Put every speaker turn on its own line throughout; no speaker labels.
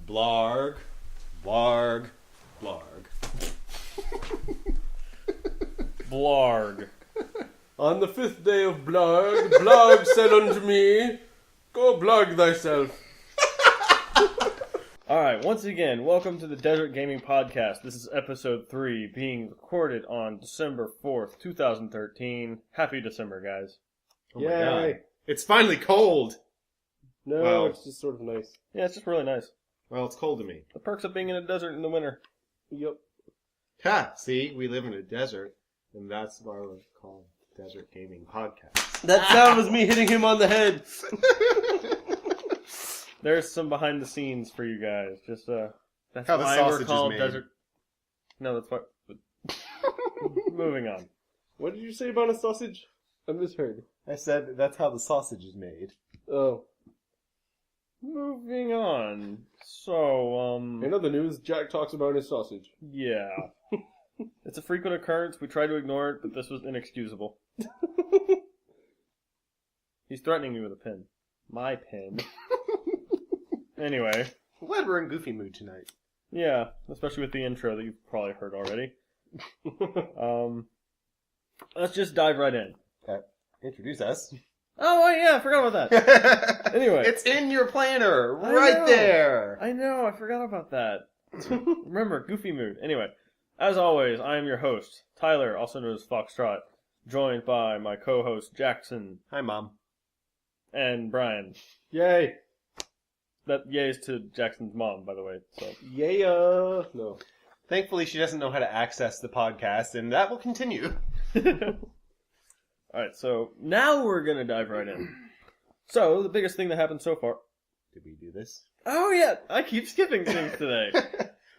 Blarg, Blarg, Blarg.
Blarg.
On the 5th day of Blarg, Blarg said unto me, Go Blarg thyself.
Alright, once again, welcome to the Desert Gaming Podcast. This is episode 3, being recorded on December 4th, 2013. Happy December, guys.
Oh my god. It's finally cold!
No,
Wow.
it's just sort of nice.
Yeah, it's just really nice.
Well, it's cold to me.
The perks of being in a desert in the winter.
Yep.
Ha! See, we live in a desert, and that's why we're called Desert Gaming Podcast.
That sound was me hitting him on the head.
There's some behind the scenes for you guys. Just, that's
How the
why
sausage
we're
is
called
made.
Desert... No, that's what... Moving on.
What did you say about a sausage? I misheard.
I said that's how the sausage is made.
Oh.
Moving on. So,
In other news, Jack talks about his sausage.
yeah. It's a frequent occurrence. We try to ignore it, but this was inexcusable. He's threatening me with a pin. My pin. Anyway.
I'm glad we're in goofy mood tonight.
Yeah, especially with the intro that you've probably heard already. Let's just dive right in.
Introduce us.
Oh, wait, yeah, I forgot about that. Anyway.
It's in your planner,
I
right
know.
there.
I know, I forgot about that. Remember, goofy mood. Anyway, as always, I am your host, Tyler, also known as Fawkestrot, joined by my co-host, Jackson,
Hi, Mom.
and Brian.
Yay.
That yay's to Jackson's mom, by the way. So
Yeah. No.
Thankfully, she doesn't know how to access the podcast, and that will continue.
Alright, so now we're gonna dive right in. So, the biggest thing that happened so far...
Did we do this?
Oh yeah, I keep skipping things today.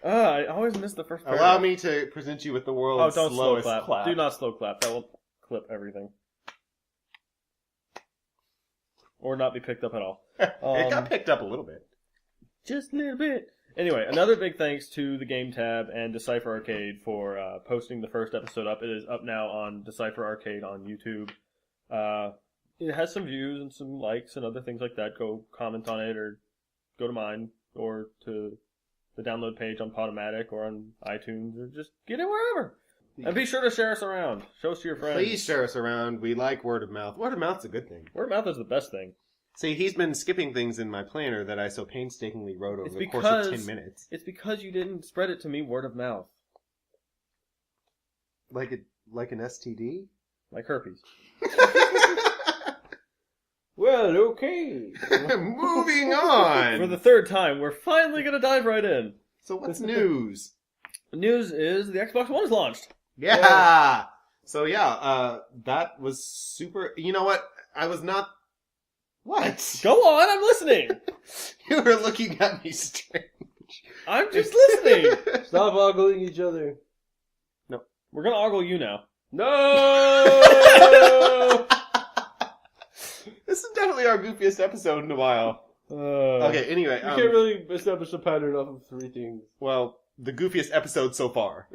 I always miss the first paragraph.
Allow me to present you with the
Oh,
world's
don't slow
slowest
clap.
clap.
Do not slow clap. That will clip everything. Or not be picked up at all.
It got picked up a little bit.
Just a little bit. Anyway, another big thanks to the Game Tab and Decipher Arcade for posting the first episode up. It is up now on Decipher Arcade on YouTube. It has some views and some likes and other things like that. Go comment on it or go to mine or to the download page on Podomatic or on iTunes or just get it wherever. And be sure to share us around. Show us to your friends.
Please share us around. We like word of mouth. Word of mouth's a good thing.
Word of mouth is the best thing.
See, he's been skipping things in my planner that I so painstakingly wrote over
It's
the course of 10
because-
minutes.
It's because you didn't spread it to me word of mouth.
Like an STD?
Like herpes.
Well, okay.
Moving on!
For the third time, we're finally going to dive right in.
So what's news?
The news is the Xbox One is launched.
Yeah! So yeah, that was super... You know what? I was not... What?
Go on, I'm listening.
You were looking at me strange.
I'm just listening.
Stop ogling each other.
We're going to ogle you now.
No!
This is definitely our goofiest episode in a while. Okay, anyway.
You can't really establish a pattern off of 3 things.
Well, the goofiest episode so far.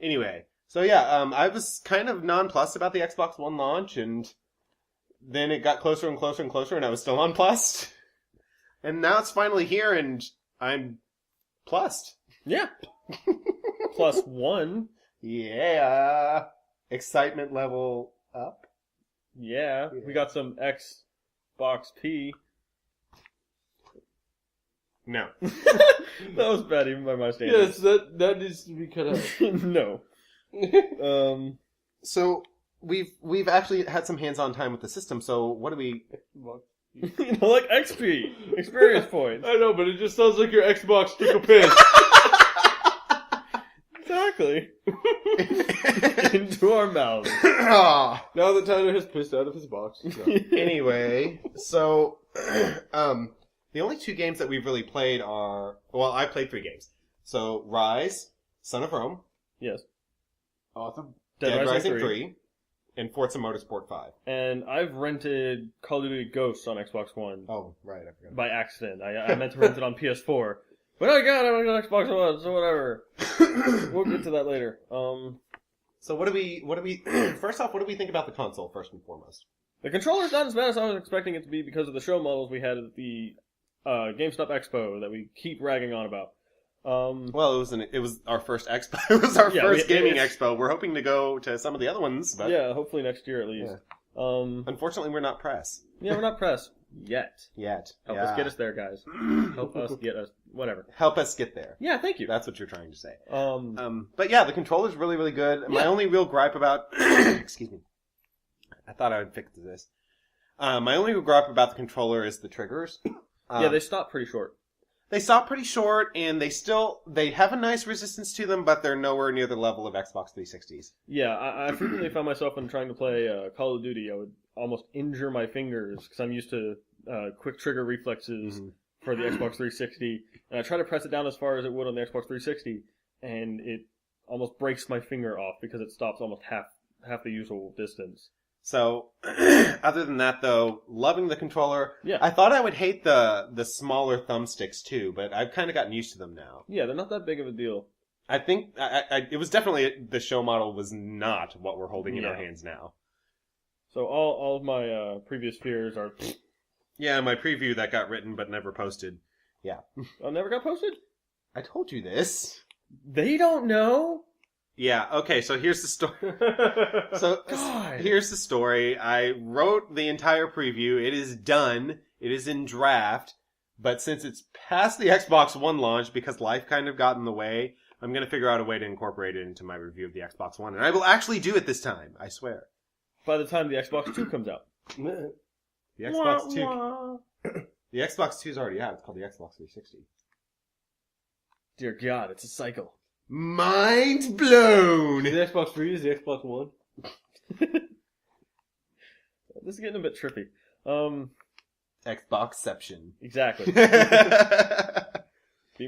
Anyway, so yeah, I was kind of nonplussed about the Xbox One launch, and then it got closer and closer and closer, and I was still nonplussed. And now it's finally here, and I'm plussed.
Yeah. Plus 1.
Yeah. Excitement level up.
Yeah. We got some Xbox P.
No.
That was bad even by my standards.
Yes, that needs to be cut out.
No.
So we've actually had some hands-on time with the system. So what do we?
Like XP. Experience points.
I know, but it just sounds like your Xbox took a piss.
Exactly. Into our mouths.
Ah.
Now that Tyler has pissed out of his box. No.
Anyway, so the only 2 games that we've really played are I played 3 games. So Rise, Son of Rome,
Yes.
Awesome.
Dead Rising 3, and Forza Motorsport 5.
And I've rented Call of Duty Ghosts on Xbox One
Oh, right, I forgot.
by accident. I meant to rent it on PS4. But I got it on Xbox One, so whatever. We'll get to that later.
So what do we first off, what do we think about the console first and foremost?
The controller's not as bad as I was expecting it to be because of the show models we had at the GameStop Expo that we keep ragging on about.
Well, it was our first expo. It was our first gaming expo. We're hoping to go to some of the other ones, but
yeah, hopefully next year at least.
Yeah. Unfortunately, we're not press.
Yeah, we're not press yet. Help us
Yeah.
get us there, guys. Help us get us whatever.
Help us get there.
Yeah, thank you.
That's what you're trying to say.
But
yeah, the controller's really, really good.
Yeah.
My only real gripe about excuse me. I thought I would fix this. My only real gripe about the controller is the triggers.
yeah, they stop pretty short.
They stop pretty short, and they have a nice resistance to them, but they're nowhere near the level of Xbox 360s.
Yeah, I frequently found myself when trying to play Call of Duty, I would almost injure my fingers because I'm used to quick trigger reflexes for the Xbox 360, and I try to press it down as far as it would on the Xbox 360, and it almost breaks my finger off because it stops almost half the usual distance.
So, other than that, though, loving the controller.
Yeah.
I thought I would hate the smaller thumbsticks, too, but I've kind of gotten used to them now.
Yeah, they're not that big of a deal.
I think it was definitely, the show model was not what we're holding in our hands now.
So all of my previous fears are...
Yeah, my preview that got written but never posted. Yeah.
Oh, never got posted?
I told you this.
They don't know?
Yeah, okay, so here's the story. So,
God.
Here's the story. I wrote the entire preview. It is done. It is in draft. But since it's past the Xbox One launch, because life kind of got in the way, I'm going to figure out a way to incorporate it into my review of the Xbox One. And I will actually do it this time, I swear.
By the time the Xbox 2 comes out.
The Xbox 2... The Xbox 2 is already out. It's called the Xbox 360.
Dear God, it's a cycle.
Mind blown!
The Xbox 3 is the Xbox One.
This is getting a bit trippy.
Xboxception.
Exactly. Beat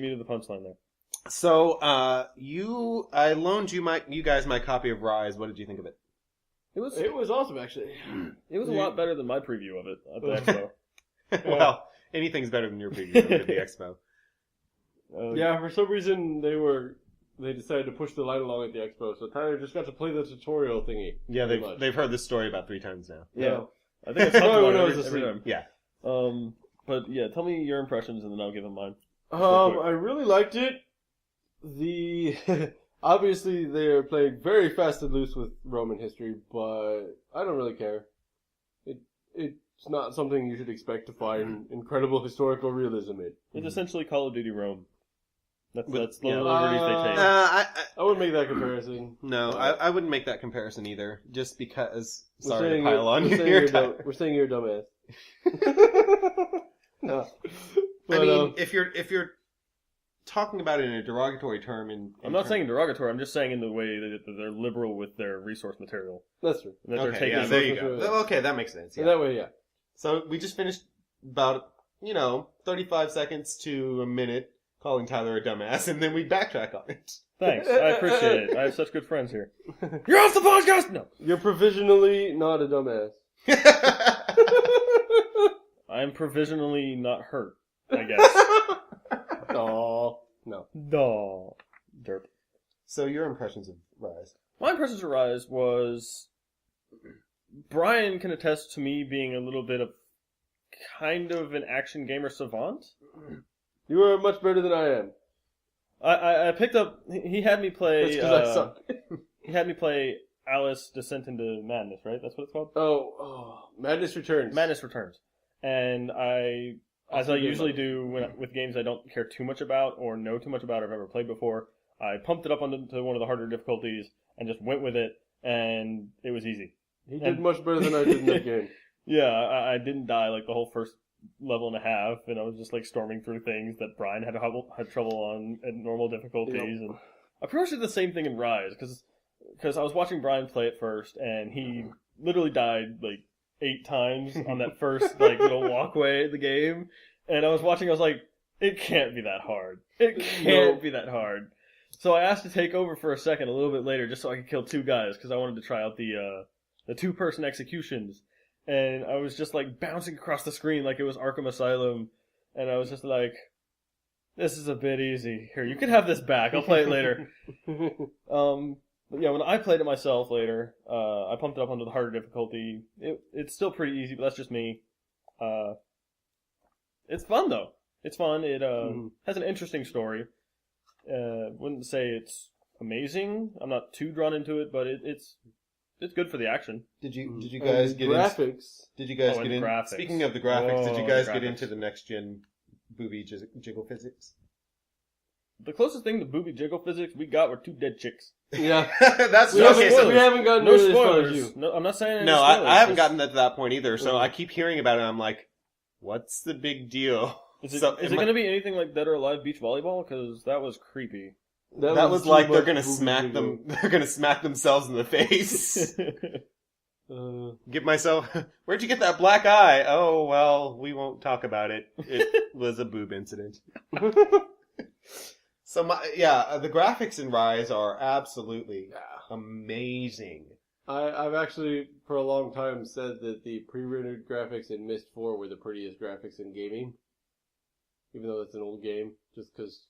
me to the punchline there.
So, I loaned you guys my copy of Rise. What did you think of it?
It was
awesome, actually.
It was a lot better than my preview of it at the Expo.
Well, anything's better than your preview of the Expo.
Yeah, for some reason they decided to push the line along at the Expo, so Tyler just got to play the tutorial thingy.
Yeah, they've heard this story about 3 times now.
Yeah. I think it's talked about it every time.
Yeah.
But yeah, tell me your impressions and then I'll give them mine.
I really liked it. Obviously they're playing very fast and loose with Roman history, but I don't really care. It's not something you should expect to find incredible historical realism in.
It's essentially Call of Duty Rome. That's the
yeah.
liberties they take.
I wouldn't make that comparison.
No, I wouldn't make that comparison either. Just because.
We're
Sorry
saying
to pile on you.
we're saying you're a dumbass. No.
But, I mean, if you're talking about it in a derogatory term,
I'm not saying derogatory. I'm just saying in the way that they're liberal with their resource material.
That's true.
That they're
Okay,
taking
yeah, there you go. Okay, that makes sense. Yeah.
In that way, yeah.
So we just finished about 35 seconds to a minute calling Tyler a dumbass, and then we backtrack on it.
Thanks, I appreciate it. I have such good friends here. You're off the podcast. No,
You're provisionally not a dumbass.
I'm provisionally not hurt. I guess.
Oh no.
Duh. Derp.
So your impressions of Rise?
My impressions of Rise was Brian can attest to me being a little bit of kind of an action gamer savant.
You are much better than I am.
I picked up. He had me play.
That's because I suck.
He had me play Alice Descent into Madness, right? That's what it's called?
Oh, Madness Returns.
Madness Returns. And as I usually do with games I don't care too much about or know too much about or have ever played before, I pumped it up to one of the harder difficulties and just went with it, and it was easy.
He did much better than I did in that game.
Yeah, I didn't die like the whole first level and a half, and I was just like storming through things that Brian had trouble on at normal difficulties. Yep. And I pretty much did the same thing in Rise, because I was watching Brian play it first, and he literally died like 8 times on that first like little walkway in the game, and I was watching, I was like, it can't be that hard. It can't be that hard. So I asked to take over for a second a little bit later just so I could kill 2 guys, because I wanted to try out the 2-person executions. And I was just like bouncing across the screen like it was Arkham Asylum, and I was just like, this is a bit easy. Here, you can have this back. I'll play it later. But yeah, when I played it myself later, I pumped it up onto the harder difficulty. It's still pretty easy, but that's just me. It's fun though. It's fun. It has an interesting story. Wouldn't say it's amazing. I'm not too drawn into it, but it's good for the action.
Did you guys get
graphics?
Did you guys get in?
Graphics.
Speaking of the graphics, did you
Whoa,
guys
the
get
graphics.
into the next gen booby jiggle physics?
The closest thing to booby jiggle physics we got were 2 dead chicks.
Yeah.
That's
we
okay. So
haven't gotten
No
really as far as
spoilers.
you.
No, I'm not saying any
no,
spoilers.
I haven't
Just-
gotten to that point either. So I keep hearing about it. And I'm like, what's the big deal?
Is it,
So,
is it going to be anything like Dead or Alive Beach Volleyball? Because that was creepy.
That was
too
like they're
much
gonna
booby
smack
jiggle.
them. They're gonna smack themselves in the face. Give myself. Where'd you get that black eye? Oh well, we won't talk about it. It was a boob incident. So the graphics in Rise are absolutely amazing.
I've actually, for a long time, said that the pre-rendered graphics in Myst 4 were the prettiest graphics in gaming. Even though it's an old game, just because,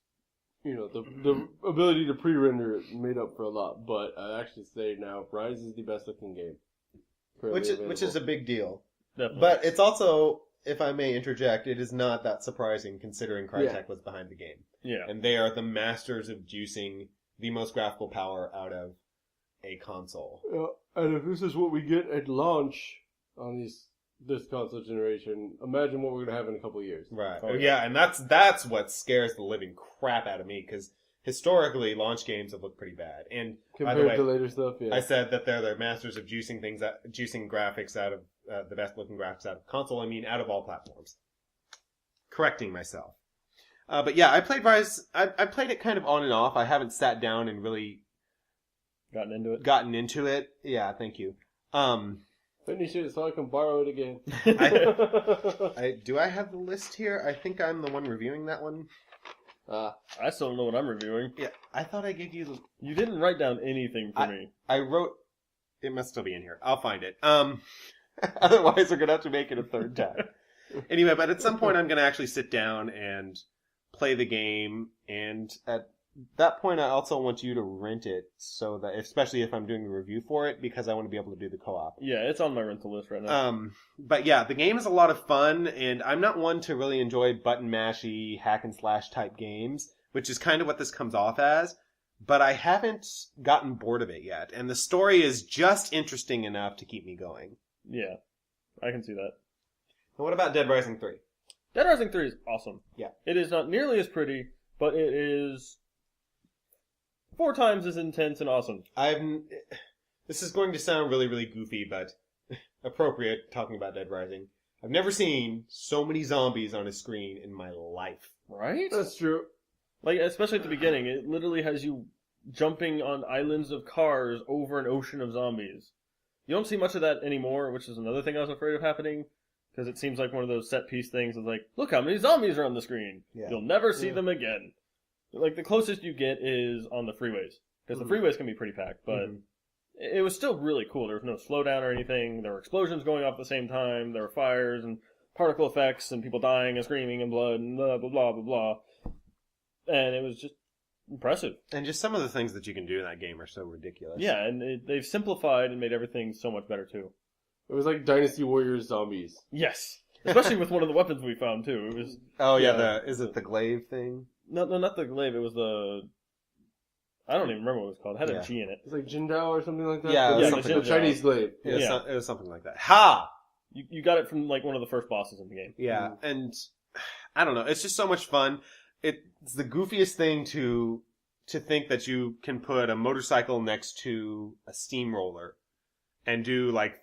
the ability to pre-render it made up for a lot. But I actually say now, Rise is the best looking game.
Which is a big deal.
Definitely.
But it's also, if I may interject, it is not that surprising considering Crytek was behind the game.
Yeah.
And they are the masters of juicing the most graphical power out of a console.
And if this is what we get at launch on this console generation, imagine what we're going to have in a couple of years.
Right.
Oh,
Yeah, and that's what scares the living crap out of me, because historically, launch games have looked pretty bad. And by the
Compared
way,
to later stuff, yeah.
I said that they're the masters of juicing graphics out of the best looking graphics out of console. I mean, out of all platforms. Correcting myself. But yeah, I played Rise. I played it kind of on and off. I haven't sat down and really
Gotten into it?
Yeah, thank you.
Finish it so I can borrow it again.
Do I have the list here? I think I'm the one reviewing that one.
I still don't know what I'm reviewing.
Yeah, I thought I gave you the...
You didn't write down anything for me.
I wrote... It must still be in here. I'll find it. Otherwise, we're going to have to make it a third time. Anyway, but at some point, I'm going to actually sit down and play the game. And at that point, I also want you to rent it, so that, especially if I'm doing a review for it, because I want to be able to do the co-op.
Yeah, it's on my rental list right now.
But yeah, the game is a lot of fun, and I'm not one to really enjoy button mashy, hack and slash type games, which is kind of what this comes off as. But I haven't gotten bored of it yet, and the story is just interesting enough to keep me going.
Yeah, I can see that.
And what about Dead Rising 3?
Dead Rising 3 is awesome.
Yeah.
It is not nearly as pretty, but it is 4 times as intense and awesome.
This is going to sound really, really goofy, but appropriate talking about Dead Rising. I've never seen so many zombies on a screen in my life.
Right?
That's true.
Like, especially at the beginning, it literally has you jumping on islands of cars over an ocean of zombies. You don't see much of that anymore, which is another thing I was afraid of happening, because it seems like one of those set piece things of like, look how many zombies are on the screen.
Yeah.
You'll never see them again. Like, the closest you get is on the freeways, because the freeways can be pretty packed, but it was still really cool. There was no slowdown or anything. There were explosions going off at the same time. There were fires and particle effects and people dying and screaming and blood and blah, blah, blah, blah, blah. And it was just impressive.
And just some of the things that you can do in that game are so ridiculous.
Yeah, and they've simplified and made everything so much better, too.
It was like Dynasty Warriors zombies.
Yes. Especially with one of the weapons we found, too. It was...
Oh, yeah, is it the glaive thing?
No, not the glaive. It was the... I don't even remember what it was called. It had a G in it.
It's like Jindao or something like that.
Yeah,
Yeah,
something
the
Jindao.
Chinese glaive.
It was something like that. Ha!
You got it from, like, one of the first bosses in the game.
Yeah, and I don't know. It's just so much fun. It's the goofiest thing to think that you can put a motorcycle next to a steamroller and do, like,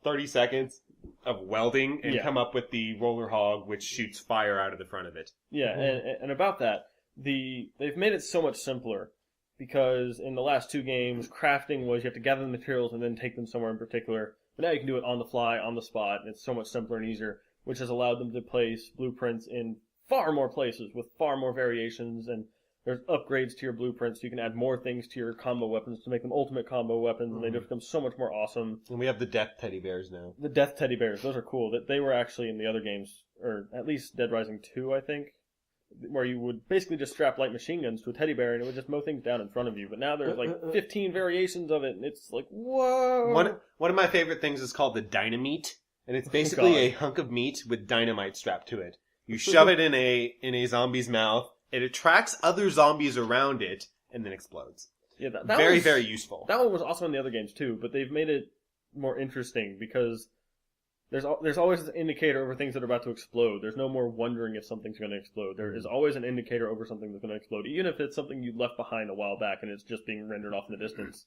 30 seconds of welding and come up with the roller hog, which shoots fire out of the front of it.
Yeah, and about that, they've made it so much simpler, because in the last 2 games, crafting was you have to gather the materials and then take them somewhere in particular. But now you can do it on the fly, on the spot, and it's so much simpler and easier, which has allowed them to place blueprints in far more places with far more variations, and there's upgrades to your blueprints, so you can add more things to your combo weapons to make them ultimate combo weapons, and they just become so much more awesome.
And we have the death teddy bears now.
The death teddy bears, those are cool. That they were actually in the other games, or at least Dead Rising 2, I think, where you would basically just strap light machine guns to a teddy bear and it would just mow things down in front of you. But now there's like 15 variations of it, and it's like, whoa!
One of my favorite things is called the dynamite, and it's basically a hunk of meat with dynamite strapped to it. You shove it in a zombie's mouth. It attracts other zombies around it and then explodes.
Yeah,
very, very useful.
That one was also in the other games too, but they've made it more interesting because there's always an indicator over things that are about to explode. There's no more wondering if something's going to explode. There is always an indicator over something that's going to explode, even if it's something you left behind a while back and it's just being rendered off in the distance.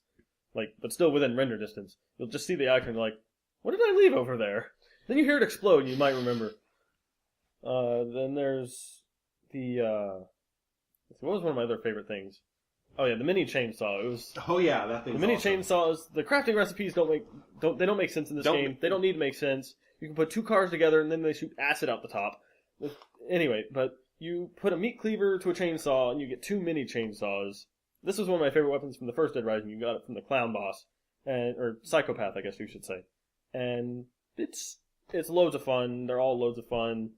But still within render distance. You'll just see the icon like, what did I leave over there? Then you hear it explode and you might remember. Then there's the, what was one of my other favorite things? Oh yeah, the mini chainsaw. It was.
Oh yeah, that thing.
The mini chainsaws. The crafting recipes don't make sense in this game. They don't need to make sense. You can put two cars together and then they shoot acid out the top. Anyway, but you put a meat cleaver to a chainsaw and you get two mini chainsaws. This was one of my favorite weapons from the first Dead Rising. You got it from the clown boss, or psychopath, I guess you should say. And it's loads of fun. They're all loads of fun,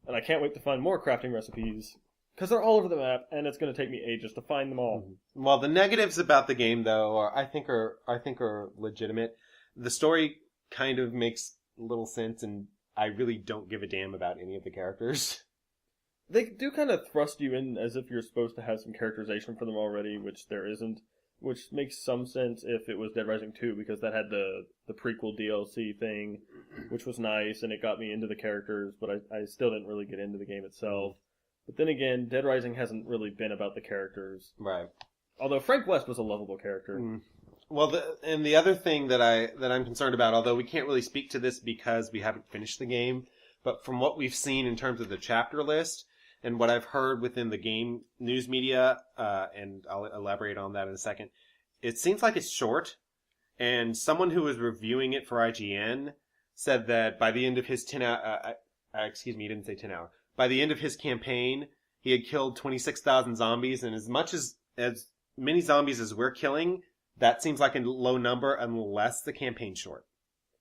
and I can't wait to find more crafting recipes. Because they're all over the map, and it's going to take me ages to find them all.
Well, the negatives about the game, though, I think are legitimate. The story kind of makes little sense, and I really don't give a damn about any of the characters.
They do kind of thrust you in as if you're supposed to have some characterization for them already, which there isn't. Which makes some sense if it was Dead Rising 2, because that had the prequel DLC thing, which was nice, and it got me into the characters, but I still didn't really get into the game itself. But then again, Dead Rising hasn't really been about the characters.
Right.
Although Frank West was a lovable character.
Well, the other thing that I'm concerned about, although we can't really speak to this because we haven't finished the game, but from what we've seen in terms of the chapter list and what I've heard within the game news media, and I'll elaborate on that in a second, it seems like it's short. And someone who was reviewing it for IGN said that by the end of his 10 hour, he didn't say 10 hour. By the end of his campaign, he had killed 26,000 zombies, and as many zombies as we're killing, that seems like a low number unless the campaign's short.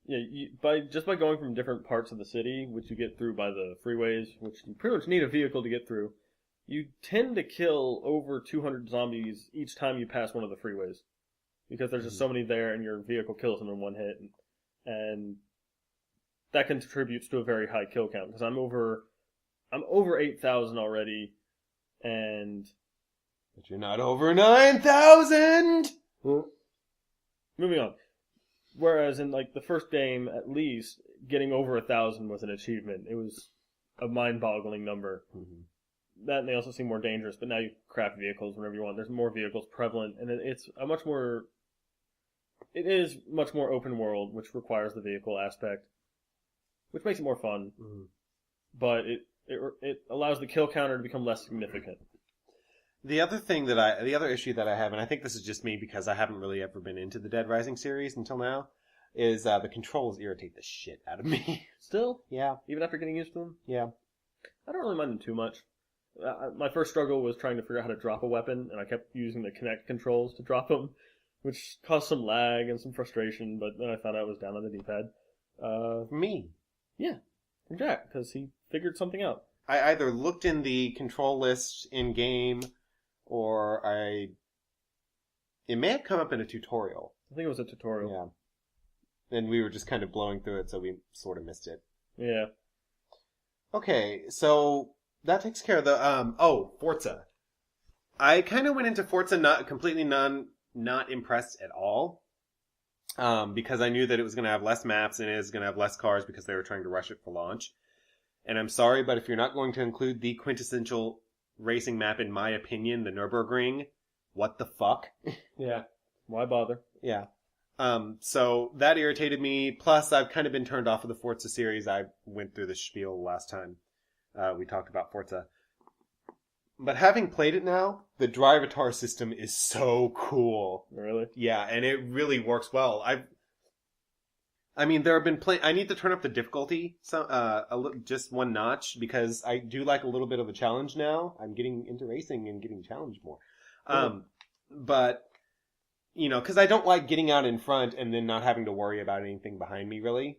Yeah, by going from different parts of the city, which you get through by the freeways, which you pretty much need a vehicle to get through, you tend to kill over 200 zombies each time you pass one of the freeways. Because there's just so many there, and your vehicle kills them in one hit. And that contributes to a very high kill count, because I'm over 8,000 already, and...
But you're not over 9,000!
Moving on. Whereas in, the first game, at least, getting over 1,000 was an achievement. It was a mind-boggling number. Mm-hmm. That, and they also seem more dangerous, but now you craft vehicles whenever you want. There's more vehicles prevalent, and it is much more open world, which requires the vehicle aspect, which makes it more fun. Mm-hmm. But it allows the kill counter to become less significant.
The other issue that I have, and I think this is just me because I haven't really ever been into the Dead Rising series until now, is the controls irritate the shit out of me.
Still?
Yeah.
Even after getting used to them?
Yeah.
I don't really mind them too much. My first struggle was trying to figure out how to drop a weapon, and I kept using the Kinect controls to drop them, which caused some lag and some frustration, but then I found out it was down on the D-pad.
Me?
Yeah. From Jack, because he figured something out.
I either looked in the control list in-game, or it may have come up in a tutorial.
I think it was a tutorial.
Yeah. And we were just kind of blowing through it, so we sort of missed it.
Yeah.
Okay, so that takes care of the, Forza. I kind of went into Forza not impressed at all. Because I knew that it was going to have less maps and it was going to have less cars because they were trying to rush it for launch. And I'm sorry, but if you're not going to include the quintessential racing map, in my opinion, the Nürburgring, what the fuck?
Yeah. Why bother?
Yeah. So that irritated me. Plus, I've kind of been turned off of the Forza series. I went through the spiel last time we talked about Forza. But having played it now, the Drivatar system is so cool.
Really?
Yeah, and it really works well. I mean, there have been I need to turn up the difficulty just one notch because I do like a little bit of a challenge now. I'm getting into racing and getting challenged more. But because I don't like getting out in front and then not having to worry about anything behind me, really.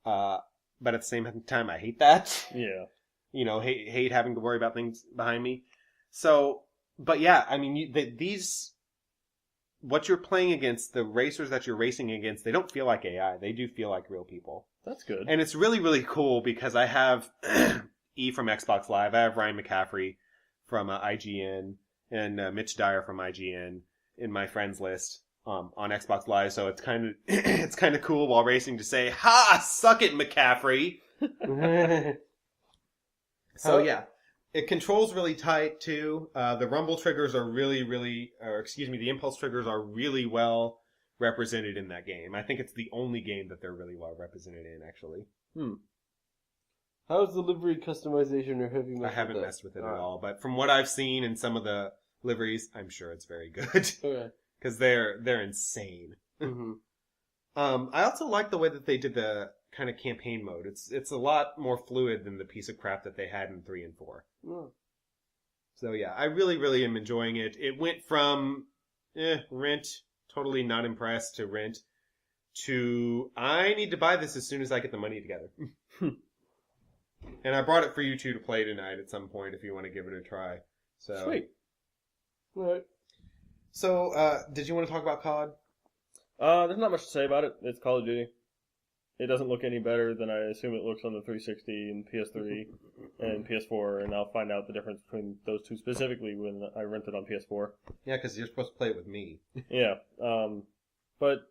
But at the same time, I hate that.
Yeah.
Hate having to worry about things behind me. So, but yeah, I mean, what you're playing against, the racers that you're racing against, they don't feel like AI. They do feel like real people.
That's good.
And it's really, really cool because I have, E from Xbox Live. I have Ryan McCaffrey from IGN and Mitch Dyer from IGN in my friends list on Xbox Live. So it's kind of it's kind of cool while racing to say, "Ha, suck it, McCaffrey." So yeah, it controls really tight too. The rumble triggers are the impulse triggers are really well represented in that game. I think it's the only game that they're really well represented in, actually.
How's the livery customization, or have you messed with that?
I haven't messed with it at all, but from what I've seen in some of the liveries, I'm sure it's very good.
Okay.
Because they're insane.
Mm-hmm.
I also like the way that they did the kind of campaign mode. It's a lot more fluid than the piece of crap that they had in 3 and 4.
Oh.
So yeah, I really, really am enjoying it. It went from rent, totally not impressed, to rent, to I need to buy this as soon as I get the money together. And I brought it for you two to play tonight at some point if you want to give it a try. So
Sweet.
All right.
So, did you want to talk about COD?
There's not much to say about it. It's Call of Duty. It doesn't look any better than I assume it looks on the 360 and PS3 and PS4, and I'll find out the difference between those two specifically when I rent it on PS4.
Yeah, because you're supposed to play it with me.
Yeah. But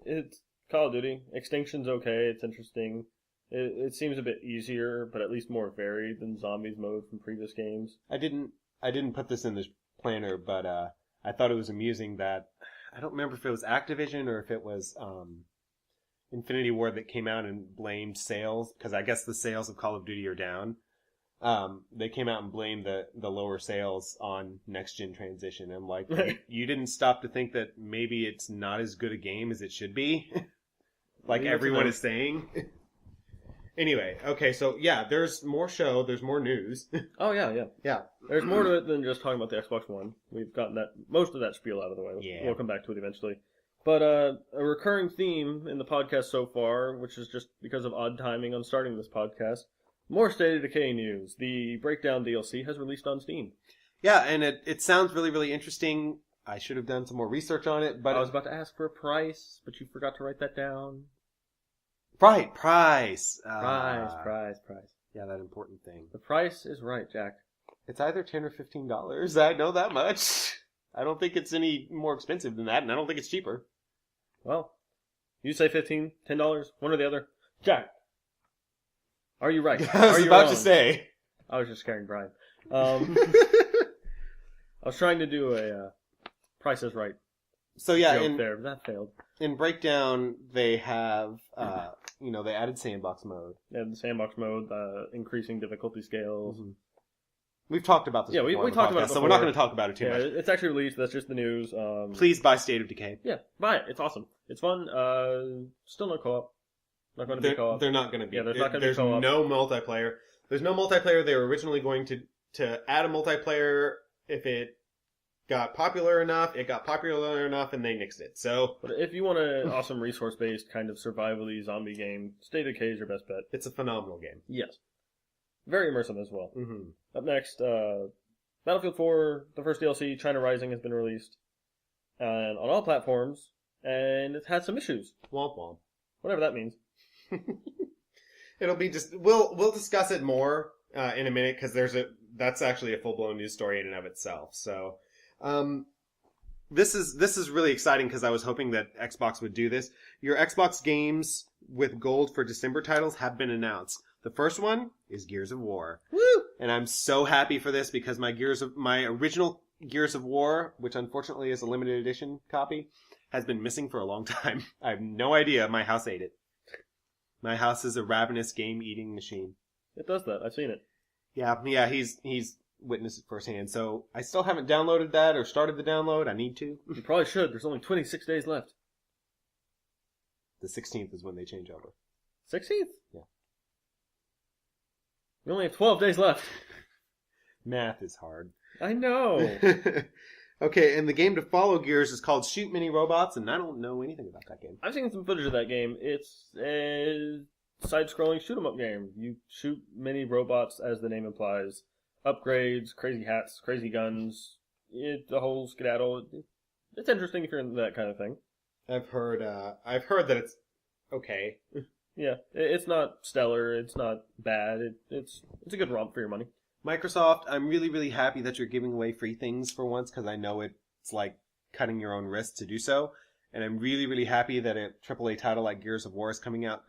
it's Call of Duty. Extinction's okay. It's interesting. It seems a bit easier, but at least more varied than Zombies mode from previous games.
I didn't put this in the planner, but I thought it was amusing that I don't remember if it was Activision or if it was Infinity Ward that came out and blamed sales, because I guess the sales of Call of Duty are down. They came out and blamed the lower sales on next gen transition. I'm like, you didn't stop to think that maybe it's not as good a game as it should be, like
Maybe
everyone is saying. Anyway, okay, so yeah, there's more show, there's more news.
Oh, yeah.
Yeah.
There's more to it than just talking about the Xbox One. We've gotten most of that spiel out of the way.
Yeah.
We'll come back to it eventually. But a recurring theme in the podcast so far, which is just because of odd timing on starting this podcast, more State of Decay news. The Breakdown DLC has released on Steam.
Yeah, and it sounds really, really interesting. I should have done some more research on it, but
I was about to ask for a price, but you forgot to write that down.
Right, price.
Price.
Yeah, that important thing.
The price is right, Jack.
It's either $10 or $15. I know that much. I don't think it's any more expensive than that, and I don't think it's cheaper.
Well, you say $15, $10, one or the other. Jack, are you right?
I was
Are you
about
wrong?
to say.
I was just scaring Brian. I was trying to do a Price is Right
So yeah,
joke there, but that failed.
in Breakdown, they have, they added sandbox mode.
They have the sandbox mode, increasing difficulty scales.
Mm-hmm. We've talked about this
Yeah,
before
we
on the
talked about
podcast,
it
so
before.
we're not going to talk about it too
Yeah,
much.
it's actually released. That's just the news.
Please buy State of Decay.
Yeah, buy it. It's awesome. It's fun. Still no co-op. Not going to be co-op.
They're not going to be.
Yeah, there's not gonna be
There's
co-op.
no multiplayer. There's no multiplayer. They were originally going to add a multiplayer if it got popular enough. It got popular enough, and they nixed it. So
But if you want an awesome resource-based kind of survival-y zombie game, State of Decay is your best bet.
it's a phenomenal game.
Yes. Very immersive as well.
Mm-hmm.
Up next, Battlefield 4, the first DLC, China Rising, has been released. And on all platforms, and it's had some issues.
Womp womp.
Whatever that means.
It'll be just we'll discuss it more in a minute because that's actually a full blown news story in and of itself. So, this is really exciting because I was hoping that Xbox would do this. Your Xbox games with gold for December titles have been announced. The first one is Gears of War.
Woo!
And I'm so happy for this because my original Gears of War, which unfortunately is a limited edition copy, has been missing for a long time. I have no idea. My house ate it. My house is a ravenous game-eating machine.
It does that. I've seen it.
Yeah, he's witnessed it firsthand. So I still haven't downloaded that or started the download. I need to.
You probably should. There's only 26 days left.
The 16th is when they change over.
16th?
Yeah.
We only have 12 days left.
Math is hard.
I know.
Okay, and the game to follow Gears is called Shoot Mini Robots, and I don't know anything about that game.
I've seen some footage of that game. It's a side-scrolling shoot-'em-up game. You shoot mini robots, as the name implies. Upgrades, crazy hats, crazy guns, the whole skedaddle. It's interesting if you're into that kind of thing.
I've heard that it's okay.
Yeah, it's not stellar. It's not bad. It's a good romp for your money.
Microsoft, I'm really, really happy that you're giving away free things for once, because I know it's like cutting your own wrist to do so. And I'm really, really happy that a AAA title like Gears of War is coming out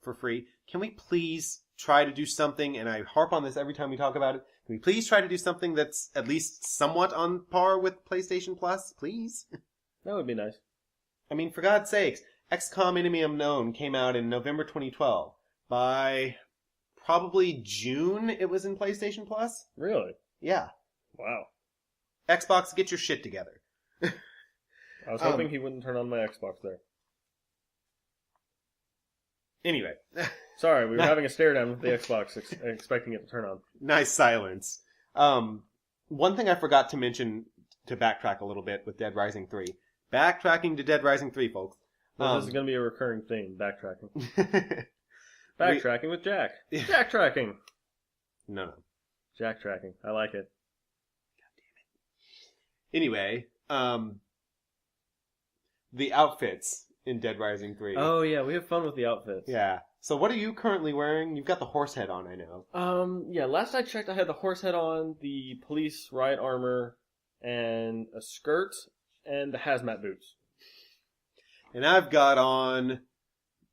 for free. Can we please try to do something, and I harp on this every time we talk about it, can we please try to do something that's at least somewhat on par with PlayStation Plus? Please?
That would be nice.
I mean, for God's sakes, XCOM Enemy Unknown came out in November 2012. By probably June, it was in PlayStation Plus?
Really?
Yeah.
Wow.
Xbox, get your shit together.
I was hoping he wouldn't turn on my Xbox there.
Anyway.
Sorry, we were having a stare down with the Xbox, expecting it to turn on.
Nice silence. One thing I forgot to mention, to backtrack a little bit with Dead Rising 3. Backtracking to Dead Rising 3, folks.
Well, this is going to be a recurring theme, backtracking. Backtracking with Jack. Jacktracking.
No.
Jacktracking. I like it.
Anyway, the outfits in Dead Rising 3.
Oh, yeah, we have fun with the outfits.
Yeah. So what are you currently wearing? You've got the horse head on, I know.
Yeah, last I checked, I had the horse head on, the police riot armor, and a skirt, and the hazmat boots.
And I've got on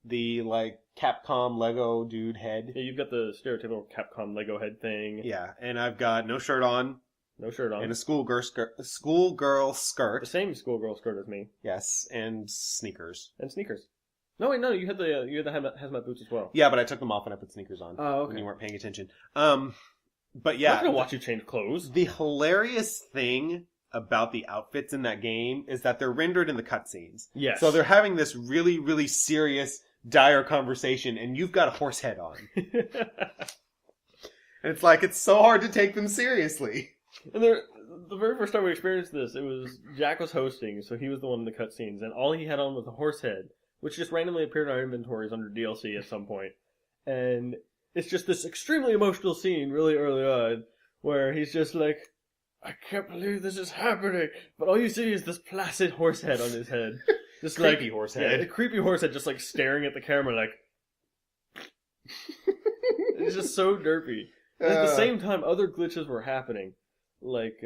the, like, Capcom Lego dude head.
Yeah, you've got the stereotypical Capcom Lego head thing.
Yeah, and I've got no shirt on.
No shirt on.
And a schoolgirl skirt.
The same schoolgirl skirt as me.
Yes, and sneakers.
And sneakers. No, wait, no, you had the hazmat boots as well.
Yeah, but I took them off and I put sneakers on.
Oh, okay.
When you weren't paying attention. But yeah.
I'm not gonna watch you change clothes.
The hilarious thing about the outfits in that game is that they're rendered in the cutscenes.
Yes.
So they're having this really, really serious, dire conversation, and you've got a horse head on. And it's like, it's so hard to take them seriously.
And the very first time we experienced this, it was Jack was hosting, so he was the one in the cutscenes, and all he had on was a horse head, which just randomly appeared in our inventories under DLC at some point. And it's just this extremely emotional scene really early on, where he's just like, I can't believe this is happening, but all you see is this placid horse head on his head. Just
Creepy
like,
horse head.
Yeah, a creepy horse head just like staring at the camera like... It's just so derpy. And at the same time, other glitches were happening. Like,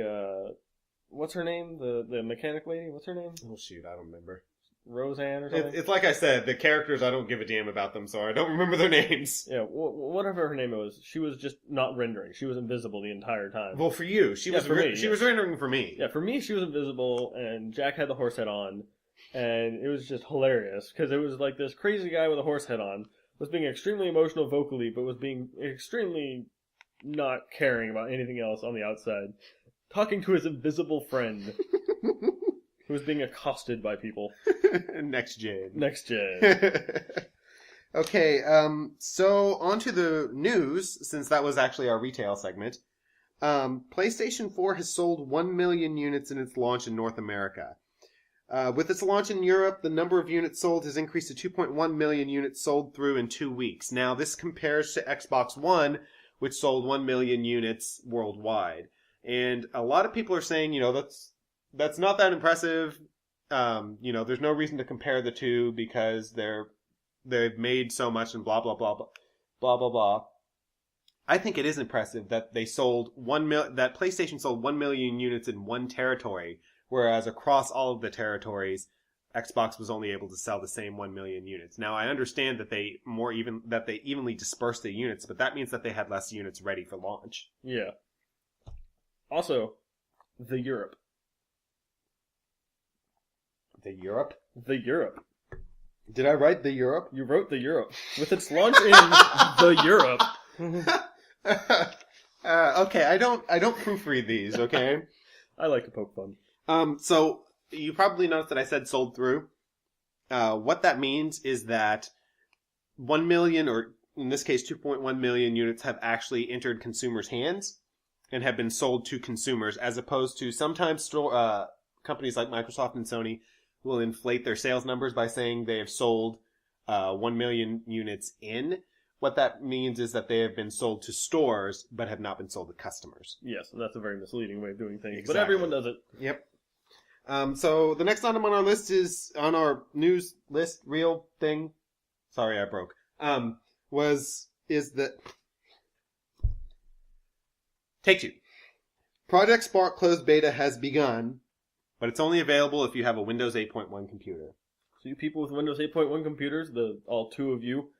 what's her name? The mechanic lady? What's her name?
Oh shoot, I don't remember.
Roseanne or something?
It's like I said, the characters, I don't give a damn about them, so I don't remember their names.
Yeah, whatever her name was, she was just not rendering. She was invisible the entire time.
Well, for you, she was rendering for me.
Yeah, for me, she was invisible, and Jack had the horse head on, and it was just hilarious, because it was like this crazy guy with a horse head on, was being extremely emotional vocally, but was being extremely not caring about anything else on the outside, talking to his invisible friend, who was being accosted by people.
Next gen. Okay, so on to the news, since that was actually our retail segment. PlayStation 4 has sold 1 million units in its launch in North America. With its launch in Europe, the number of units sold has increased to 2.1 million units sold through in 2 weeks. Now, this compares to Xbox One, which sold 1 million units worldwide. And a lot of people are saying, that's not that impressive. There's no reason to compare the two because they've made so much and blah, blah, blah, blah, blah, blah, blah. I think it is impressive that they sold that PlayStation sold 1 million units in one territory, whereas across all of the territories, Xbox was only able to sell the same 1 million units. Now, I understand that they evenly dispersed the units, but that means that they had less units ready for launch.
Yeah. Also, the Europe.
The Europe?
The Europe.
Did I write the Europe?
You wrote the Europe. With its launch in the Europe.
Okay, I don't proofread these, okay?
I like to poke fun.
So you probably noticed that I said sold through. What that means is that 1 million, or in this case 2.1 million units, have actually entered consumers' hands and have been sold to consumers, as opposed to sometimes companies like Microsoft and Sony will inflate their sales numbers by saying they have sold 1 million units in. What that means is that they have been sold to stores, but have not been sold to customers.
Yes, and that's a very misleading way of doing things.
Exactly.
But everyone does it.
Yep. So the next item on our list is on our news list, real thing. Sorry, I broke. is that Take-Two. Project Spark closed beta has begun, but it's only available if you have a Windows 8.1 computer.
So you people with Windows 8.1 computers, all two of you,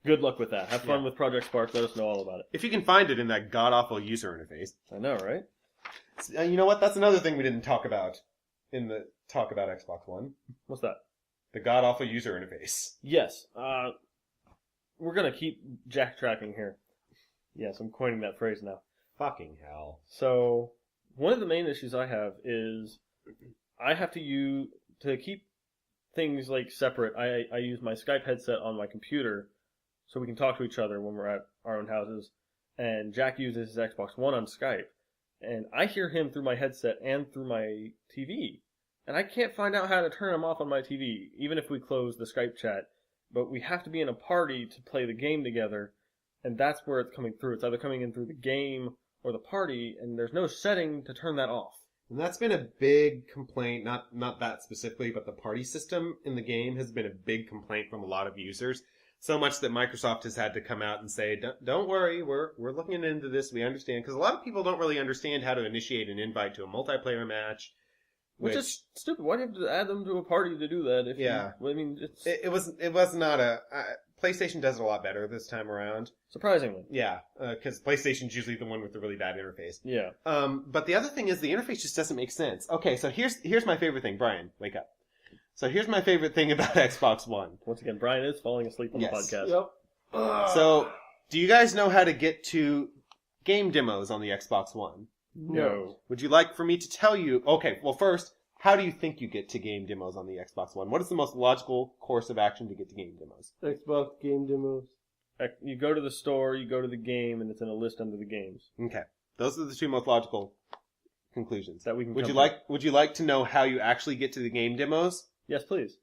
good luck with that. Have fun with Project Spark. Let us know all about it.
If you can find it in that god-awful user interface.
I know, right?
You know what? That's another thing we didn't talk about in the talk about Xbox One.
What's that?
The god-awful user interface.
Yes. We're going to keep jack-tracking here. Yes, I'm coining that phrase now.
Fucking hell.
So, one of the main issues I have is I have to keep things like separate. I use my Skype headset on my computer so we can talk to each other when we're at our own houses. And Jack uses his Xbox One on Skype. And I hear him through my headset and through my TV. And I can't find out how to turn him off on my TV, even if we close the Skype chat. But we have to be in a party to play the game together. And that's where it's coming through. It's either coming in through the game or the party, and there's no setting to turn that off.
And that's been a big complaint, not that specifically, but the party system in the game has been a big complaint from a lot of users. So much that Microsoft has had to come out and say, don't worry, we're looking into this, we understand. Because a lot of people don't really understand how to initiate an invite to a multiplayer match.
Which is stupid. Why do you have to add them to a party to do that?
It was not a... PlayStation does it a lot better this time around.
Surprisingly.
Yeah, because PlayStation's usually the one with the really bad interface.
Yeah.
But the other thing is the interface just doesn't make sense. Okay, so here's my favorite thing. Brian, wake up. So here's my favorite thing about Xbox One.
Once again, Brian is falling asleep on the podcast.
Yep.
So, do you guys know how to get to game demos on the Xbox One?
No.
Would you like for me to tell you? Okay, well first, how do you think you get to game demos on the Xbox One? What is the most logical course of action to get to game demos?
Xbox game demos.
You go to the store, you go to the game, and it's in a list under the games.
Okay. Those are the two most logical conclusions.
That we can
Would you like to know how you actually get to the game demos?
Yes, please.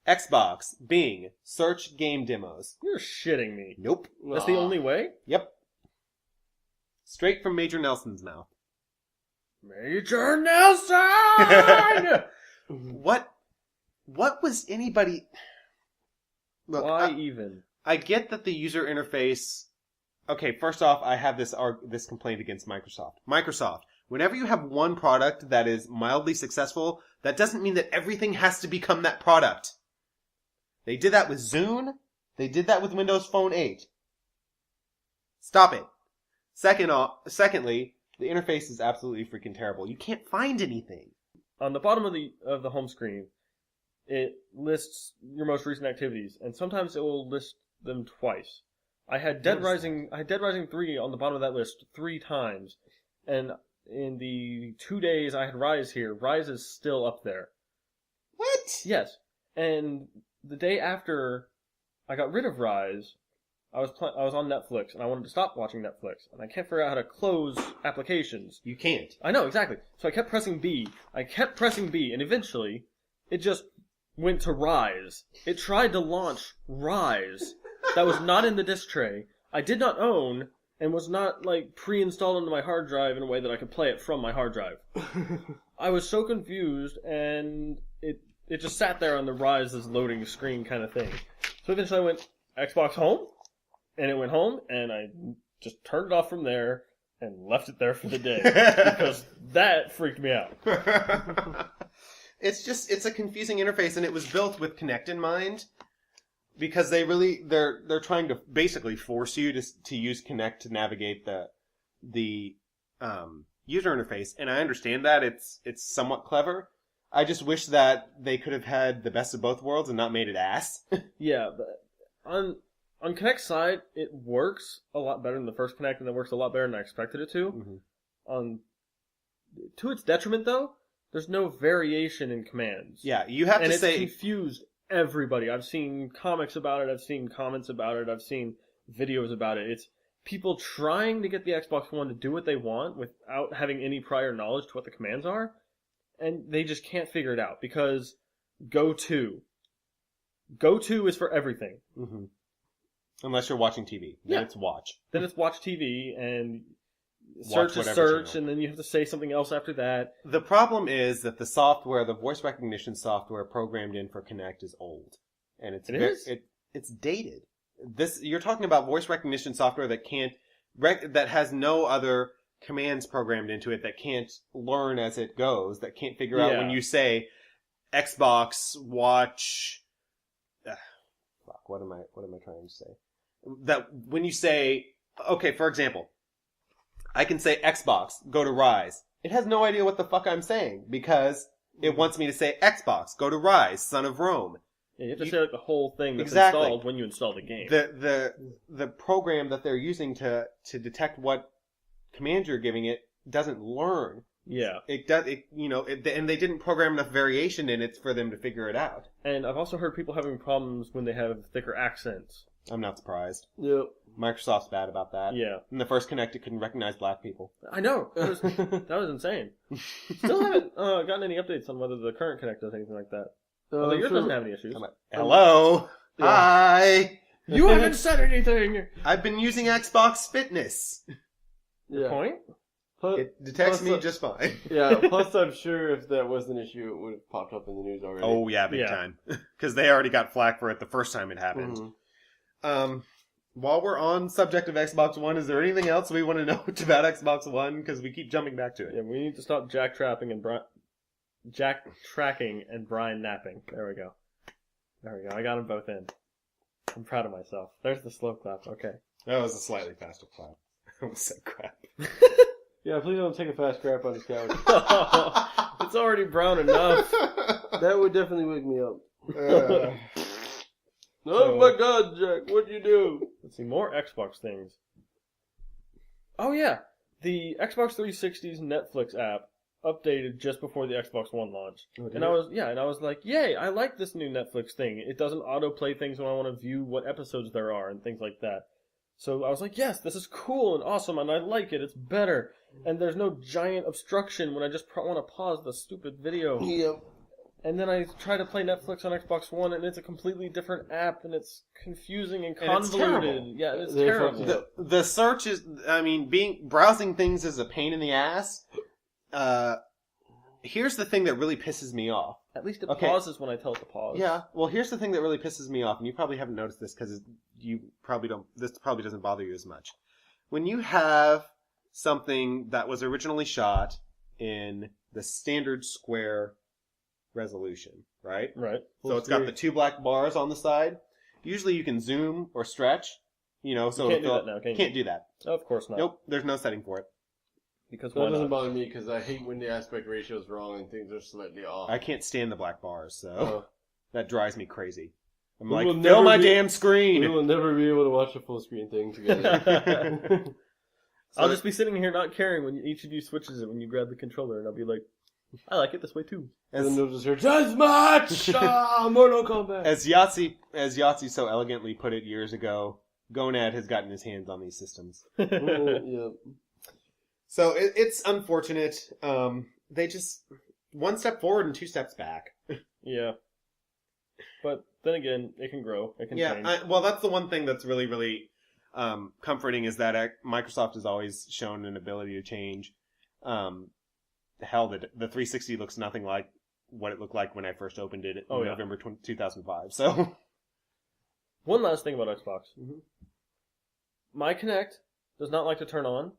Xbox, Bing, search game demos.
You're shitting me.
Nope.
That's the only way?
Yep. Straight from Major Nelson's mouth.
Major Nelson!
What was anybody... Look,
Why even?
I get that the user interface... Okay, first off, I have this complaint against Microsoft. Microsoft, whenever you have one product that is mildly successful, that doesn't mean that everything has to become that product. They did that with Zune. They did that with Windows Phone 8. Stop it. Secondly, the interface is absolutely freaking terrible. You can't find anything.
On the bottom of the home screen, it lists your most recent activities, and sometimes it will list them twice. I had Dead Rising 3 on the bottom of that list 3 times, and in the 2 days I had Rise here, Rise is still up there.
What?
Yes, and the day after I got rid of Rise, I was on Netflix, and I wanted to stop watching Netflix, and I can't figure out how to close applications.
You can't.
I know, exactly. So I kept pressing B, and eventually, it just went to Rise. It tried to launch Rise. That was not in the disk tray. I did not own, and was not, pre-installed into my hard drive in a way that I could play it from my hard drive. I was so confused, and it just sat there on the Rise's loading screen kind of thing. So eventually I went, Xbox Home? And it went home, and I just turned it off from there and left it there for the day. Because that freaked me out.
It's a confusing interface, and it was built with Kinect in mind. Because they're trying to basically force you to use Kinect to navigate the user interface. And I understand that. It's somewhat clever. I just wish that they could have had the best of both worlds and not made it ass.
Yeah, but on Kinect's side, it works a lot better than the first Kinect, and it works a lot better than I expected it to. Mm-hmm. To its detriment, though, there's no variation in commands.
Yeah, you have to say...
And it's confused everybody. I've seen comics about it, I've seen comments about it, I've seen videos about it. It's people trying to get the Xbox One to do what they want without having any prior knowledge to what the commands are, and they just can't figure it out, because Go To is for everything.
Mm-hmm. Unless you're watching TV. Then it's watch.
Then it's watch TV, and search is search, channel. And then you have to say something else after that.
The problem is that the voice recognition software programmed in for Kinect is old. And it's dated. you're talking about voice recognition software that that has no other commands programmed into it, that can't learn as it goes, that can't figure out when you say Xbox watch. Fuck, what am I trying to say? That when you say, okay, for example, I can say Xbox, go to Rise. It has no idea what the fuck I'm saying because it wants me to say Xbox, go to Rise, Son of Rome.
Yeah, you have to say like the whole thing that's
Exactly.
installed when you install the game.
The program that they're using to detect what commands you're giving it doesn't learn.
Yeah.
It does. And they didn't program enough variation in it for them to figure it out.
And I've also heard people having problems when they have thicker accents.
I'm not surprised.
Yep.
Microsoft's bad about that.
Yeah.
In the first Kinect, it couldn't recognize black people.
I know. That was insane. Still haven't gotten any updates on whether the current Kinect does anything like that. Although yours doesn't have any issues.
I'm like, hello?
Yeah.
Hi?
You haven't said anything!
I've been using Xbox Fitness.
Yeah.
Point?
Plus,
It detects
plus,
me just fine.
yeah, plus I'm sure if that was an issue, it would have popped up in the news already.
Oh, yeah, big time. Because they already got flack for it the first time it happened.
Mhm.
While we're on subject of Xbox One, is there anything else we want to know about Xbox One? Because we keep jumping back to it.
Yeah, we need to stop jack tracking and Brian napping. There we go. I got them both in. I'm proud of myself. There's the slow clap. Okay.
That was a slightly faster clap. I almost said crap.
Yeah, please don't take a fast crap on his couch.
It's already brown enough.
That would definitely wake me up.
So-
Oh my god, Jack, what'd you do?
Let's see, more Xbox things. Oh yeah, the Xbox 360's Netflix app updated just before the Xbox One launch. And I was like, yay, I like this new Netflix thing. It doesn't autoplay things when I want to view what episodes there are and things like that. So I was like, yes, this is cool and awesome and I like it. It's better. And there's no giant obstruction when I just want to pause the stupid video.
Yep.
And then I try to play Netflix on Xbox One, and it's a completely different app, and it's confusing and
And it's
convoluted.
terrible.
Yeah, it's
They're
terrible.
fucking-
The search is, browsing things is a pain in the ass. Here's the thing that really pisses me off.
At least it
Okay.
pauses when I tell it to pause.
Yeah, well, here's the thing that really pisses me off, and you probably haven't noticed this because this probably doesn't bother you as much. When you have something that was originally shot in the standard square resolution, right?
Right.
So it's got the two black bars on the side. Usually you can zoom or stretch, so
You can't
it'll
do
fill
that
up-
now, can you?
Can't do that.
Of course not.
Nope, there's no setting for it.
Because why
That doesn't
not?
bother me because I hate when the aspect ratio is wrong and things are slightly off.
I can't stand the black bars, so
Oh.
that drives me crazy. I'm
We
like,
will
fill
never
my
be-
damn
We
screen!
will never be able to watch a full screen thing together.
I'll just be sitting here not caring when each of you switches it when you grab the controller, and I'll be like, I like it this way too.
And then they'll just hear, Deathmatch! Mortal Kombat!
As Yahtzee so elegantly put it years ago, Gonad has gotten his hands on these systems.
Yeah.
So it's unfortunate. They just one step forward and two steps back.
Yeah. But then again, it can grow. It can change.
Well, that's the one thing that's really, really comforting is that Microsoft has always shown an ability to change. Hell, the 360 looks nothing like what it looked like when I first opened it in November 2005. So,
One last thing about Xbox.
Mhm.
My Kinect does not like to turn on,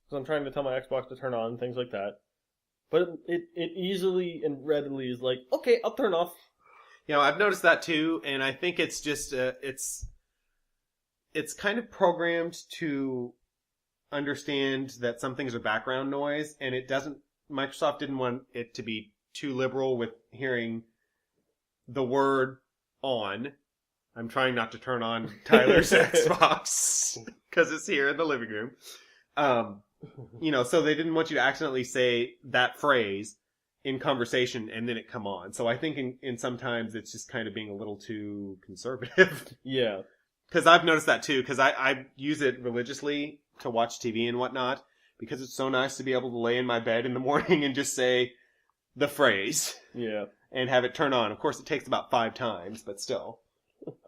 because I'm trying to tell my Xbox to turn on, things like that. But it easily and readily is like, okay, I'll turn off.
I've noticed that too, and I think it's just it's kind of programmed to understand that some things are background noise, and it doesn't. Microsoft didn't want it to be too liberal with hearing the word on. I'm trying not to turn on Tyler's Xbox because it's here in the living room. So they didn't want you to accidentally say that phrase in conversation and then it come on. So I think in sometimes it's just kind of being a little too conservative.
Yeah.
Because I've noticed that too, because I use it religiously to watch TV and whatnot, because it's so nice to be able to lay in my bed in the morning and just say the phrase
Yeah.
and have it turn on. Of course, it takes about 5 times, but still.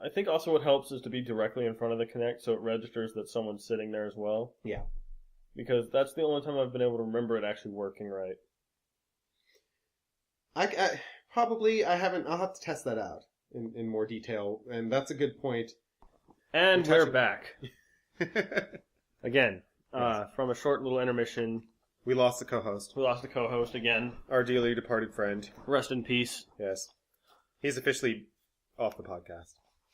I think also what helps is to be directly in front of the Kinect so it registers that someone's sitting there as well.
Yeah.
Because that's the only time I've been able to remember it actually working right.
I haven't. I'll have to test that out in more detail, and that's a good point.
And
You're
we're back. Again, from a short little intermission.
We lost the co-host.
We lost the co-host again.
Our dearly departed friend.
Rest in peace.
Yes. He's officially off the podcast.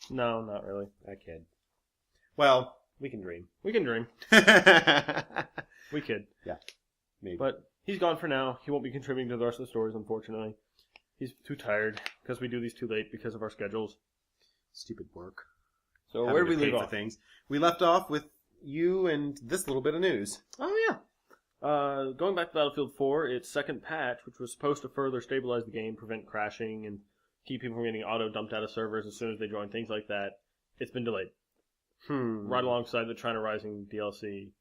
No, not really.
I kid. Well, we can dream.
We can dream. We kid.
Yeah, maybe.
But he's gone for now. He won't be contributing to the rest of the stories, unfortunately. He's too tired because we do these too late because of our schedules.
Stupid work.
So where did we leave
for
off?
Things. We left off with you and this little bit of news.
Oh, yeah. Going back to Battlefield 4, its second patch, which was supposed to further stabilize the game, prevent crashing, and keep people from getting auto-dumped out of servers as soon as they join, things like that, it's been delayed. Right alongside the China Rising DLC.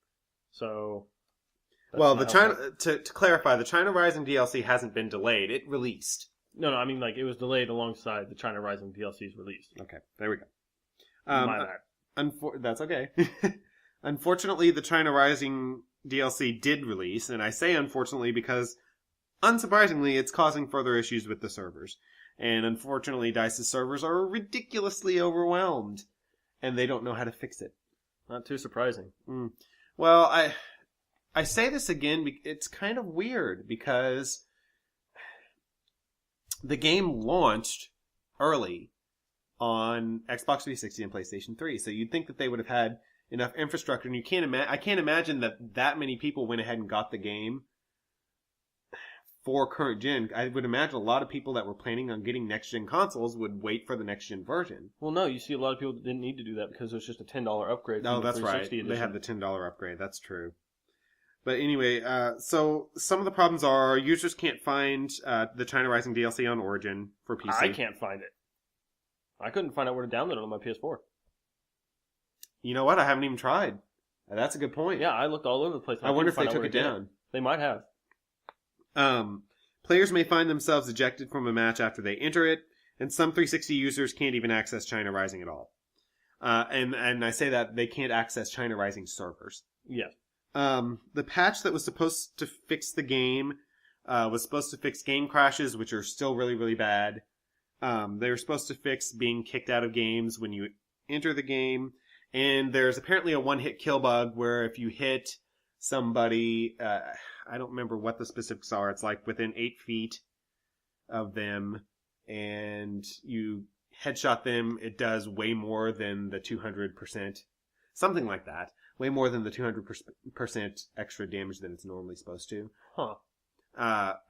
So...
Well, the China to clarify, the China Rising DLC hasn't been delayed. It released.
No, I mean, like, it was delayed alongside the China Rising DLC's release.
Okay, there we go.
My bad.
That's okay. Unfortunately, the China Rising DLC did release, and I say unfortunately because, unsurprisingly, it's causing further issues with the servers. And unfortunately, DICE's servers are ridiculously overwhelmed, and they don't know how to fix it.
Not too surprising.
Well, I say this again, it's kind of weird, because the game launched early on Xbox 360 and PlayStation 3, so you'd think that they would have had enough infrastructure, and I can't imagine that many people went ahead and got the game for current gen. I would imagine a lot of people that were planning on getting next gen consoles would wait for the next gen version.
Well, no, you see a lot of people that didn't need to do that because it was just a $10 upgrade.
Oh, that's right.
Edition.
They had the $10 upgrade. That's true. But anyway, so some of the problems are users can't find the China Rising DLC on Origin for PC.
I can't find it. I couldn't find out where to download it on my PS4.
You know what? I haven't even tried. That's a good point.
Yeah, I looked all over the place.
I wonder if they took it down.
They might have.
Players may find themselves ejected from a match after they enter it, and some 360 users can't even access China Rising at all. And I say that they can't access China Rising servers.
Yes.
The patch that was supposed to fix the game was supposed to fix game crashes, which are still really, really bad. They were supposed to fix being kicked out of games when you enter the game. And there's apparently a one-hit kill bug where if you hit somebody, I don't remember what the specifics are. It's like within 8 feet of them, and you headshot them, it does way more than the 200%. Something like that. Way more than the 200% extra damage than it's normally supposed to.
Huh.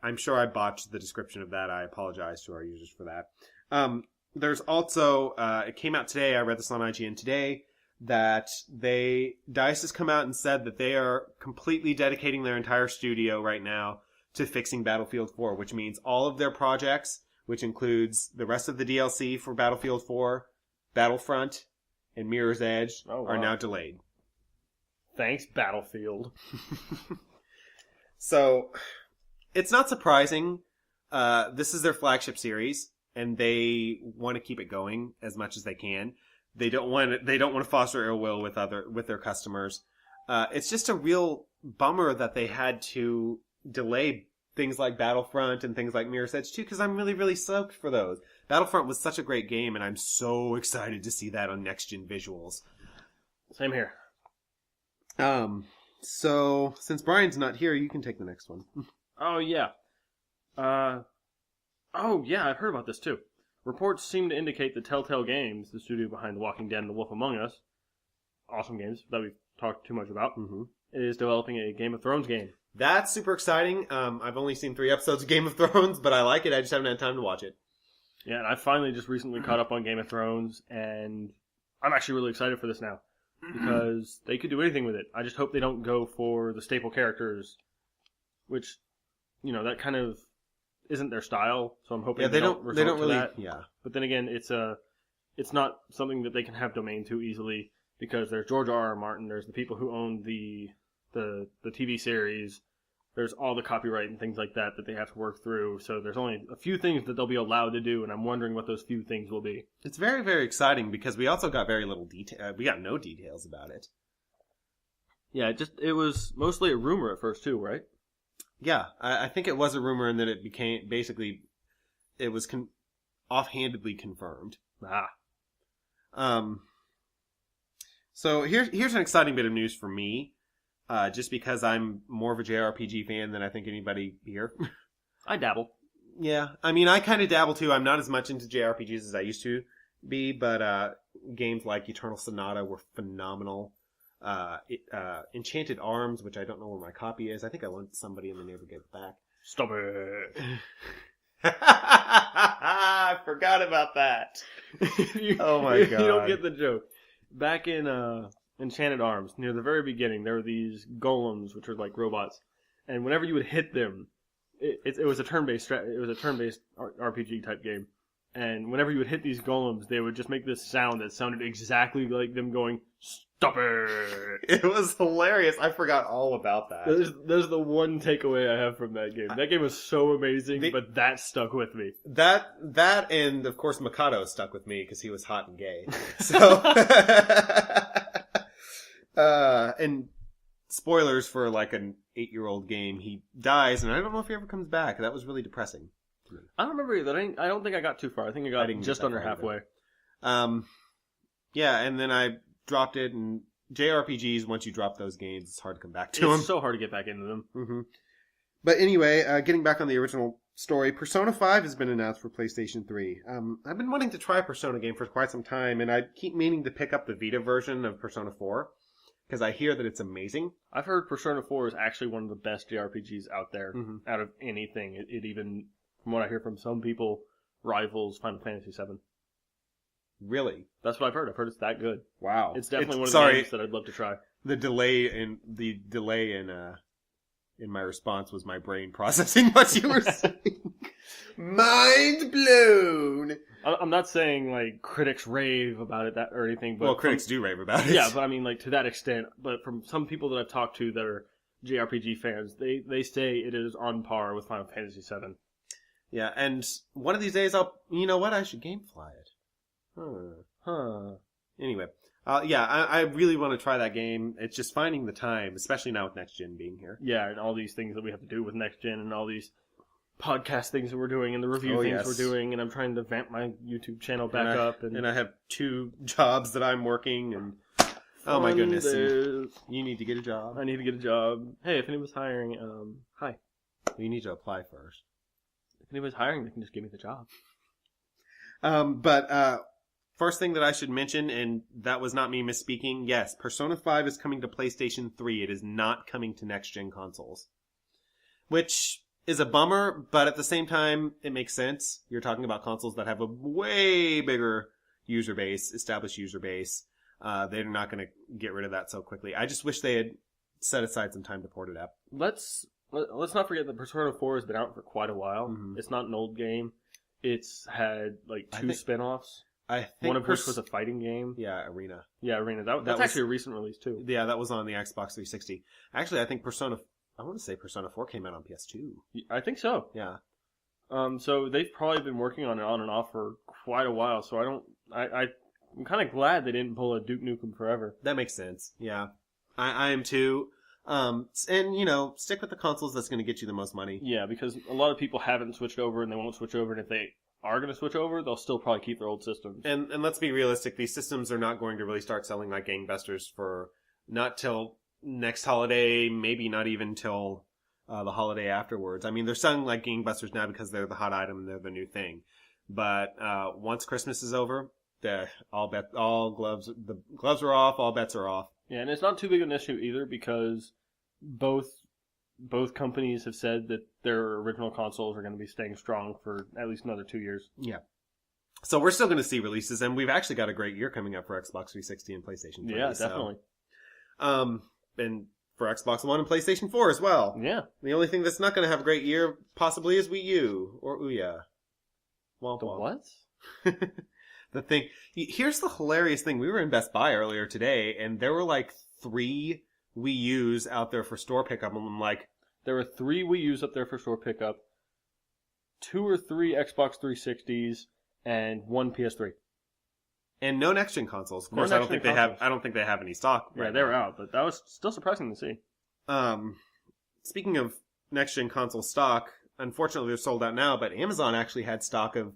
I'm sure I botched the description of that. I apologize to our users for that. There's also, it came out today, I read this on IGN today, that DICE has come out and said that they are completely dedicating their entire studio right now to fixing Battlefield 4, which means all of their projects, which includes the rest of the DLC for Battlefield 4, Battlefront, and Mirror's Edge, are now delayed.
Thanks, Battlefield.
So, it's not surprising. This is their flagship series, and they want to keep it going as much as they can. They don't want to foster ill will with their customers. It's just a real bummer that they had to delay things like Battlefront and things like Mirror's Edge too, because I'm really, really stoked for those. Battlefront was such a great game, and I'm so excited to see that on next-gen visuals.
Same here.
So, since Brian's not here, you can take the next one.
Oh, yeah. I've heard about this too. Reports seem to indicate that Telltale Games, the studio behind The Walking Dead and The Wolf Among Us, awesome games that we've talked too much about, is developing a Game of Thrones game.
That's super exciting. I've only seen 3 episodes of Game of Thrones, but I like it. I just haven't had time to watch it.
Yeah, and I finally just recently caught up on Game of Thrones, and I'm actually really excited for this now. Because they could do anything with it. I just hope they don't go for the staple characters, which, that kind of isn't their style. So I'm hoping they don't resort to that.
Yeah.
But then again, it's not something that they can have domain to easily, because there's George R.R. Martin, there's the people who own the TV series, there's all the copyright and things like that they have to work through. So there's only a few things that they'll be allowed to do, and I'm wondering what those few things will be.
It's very, very exciting because we also got very little detail. We got no details about it.
Yeah, it was mostly a rumor at first too, right?
Yeah, I think it was a rumor, and then it became it was offhandedly confirmed. So here's an exciting bit of news for me, just because I'm more of a JRPG fan than I think anybody here.
I dabble.
Yeah, I mean, I kind of dabble too. I'm not as much into JRPGs as I used to be, but games like Eternal Sonata were phenomenal. Enchanted Arms, which I don't know where my copy is. I think I lent somebody and they never gave it back.
Stop it.
I forgot about that. Oh my god.
You don't get the joke. Back in Enchanted Arms, near the very beginning, there were these golems, which are like robots, and whenever you would hit them, it was a turn-based RPG type game, and whenever you would hit these golems, they would just make this sound that sounded exactly like them going, "Stop it!"
It was hilarious. I forgot all about that.
There's the one takeaway I have from that game. That game was so amazing, but that stuck with me.
That and of course Mikado stuck with me because he was hot and gay. So, and spoilers for like an 8-year-old game, he dies, and I don't know if he ever comes back. That was really depressing to me.
I don't remember that. I don't think I got too far. I think I got just under halfway.
Yeah, and then I dropped it, and JRPGs, once you drop those games, it's hard to come back to them.
It's so hard to get back into them.
Mm-hmm. But anyway, getting back on the original story, Persona 5 has been announced for PlayStation 3. I've been wanting to try a Persona game for quite some time, and I keep meaning to pick up the Vita version of Persona 4, because I hear that it's amazing.
I've heard Persona 4 is actually one of the best JRPGs out there, out of anything. It even, from what I hear from some people, rivals Final Fantasy 7.
Really?
That's what I've heard. I've heard it's that good.
Wow.
It's definitely one of the games that I'd love to try.
The delay in my response was my brain processing what you were saying. Mind blown.
I'm not saying like critics rave about it or anything, but
critics do rave about it.
Yeah, but I mean like to that extent. But from some people that I've talked to that are JRPG fans, they say it is on par with Final Fantasy 7.
Yeah, and one of these days you know what? I should GameFly it. Anyway, I really want to try that game. It's just finding the time, especially now with Next Gen being here.
Yeah, and all these things that we have to do with Next Gen, and all these podcast things that we're doing, and the review things we're doing, and I'm trying to vamp my YouTube channel back up. And
I have 2 jobs that I'm working, and oh my goodness, you need to get a job.
I need to get a job. Hey, if anyone's hiring, hi.
You need to apply first.
If anyone's hiring, they can just give me the job.
First thing that I should mention, and that was not me misspeaking, yes, Persona 5 is coming to PlayStation 3. It is not coming to next-gen consoles. Which is a bummer, but at the same time, it makes sense. You're talking about consoles that have a way bigger user base, established user base. They're not going to get rid of that so quickly. I just wish they had set aside some time to port it up.
Let's not forget that Persona 4 has been out for quite a while. Mm-hmm. It's not an old game. It's had like 2 spin-offs. I think one of which was a fighting game.
Yeah, Arena.
Yeah, Arena. That's actually a recent release too.
Yeah, that was on the Xbox 360. Actually, I think I want to say Persona 4 came out on PS2.
I think so.
Yeah.
So they've probably been working on it on and off for quite a while. So I'm kind of glad they didn't pull a Duke Nukem Forever.
That makes sense. Yeah, I am too. And stick with the consoles that's going to get you the most money.
Yeah, because a lot of people haven't switched over and they won't switch over, and if they are going to switch over, they'll still probably keep their old systems.
And let's be realistic, these systems are not going to really start selling like gangbusters for not till next holiday, maybe not even till the holiday afterwards. I mean, they're selling like gangbusters now because they're the hot item and they're the new thing. But once Christmas is over, the gloves are off, all bets are off.
Yeah, and it's not too big an issue either because both companies have said that their original consoles are going to be staying strong for at least another 2 years.
Yeah. So we're still going to see releases, and we've actually got a great year coming up for Xbox 360 and PlayStation 3.
Yeah, definitely.
And for Xbox One and PlayStation 4 as well.
Yeah.
The only thing that's not going to have a great year possibly is Wii U or Ouya.
Womp womp.
What? The thing. Here's the hilarious thing. We were in Best Buy earlier today, and there were like 3 Wii U's out there for store pickup, and I'm like...
There were 3 Wii U's up there for store pickup, 2 or 3 Xbox 360s, and 1 PS3.
And no next-gen consoles. Of course, I don't think they have any stock.
Yeah, they were out, but that was still surprising to see.
Speaking of next-gen console stock, unfortunately they're sold out now, but Amazon actually had stock of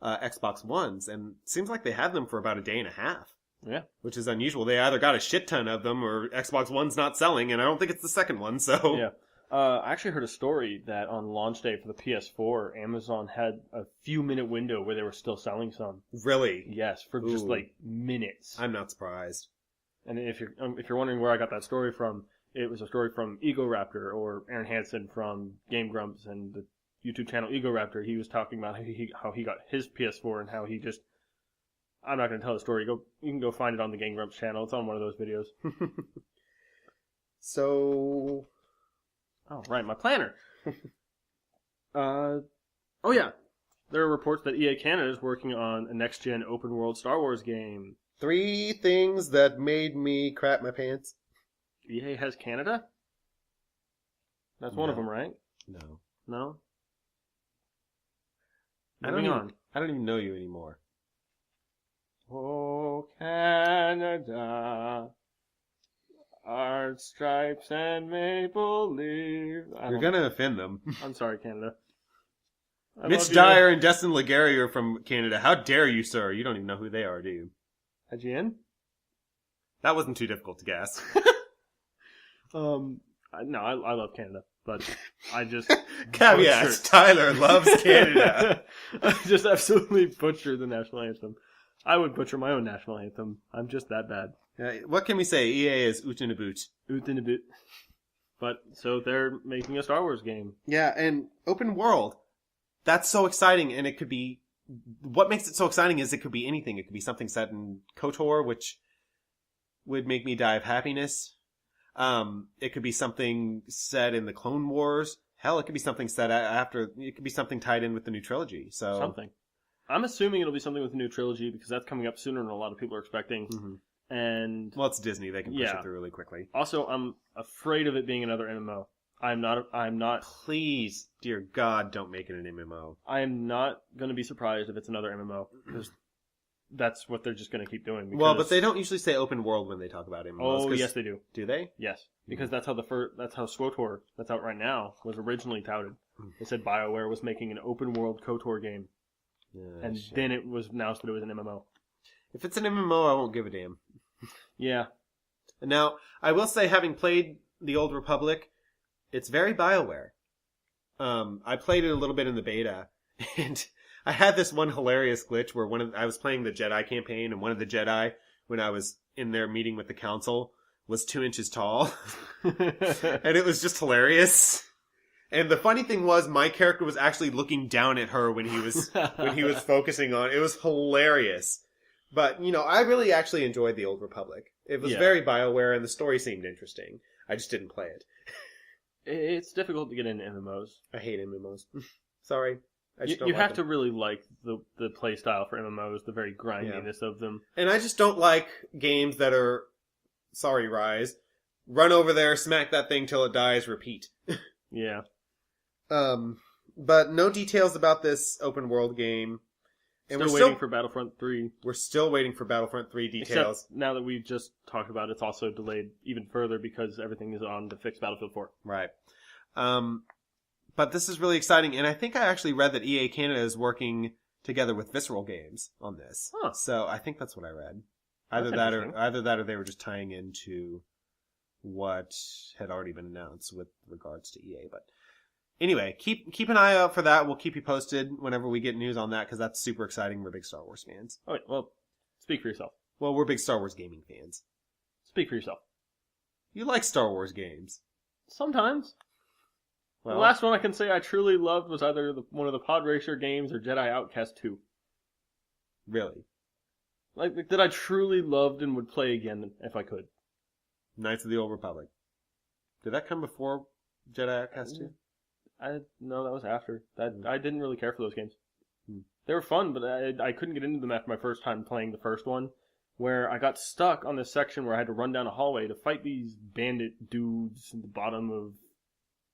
Xbox Ones, and it seems like they had them for about a day and a half.
Yeah.
Which is unusual. They either got a shit ton of them or Xbox One's not selling, and I don't think it's the second one, so...
Yeah. I actually heard a story that on launch day for the PS4, Amazon had a few-minute window where they were still selling some.
Really?
Yes, for just
Ooh.
like minutes.
I'm not surprised.
And if you're wondering where I got that story from, it was a story from Egoraptor, or Aaron Hansen from Game Grumps and the YouTube channel Egoraptor. He was talking about how he got his PS4 and how he just... I'm not going to tell the story. You can go find it on the Game Grumps channel. It's on one of those videos.
So...
Oh, right, my planner. Oh, yeah. There are reports that EA Canada is working on a next-gen open-world Star Wars game.
3 things that made me crap my pants.
EA has Canada? That's one of them, right?
No.
No?
I
Moving on.
don't even know you anymore.
Oh, Canada, art stripes and maple leaves.
You're gonna offend them.
I'm sorry, Canada. I
Mitch
love you.
Dyer and Destin Legary are from Canada. How dare you, sir? You don't even know who they are, do you?
IGN?
That wasn't too difficult to guess.
No, I love Canada, but I just
Caveat,
butchered-
Tyler loves Canada.
I just absolutely butchered the national anthem. I would butcher my own national anthem. I'm just that bad.
What can we say? EA is oot in a boot.
Oot in a bit. But, so they're making a Star Wars game.
Yeah, and open world. That's so exciting, and it could be... What makes it so exciting is it could be anything. It could be something set in KOTOR, which would make me die of happiness. It could be something set in the Clone Wars. Hell, it could be something set after... It could be something tied in with the new trilogy. So
Something. I'm assuming it'll be something with the new trilogy because that's coming up sooner than a lot of people are expecting.
Mm-hmm.
And
Well, it's Disney. They can push
Yeah.
it through really quickly.
also, I'm afraid of it being another MMO. I'm not
Please, dear God, don't make it an MMO.
going to be surprised if it's another MMO because that's what they're just going to keep doing.
Well,
because-
but they don't usually say open world when they talk about MMOs.
Oh,
'cause-
yes, they do.
Do they?
Yes, because that's how SWTOR, that's out right now, was originally touted. They said BioWare was making an open world KOTOR game, and
shit.
then it was announced that it was an MMO.
If it's an MMO, I won't give a damn.
Yeah,
Now, I will say, having played The Old Republic, it's very BioWare. I played it a little bit in the beta, and I had this one hilarious glitch where I was playing the Jedi campaign, and one of the Jedi, when I was in there meeting with the council, was 2 inches tall. And it was just hilarious. And the funny thing was, my character was actually looking down at her when he was focusing on. It was hilarious. But, I really actually enjoyed The Old Republic. It was
Yeah.
very BioWare, and the story seemed interesting. I just didn't play it.
It's difficult to get into MMOs.
I hate MMOs. Sorry. I just don't
You
like
have
them.
to really like the play style for MMOs, the very grindiness of them.
And I just don't like games that are, sorry, Rise, run over there, smack that thing till it dies, repeat.
Yeah.
But no details about this open world game. And
Still waiting for Battlefront 3.
We're still waiting for Battlefront 3 details.
Except now that we've just talked about it, it's also delayed even further because everything is on to fix Battlefield 4.
Right. But this is really exciting, and I think I actually read that EA Canada is working together with Visceral Games on this.
Huh.
So I think that's what I read.
That's interesting.
Either that or they were just tying into what had already been announced with regards to EA. But anyway, keep an eye out for that. We'll keep you posted whenever we get news on that, because that's super exciting. We're big Star Wars fans.
Okay, well, speak for yourself.
Well, we're big Star Wars gaming fans.
Speak for yourself.
You like Star Wars games.
Sometimes.
Well,
The last one I can say I truly loved was either one of the Pod Racer games or Jedi Outcast 2.
really.
Like, that I truly loved and would play again if I could.
Knights of the Old Republic. Did that come before Jedi Outcast 2?
No, that was after. I didn't really care for those games.
Hmm.
They were fun, but I couldn't get into them after my first time playing the first one, where I got stuck on this section where I had to run down a hallway to fight these bandit dudes at the bottom of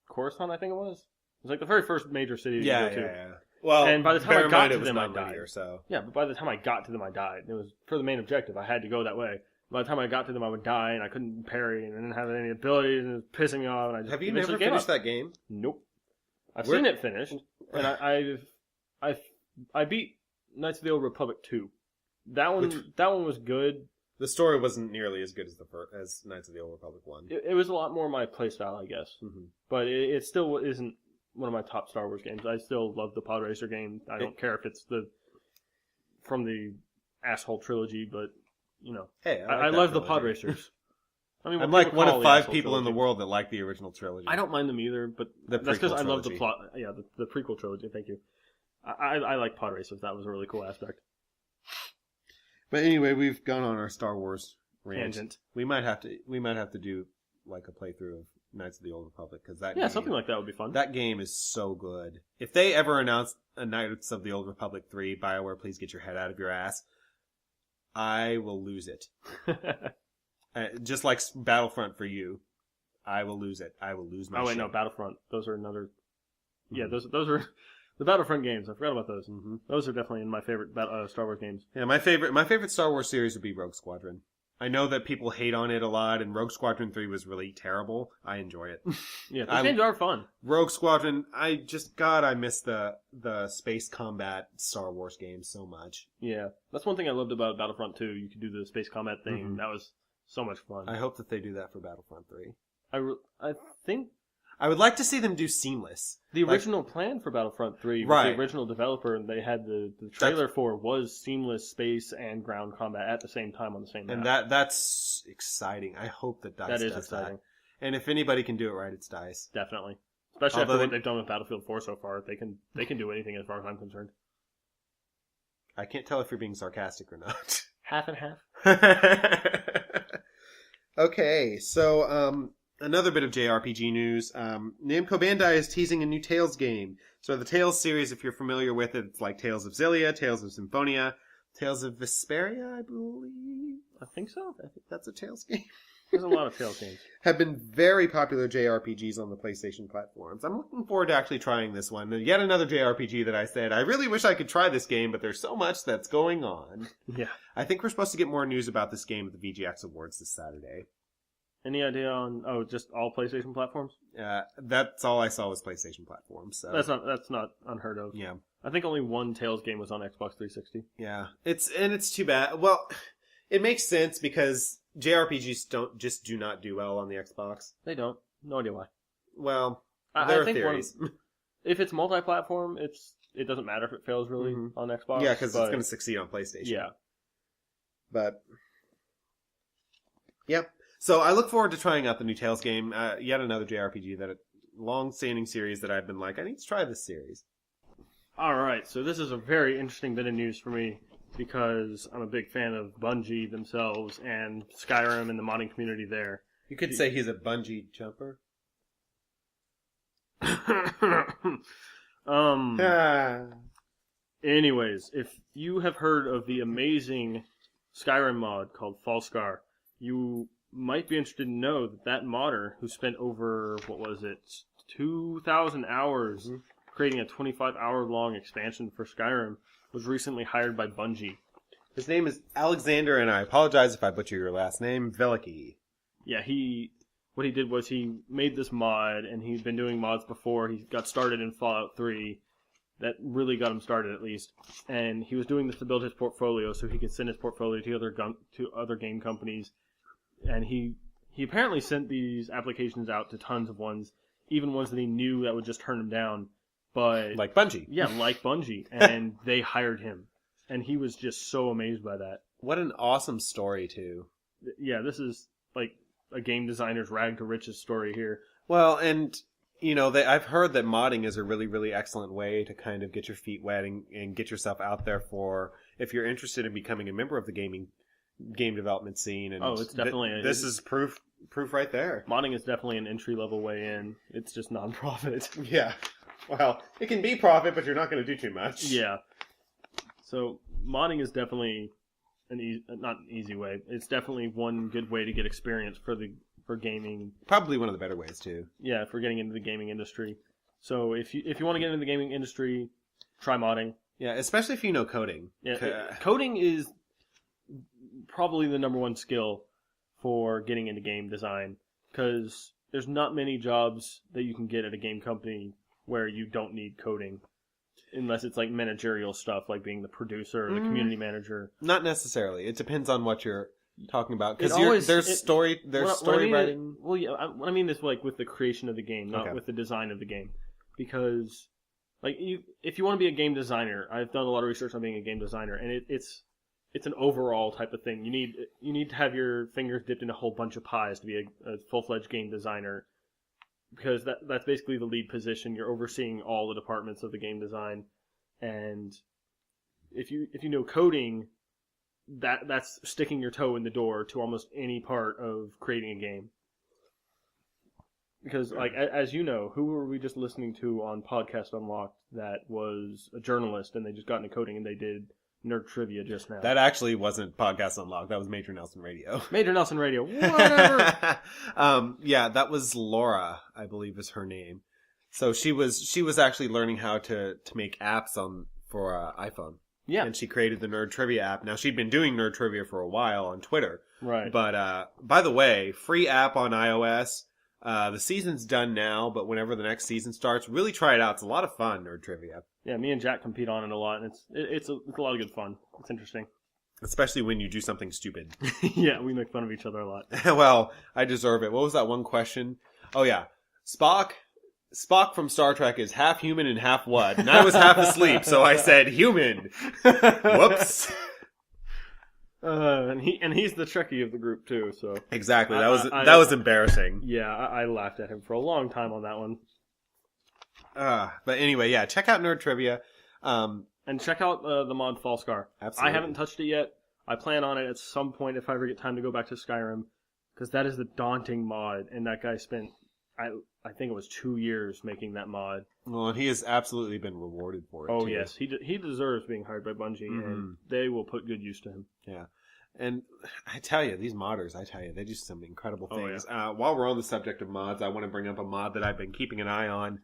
Coruscant, I think it was. It was like the very first major city to go to.
Well,
And by the time
bear
I
in
got
mind
to
it was
them, I
not
died.
linear, so.
Yeah, but by the time I got to them, I died. It was for the main objective. I had to go that way. By the time I got to them, I would die, and I couldn't parry, and I didn't have any abilities, and it was pissing me off. And I just
Have you
eventually
never
gave
finished
up.
that game?
Nope. I've
We're-
seen it finished, and I beat Knights of the Old Republic 2. That one was good,
The story wasn't nearly as good as Knights of the Old Republic 1.
It was a lot more my playstyle, I guess.
Mm-hmm.
But it still isn't one of my top Star Wars games. I still love the Pod Racer game. I don't care if it's from the asshole trilogy, but, you know.
Hey,
I love the Pod Racers. I mean,
I'm like one of 5 people in the world that like the original trilogy.
I don't mind them either, but that's because I love the plot. Yeah, the prequel trilogy. Thank you. I like Pod Racers. That was a really cool aspect.
But anyway, we've gone on our Star Wars rant.
Tangent.
We might have to do like a playthrough of Knights of the Old Republic because
something like that would be fun.
That game is so good. If they ever announce a Knights of the Old Republic 3, BioWare, please get your head out of your ass. I will lose it. Just like Battlefront for you, I will lose it. I will lose my.
Oh wait,
shit.
no, Battlefront. Those are another. Yeah, those are the Battlefront games. I forgot about those.
Mm-hmm.
Those are definitely in my favorite Star Wars games.
Yeah, my favorite Star Wars series would be Rogue Squadron. I know that people hate on it a lot, and Rogue Squadron 3 was really terrible. I enjoy it.
Yeah, those games are fun.
Rogue Squadron, I miss the space combat Star Wars games so much.
Yeah, that's one thing I loved about Battlefront 2. You could do the space combat thing.
Mm-hmm.
That was so much fun.
I hope that they do that for Battlefront 3.
I think
I would like to see them do seamless.
the original plan for Battlefront 3 with
Right.
the original developer, and they had the trailer for was seamless space and ground combat at the same time on the same map.
And that's exciting. I hope that DICE
That is
does
exciting.
that. And if anybody can do it right, it's DICE.
Definitely. Especially
Although
after what they've done with Battlefield 4 so far. They can do anything as far as I'm concerned.
I can't tell if you're being sarcastic or not.
Half and half.
Okay, so another bit of JRPG news. Namco Bandai is teasing a new Tales game. So the Tales series, if you're familiar with it, it's like Tales of Xillia, Tales of Symphonia, Tales of Vesperia, I believe.
I think so.
I think that's a Tales game.
There's a lot of Tales games.
Have been very popular JRPGs on the PlayStation platforms. I'm looking forward to actually trying this one. Yet another JRPG that I said, I really wish I could try this game, but there's so much that's going on.
Yeah.
I think we're supposed to get more news about this game at the VGX Awards this Saturday.
Any idea on just all PlayStation platforms?
That's all I saw was PlayStation platforms. So.
That's not unheard of.
Yeah.
I think only one Tales game was on Xbox 360.
Yeah. It's too bad. Well, it makes sense because JRPGs do not do well on the Xbox.
They don't. No idea why.
Well, there
I
are
think
theories.
If it's multi-platform, it doesn't matter if it fails really on Xbox.
Yeah, because it's going to succeed on PlayStation.
Yeah.
But yeah. So I look forward to trying out the new Tales game. Yet another JRPG long-standing series that I've been like, I need to try this series.
All right, so this is a very interesting bit of news for me because I'm a big fan of Bungie themselves and Skyrim and the modding community there.
You could say he's a bungee jumper.
Anyways, if you have heard of the amazing Skyrim mod called Fawkestrot, you might be interested to know that modder who spent over, 2,000 hours creating a 25-hour-long expansion for Skyrim was recently hired by Bungie.
His name is Alexander, and I apologize if I butcher your last name, Velicki.
Yeah, what he did was he made this mod, and he'd been doing mods before. He got started in Fallout 3. That really got him started, at least. And he was doing this to build his portfolio so he could send his portfolio to other game companies. And he apparently sent these applications out to tons of ones, even ones that he knew that would just turn him down. But
like Bungie.
Yeah, like Bungie. And they hired him. And he was just so amazed by that.
What an awesome story, too.
Yeah, this is like a game designer's rag to riches story here.
Well, and, you know, I've heard that modding is a really, really excellent way to kind of get your feet wet and get yourself out there for, if you're interested in becoming a member of the game development scene. And
it's definitely...
this is proof right there.
Modding is definitely an entry-level way in. It's just non-profit.
Yeah. Well, it can be profit, but you're not going to do too much.
Yeah. So, modding is definitely not an easy way. It's definitely one good way to get experience for gaming.
Probably one of the better ways, too.
Yeah, for getting into the gaming industry. So, if you want to get into the gaming industry, try modding.
Yeah, especially if you know coding.
Yeah, coding is probably the number one skill for getting into game design, because there's not many jobs that you can get at a game company where you don't need coding, unless it's like managerial stuff, like being the producer or the community manager.
Not necessarily. It depends on what talking about?
It
Because
always-
there's
it-
story
what I mean
writing.
Well, yeah, what I mean is like with the creation of the game, not
Okay.
with the design of the game, because like if you want to be a game designer, I've done a lot of research on being a game designer, and it's an overall type of thing. You need to have your fingers dipped in a whole bunch of pies to be a full-fledged game designer, because that's basically the lead position. You're overseeing all the departments of the game design, and if you know coding, that's sticking your toe in the door to almost any part of creating a game. Because, like, as you know, who were we just listening to on Podcast Unlocked that was a journalist and they just got into coding and they did nerd trivia just now?
That actually wasn't Podcast Unlocked. That was Major Nelson Radio.
Major Nelson Radio, whatever.
Yeah, that was Laura, I believe is her name. So she was actually learning how to make apps for iPhone.
Yeah,
And she created the Nerd Trivia app. Now, she'd been doing Nerd Trivia for a while on Twitter.
right.
But, by the way, free app on iOS. The season's done now, but whenever the next season starts, really try it out. It's a lot of fun, Nerd Trivia.
Yeah, me and Jack compete on it a lot, and it's a lot of good fun. It's interesting.
Especially when you do something stupid.
Yeah, we make fun of each other a lot.
Well, I deserve it. What was that one question? Oh, yeah. Spock from Star Trek is half human and half what? And I was half asleep, so I said human. Whoops.
And he's the Trekkie of the group too. So
Exactly.
I-
That was embarrassing.
yeah, I laughed at him for a long time on that one.
But anyway, yeah, check out Nerd Trivia.
And check out the mod Fawkestrot.
Absolutely.
I haven't touched it yet. I plan on it at some point if I ever get time to go back to Skyrim, because that is the daunting mod, and that guy spent I think it was 2 years making that mod.
Well, and he has absolutely been rewarded for it.
Oh
too.
yes, he deserves being hired by Bungie, and they will put good use to him.
Yeah. And I tell you, these modders, they do some incredible
Oh,
things. While we're on the subject of mods, I want to bring up a mod that I've been keeping an eye on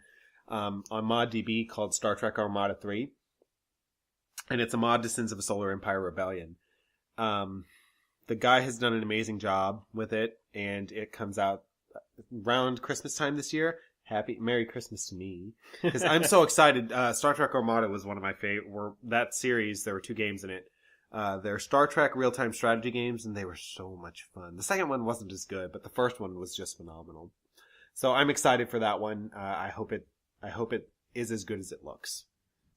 ModDB called Star Trek Armada 3. And it's a mod to Sins of a Solar Empire Rebellion. The guy has done an amazing job with it, and it comes out around Christmas time this year. Merry Christmas to me. Because I'm so excited. Star Trek Armada was one of my favorite. That series, there were 2 games in it. They're Star Trek real-time strategy games, and they were so much fun. The second one wasn't as good, but the first one was just phenomenal. So I'm excited for that one. I hope it is as good as it looks.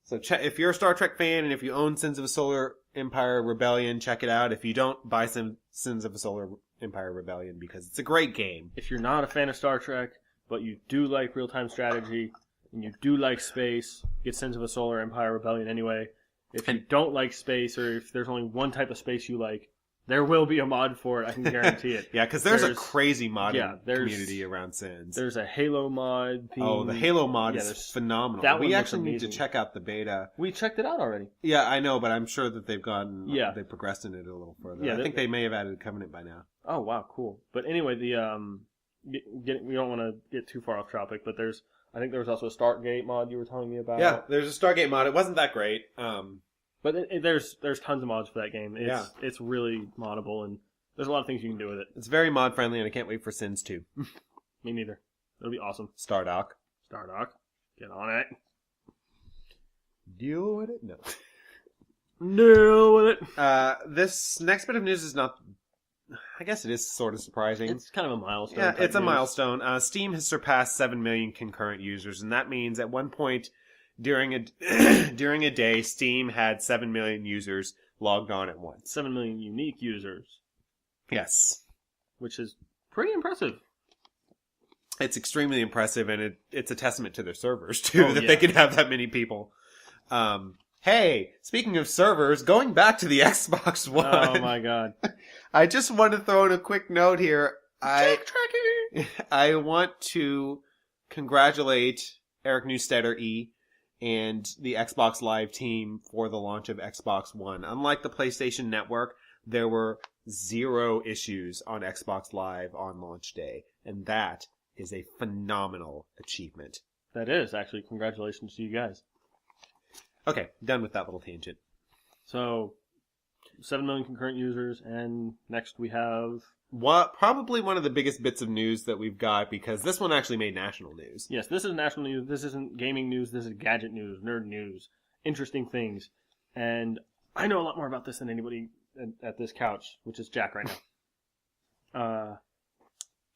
So if you're a Star Trek fan, and if you own Sins of a Solar Empire Rebellion, check it out. If you don't, buy Sins of a Solar Empire Rebellion, because it's a great game.
If you're not a fan of Star Trek, but you do like real-time strategy, and you do like space, get Sins of a Solar Empire Rebellion anyway. If you don't like space, or if there's only one type of space you like, there will be a mod for it, I can guarantee it.
Yeah, because there's a crazy modding
there's-
community around Sins.
There's a Halo mod.
The Halo mod
yeah,
is
there's-
phenomenal.
that one
We
looks
actually need to
amazing.
check out the beta.
We checked it out already.
Yeah, I know, but I'm sure that they've
Yeah.
they've progressed in it a little further.
Yeah,
I think they may have added Covenant by now.
Oh wow, cool. But anyway, we don't want to get too far off topic, but I think there was also a Stargate mod you were telling me about.
Yeah, there's a Stargate mod. It wasn't that great.
But there's tons of mods for that game. It's really moddable, and there's a lot of things you can do with it.
It's very mod friendly, and I can't wait for Sins 2.
Me neither. It'll be awesome.
Stardock.
Stardock, get on it.
Deal with it? No.
Deal with it.
This next bit of news is not... I guess it is sort of surprising.
It's kind of a milestone.
Yeah,
type
it's a
news.
milestone. Steam has surpassed 7 million concurrent users, and that means at one point during a day, Steam had 7 million users logged on at once.
7 million unique users,
Yes.
which is pretty impressive.
It's extremely impressive, and it's a testament to their servers, too,
Oh,
that
yeah.
they can have that many people. Hey, speaking of servers, going back to the Xbox One.
Oh my god.
I just want to throw in a quick note here. I want to congratulate Eric Newstetter E and the Xbox Live team for the launch of Xbox One. Unlike the PlayStation Network, there were 0 issues on Xbox Live on launch day, and that is a phenomenal achievement.
That is, actually. Congratulations to you guys.
Okay, done with that little tangent.
So, 7 million concurrent users, and next we have...
Probably one of the biggest bits of news that we've got, because this one actually made national news.
Yes, this is national news. This isn't gaming news. This is gadget news, nerd news, interesting things. And I know a lot more about this than anybody at this couch, which is Jack right now.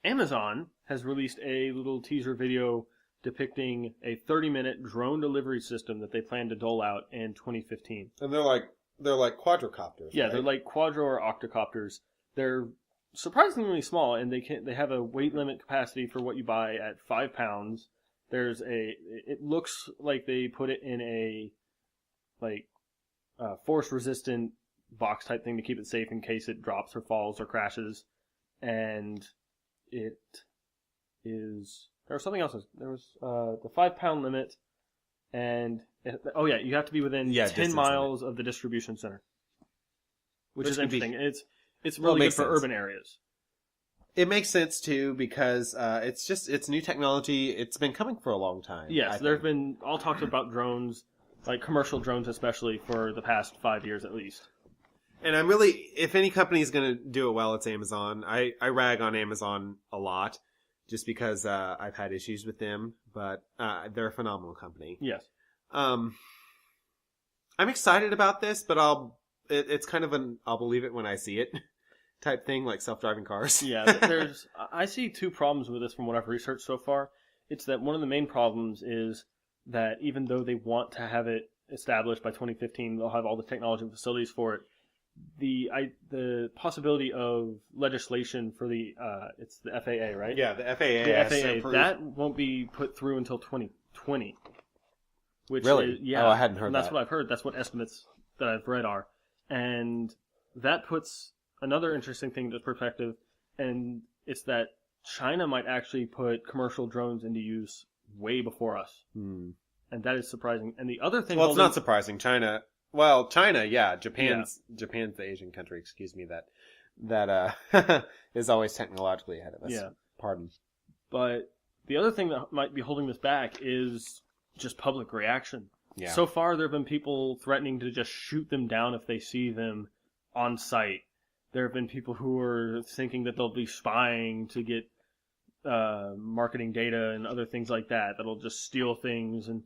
Amazon has released a little teaser video depicting a 30-minute drone delivery system that they plan to dole out in 2015.
And they're like quadrocopters.
Yeah,
right?
they're like quadro or octocopters. They're surprisingly small, and they have a weight limit capacity for what you buy at 5 pounds. It looks like they put it in a force resistant box type thing to keep it safe in case it drops or falls or crashes. And it is, there was something else. There was the 5 pound limit, and you have to be within 10 miles of the distribution center, which is interesting. It's really good for urban areas.
It makes sense too because it's new technology. It's been coming for a long time.
Yes, there have been all talks about drones, like commercial drones especially, for the past 5 years at least.
And I'm really, if any company is going to do it well, it's Amazon. I rag on Amazon a lot just because I've had issues with them, but they're a phenomenal company.
Yes.
I'm excited about this, but it's kind of I'll believe it when I see it type thing, like self-driving cars.
Yeah, I see two problems with this from what I've researched so far. It's that one of the main problems is that even though they want to have it established by 2015, they'll have all the technology and facilities for it. The possibility of legislation for it's the FAA, right?
Yeah, the FAA.
The FAA, that won't be put through until 2020. Which
really?
Is, yeah.
Oh, I hadn't heard
and
that.
That's what I've heard. That's what estimates that I've read are. And that puts another interesting thing into perspective, and it's that China might actually put commercial drones into use way before us. And that is surprising. And the other thing...
Well, it's not surprising. China, yeah. Japan's the Asian country, excuse me, that is always technologically ahead of us.
Yeah.
Pardon.
But the other thing that might be holding this back is just public reaction.
Yeah.
So far, there have been people threatening to just shoot them down if they see them on site. There have been people who are thinking that they'll be spying to get marketing data and other things like that. That'll just steal things, and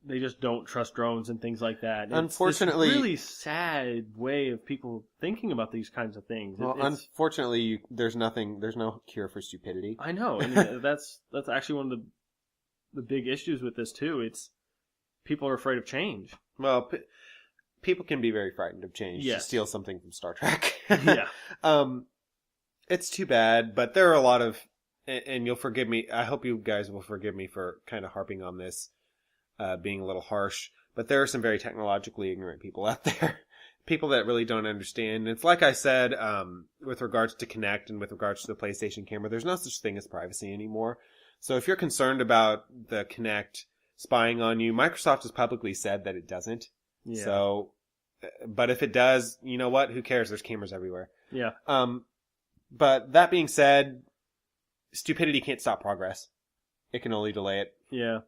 they just don't trust drones and things like that.
Unfortunately,
it's this really sad way of people thinking about these kinds of things.
Well, unfortunately, there's no cure for stupidity.
I know, and that's actually one of the big issues with this too. It's people are afraid of change.
Well, people can be very frightened of change.
Yes.
To steal something from Star Trek.
Yeah.
It's too bad, but there are a lot of, and you'll forgive me. I hope you guys will forgive me for kind of harping on this, being a little harsh. But there are some very technologically ignorant people out there, people that really don't understand. It's like I said, with regards to Kinect and with regards to the PlayStation camera, there's no such thing as privacy anymore. So if you're concerned about the Kinect spying on you, Microsoft has publicly said that it doesn't.
Yeah.
So, but if it does, you know what? Who cares? There's cameras everywhere.
Yeah.
But that being said, stupidity can't stop progress. It can only delay it.
Yeah.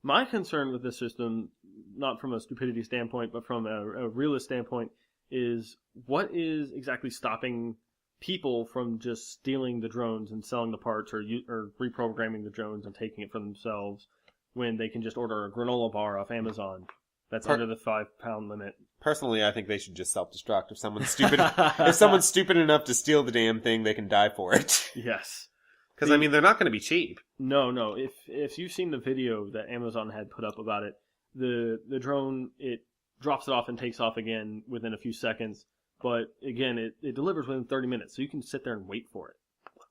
My concern with this system, not from a stupidity standpoint, but from a realist standpoint, is what is exactly stopping people from just stealing the drones and selling the parts or reprogramming the drones and taking it for themselves when they can just order a granola bar off Amazon that's under the 5 pound limit.
Personally, I think they should just self-destruct. If someone's stupid enough to steal the damn thing, they can die for it.
Yes.
Because, I mean, they're not going to be cheap.
No. If you've seen the video that Amazon had put up about it, the drone, it drops it off and takes off again within a few seconds. But, again, it delivers within 30 minutes, so you can sit there and wait for it.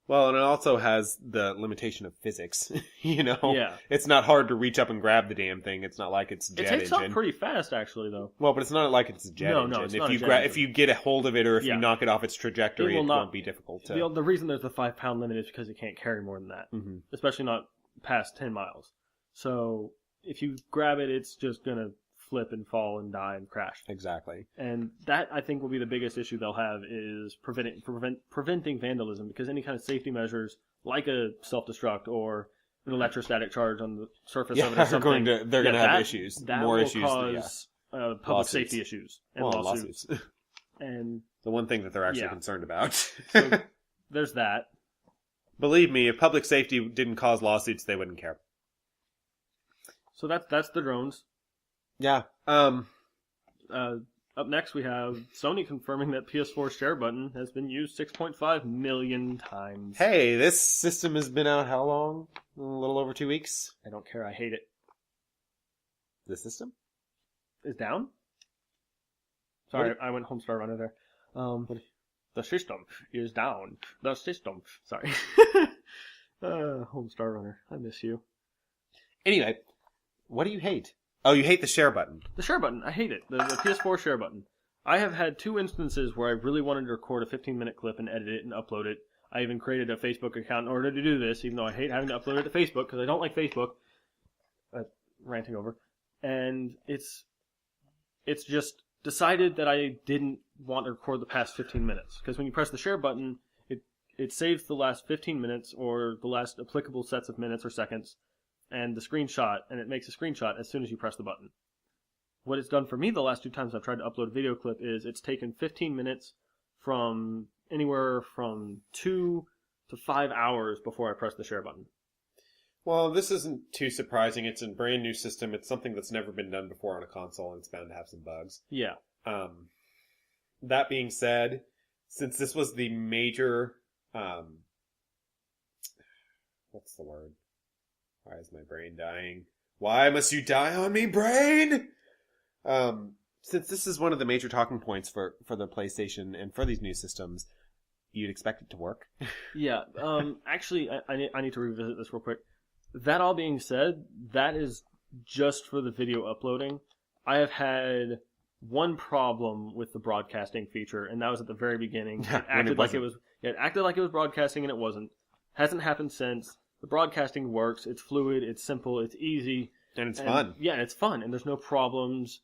Well, and it also has the limitation of physics, you know?
Yeah.
It's not hard to reach up and grab the damn thing. It's not like it's a jet engine.
It takes off pretty fast, actually, though.
Well, but it's not like it's a jet engine.
No, it's not a jet engine.
If you get a hold of it or if you knock it off its trajectory, it won't be difficult to...
The reason there's the 5 pound limit is because it can't carry more than that.
Mm-hmm.
Especially not past 10 miles. So, if you grab it, it's just going to flip and fall and die and crash.
Exactly.
And that, I think, will be the biggest issue they'll have is preventing vandalism, because any kind of safety measures, like a self-destruct or an electrostatic charge on the surface of it or something,
they're going to have issues.
That
more
will
issues
cause public
lawsuits.
Safety issues and lawsuits. And
the one thing that they're actually concerned about.
So, there's that.
Believe me, if public safety didn't cause lawsuits, they wouldn't care.
So that's the drones.
Yeah.
A Up next, we have Sony confirming that PS4 share button has been used 6.5 million times.
Hey, this system has been out how long? A little over 2 weeks.
I don't care. I hate it.
The system?
Is down? Sorry, I went Homestar Runner there. The system is down. The system. Sorry. Homestar Runner. I miss you.
Anyway, what do you hate? Oh, you hate the share button.
The share button. I hate it. The PS4 share button. I have had 2 instances where I really wanted to record a 15-minute clip and edit it and upload it. I even created a Facebook account in order to do this, even though I hate having to upload it to Facebook because I don't like Facebook. Ranting over. And it's just decided that I didn't want to record the past 15 minutes. Because when you press the share button, it saves the last 15 minutes or the last applicable sets of minutes or seconds and the screenshot, and it makes a screenshot as soon as you press the button. What it's done for me the last 2 times I've tried to upload a video clip is it's taken 15 minutes from anywhere from 2 to 5 hours before I press the share button.
Well, this isn't too surprising. It's a brand new system. It's something that's never been done before on a console, and it's bound to have some bugs.
Yeah.
That being said, since this was the major... what's the word? Why is my brain dying? Why must you die on me, brain? Since this is one of the major talking points for the PlayStation and for these new systems, you'd expect it to work.
Yeah. Actually, I need to revisit this real quick. That all being said, that is just for the video uploading. I have had one problem with the broadcasting feature, and that was at the very beginning. It acted like it was broadcasting, and it wasn't. Hasn't happened since. The broadcasting works. It's fluid. It's simple. It's easy.
And it's fun.
Yeah, it's fun, and there's no problems.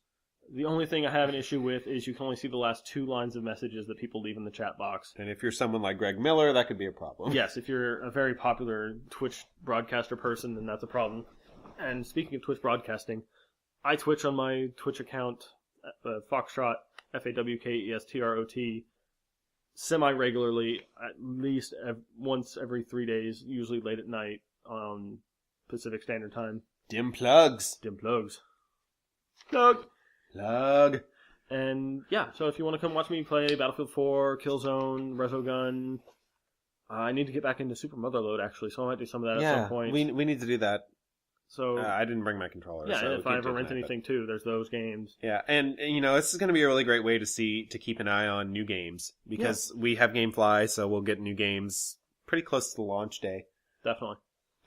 The only thing I have an issue with is you can only see the last 2 lines of messages that people leave in the chat box.
And if you're someone like Greg Miller, that could be a problem.
Yes, if you're a very popular Twitch broadcaster person, then that's a problem. And speaking of Twitch broadcasting, I Twitch on my Twitch account, Fawkestrot, Fawkestrot, semi-regularly, at least once every 3 days, usually late at night on Pacific Standard Time.
Dim plugs. Plug.
And yeah, so if you want to come watch me play Battlefield 4, Killzone, Resogun, I need to get back into Super Motherload actually, so I might do some of that at some point.
We need to do that.
So
I didn't bring my controller.
Yeah,
so
if I ever rent anything too, there's those games.
Yeah, and this is going to be a really great way to keep an eye on new games because we have GameFly, so we'll get new games pretty close to the launch day.
Definitely.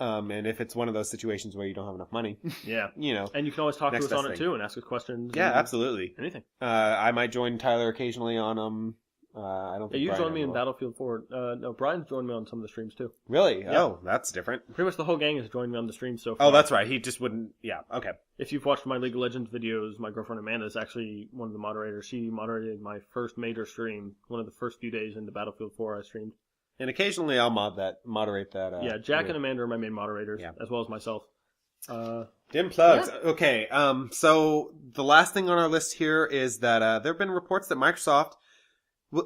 And if it's one of those situations where you don't have enough money,
yeah, and you can always talk to us on it too and ask us questions.
Yeah, absolutely.
Anything.
I might join Tyler occasionally on them. I don't think
you
Brian
joined me in
will.
Battlefield 4. No, Brian's joined me on some of the streams too.
Really?
Yeah.
Oh, that's different.
Pretty much the whole gang has joined me on the stream so far.
Oh, that's right. He just wouldn't. Yeah. Okay.
If you've watched my League of Legends videos, my girlfriend Amanda is actually one of the moderators. She moderated my first major stream, one of the first few days into Battlefield 4 I streamed.
And occasionally I'll moderate that.
Yeah, Jack and Amanda are my main moderators, as well as myself.
Dim plugs. Yeah. Okay. So the last thing on our list here is that there have been reports that Microsoft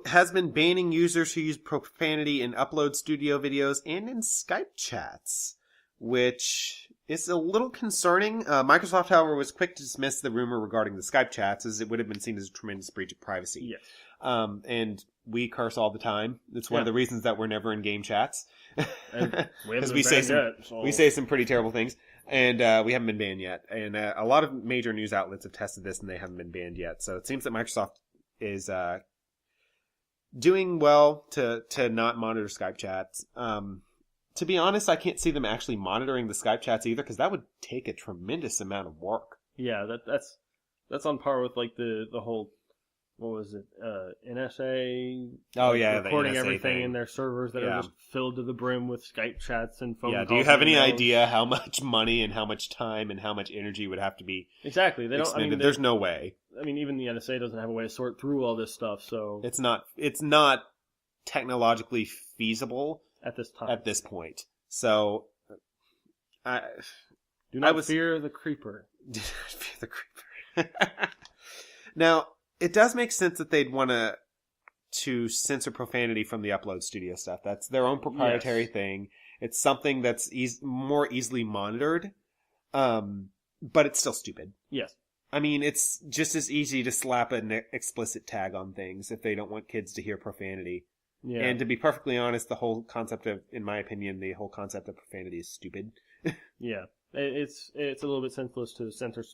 has been banning users who use profanity in Upload Studio videos and in Skype chats, which is a little concerning. Microsoft, however, was quick to dismiss the rumor regarding the Skype chats, as it would have been seen as a tremendous breach of privacy.
Yes.
And we curse all the time. It's one of the reasons that we're never in game chats.
Because
we say some pretty terrible things. And we haven't been banned yet. And a lot of major news outlets have tested this, and they haven't been banned yet. So it seems that Microsoft is doing well to not monitor Skype chats. To be honest, I can't see them actually monitoring the Skype chats either, because that would take a tremendous amount of work.
Yeah, that's on par with like the whole, what was it, NSA?
Oh yeah,
recording
the NSA
everything
thing.
In their servers that are just filled to the brim with Skype chats and phone calls.
Yeah, do you have any idea how much money and how much time and how much energy would have to be
exactly? They don't.
expended?
I mean,
there's no way.
I mean, even the NSA doesn't have a way to sort through all this stuff, so
it's not technologically feasible
at this time.
At this point, so
do not fear the creeper.
Do not fear the creeper. Now, it does make sense that they'd want to censor profanity from the Upload Studio stuff. That's their own proprietary thing. It's something that's more easily monitored, but it's still stupid.
Yes.
I mean, it's just as easy to slap an explicit tag on things if they don't want kids to hear profanity.
Yeah.
And to be perfectly honest, the whole concept of, in my opinion, the whole concept of profanity is stupid.
Yeah. It's a little bit senseless to censor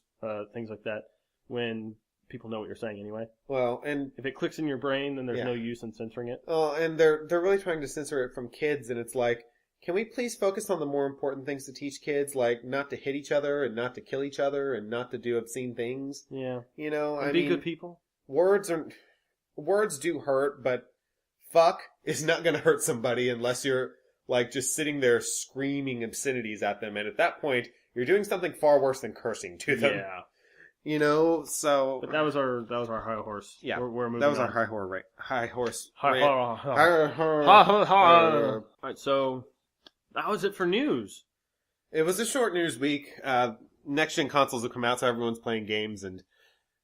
things like that when people know what you're saying anyway.
Well, and
if it clicks in your brain, then there's no use in censoring it.
Oh, and they're really trying to censor it from kids, and it's like, can we please focus on the more important things to teach kids, like not to hit each other and not to kill each other and not to do obscene things?
Yeah.
You know,
I mean, good people.
Words do hurt, but fuck is not going to hurt somebody unless you're like just sitting there screaming obscenities at them, and at that point, you're doing something far worse than cursing to them.
Yeah.
You know, so.
But that was our high horse.
Yeah,
we're moving.
That was
on.
our high horse.
All right, so that was it for news.
It was a short news week. Next gen consoles have come out, so everyone's playing games and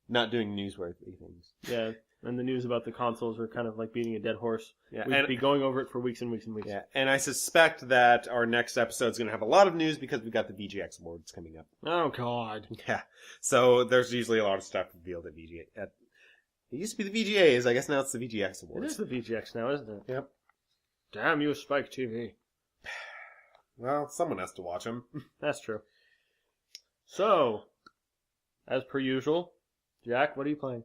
not doing newsworthy things.
Yeah, and the news about the consoles are kind of like beating a dead horse.
Yeah,
We'd be going over it for weeks and weeks and weeks.
Yeah, and I suspect that our next episode is going to have a lot of news because we've got the VGX awards coming up.
Oh God.
Yeah, so there's usually a lot of stuff revealed at VGA. It used to be the VGAs. I guess now it's the VGX awards.
It is the VGX now, isn't it?
Yep.
Damn you, Spike TV.
Well, someone has to watch them.
That's true. So, as per usual, Jack, what are you playing?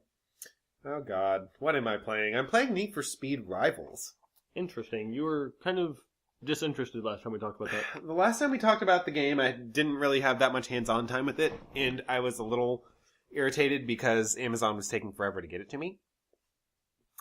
Oh God, what am I playing? I'm playing Need for Speed Rivals.
Interesting. You were kind of disinterested last time we talked about that.
The last time we talked about the game, I didn't really have that much hands-on time with it, and I was a little irritated because Amazon was taking forever to get it to me.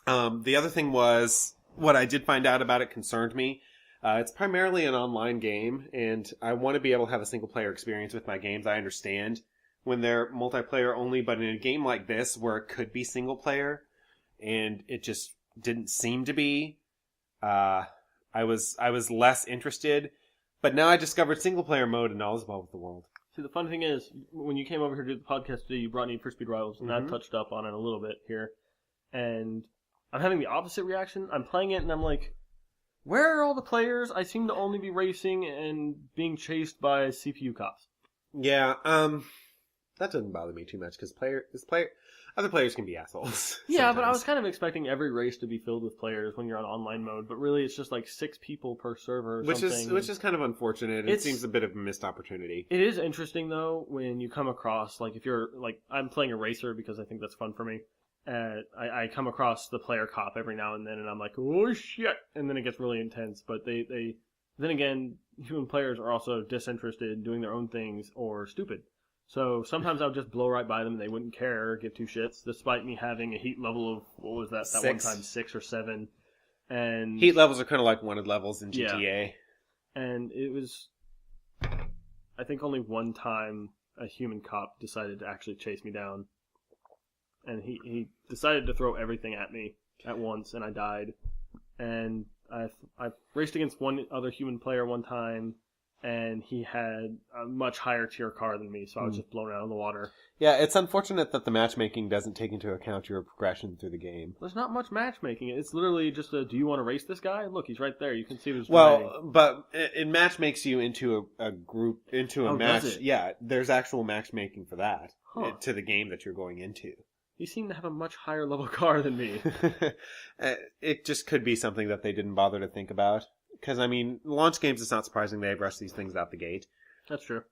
The other thing was, what I did find out about it concerned me. It's primarily an online game, and I want to be able to have a single-player experience with my games. I understand when they're multiplayer only, but in a game like this, where it could be single-player, and it just didn't seem to be, I was less interested. But now I discovered single-player mode, and all is well with the world.
See, the fun thing is, when you came over here to do the podcast today, you brought Need for Speed Rivals, and I've touched up on it a little bit here, and I'm having the opposite reaction. I'm playing it, and I'm like, where are all the players? I seem to only be racing and being chased by CPU cops.
Yeah, that doesn't bother me too much, because other players can be assholes.
Yeah, but I was kind of expecting every race to be filled with players when you're on online mode, but really it's just like 6 people per server or something.
Which is kind of unfortunate. It seems a bit of a missed opportunity. It
is interesting, though, when you come across, like, if you're, like, I'm playing a racer because I think that's fun for me. I come across the player cop every now and then, and I'm like, oh shit! And then it gets really intense. But then again, human players are also disinterested in doing their own things or stupid. So sometimes I would just blow right by them and they wouldn't care or give 2 shits, despite me having a heat level of, what was that
6.
one time, 6 or 7. And
heat levels are kind of like wanted levels in GTA.
Yeah. And it was, I think only one time a human cop decided to actually chase me down. And he decided to throw everything at me at once, and I died. And I raced against one other human player one time, and he had a much higher tier car than me, so I was just blown out of the water.
Yeah, it's unfortunate that the matchmaking doesn't take into account your progression through the game.
There's not much matchmaking. It's literally just do you want to race this guy? Look, he's right there. You can see there's
but it match makes you into a group, into a match.
Does it?
Yeah, there's actual matchmaking for that
to
the game that you're going into.
You seem to have a much higher level car than me.
It just could be something that they didn't bother to think about. Because, I mean, launch games, it's not surprising they rush these things out the gate.
That's true.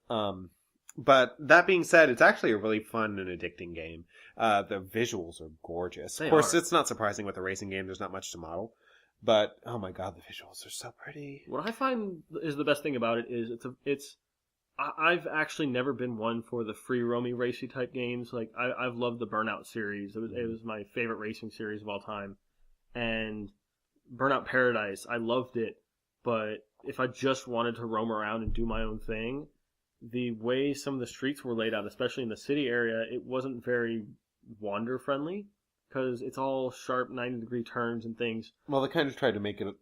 But that being said, it's actually a really fun and addicting game. The visuals are gorgeous. Of course, it's not surprising with a racing game. There's not much to model. But, oh my god, the visuals are so pretty.
What I find is the best thing about it is I've actually never been one for the free roamy racy type games. Like I've loved the Burnout series. It was my favorite racing series of all time. And Burnout Paradise, I loved it. But if I just wanted to roam around and do my own thing, the way some of the streets were laid out, especially in the city area, it wasn't very wander friendly. Because it's all sharp 90-degree turns and things.
Well, they kind of tried to make it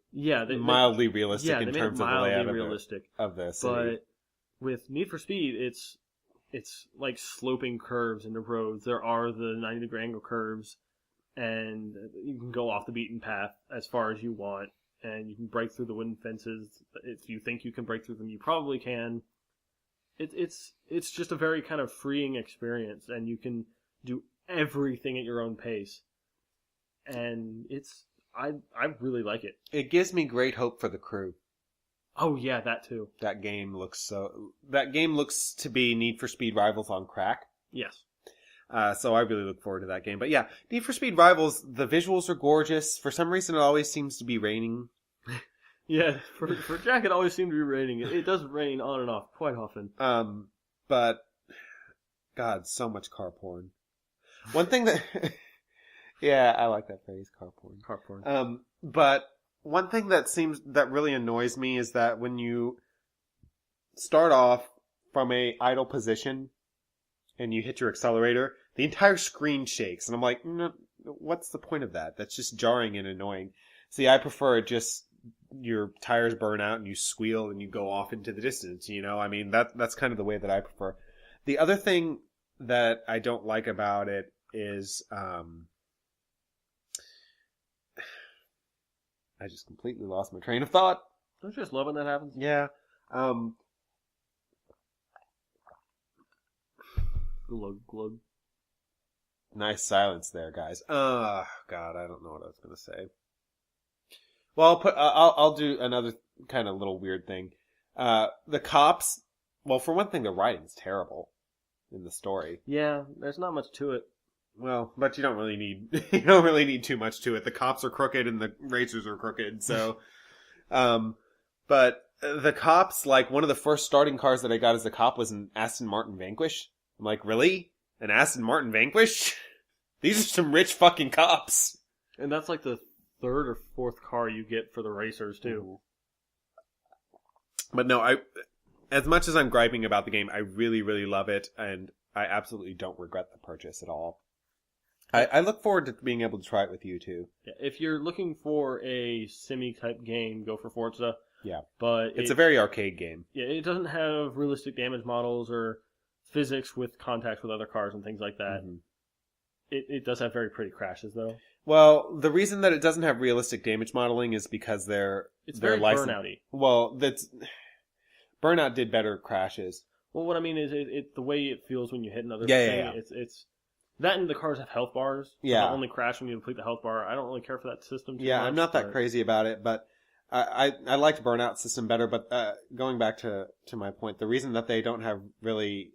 mildly
realistic in terms of the layout of the city.
But with Need for Speed, it's like sloping curves into roads. There are the 90-degree angle curves, and you can go off the beaten path as far as you want, and you can break through the wooden fences. If you think you can break through them, you probably can. it's just a very kind of freeing experience, and you can do everything at your own pace, and I really like it.
It gives me great hope for the crew.
Oh yeah, that too.
That game looks to be Need for Speed Rivals on crack.
Yes.
So I really look forward to that game. But yeah, Need for Speed Rivals, the visuals are gorgeous. For some reason, it always seems to be raining.
Yeah, for Jack, it always seemed to be raining. It does rain on and off quite often.
But God, so much car porn. One thing that, yeah, I like that phrase, car porn.
Car porn.
But one thing that really annoys me is that when you start off from a idle position and you hit your accelerator, the entire screen shakes, and I'm like, no, what's the point of that? That's just jarring and annoying. See, I prefer just your tires burn out and you squeal and you go off into the distance, you know? I mean, that's kind of the way that I prefer. The other thing that I don't like about it is, I just completely lost my train of thought.
Don't you just love when that happens?
Yeah.
Glug, glug.
Nice silence there, guys. God, I don't know what I was gonna say. Well, I'll do another kind of little weird thing. The cops. Well, for one thing, the writing's terrible in the story.
Yeah, there's not much to it.
Well, but you don't really need too much to it. The cops are crooked and the racers are crooked. So, but the cops, like one of the first starting cars that I got as a cop was an Aston Martin Vanquish. I'm like, really? An Aston Martin Vanquish? These are some rich fucking cops.
And that's like the third or fourth car you get for the racers too.
But no, as much as I'm griping about the game, I really, really love it, and I absolutely don't regret the purchase at all. I look forward to being able to try it with you too.
Yeah, if you're looking for a simi-type game, go for Forza.
Yeah.
But
it's a very arcade game.
Yeah, it doesn't have realistic damage models or physics with contacts with other cars and things like that. Mm-hmm. It does have very pretty crashes, though.
Well, the reason that it doesn't have realistic damage modeling is because
it's very Burnout-y.
Well, Burnout did better crashes.
Well, what I mean is the way it feels when you hit another
thing.
Yeah. It's that, and the cars have health bars. So
yeah.
They only crash when you complete the health bar. I don't really care for that system too much.
I'm not that crazy about it, but I liked Burnout system better. But going back to my point, the reason that they don't have really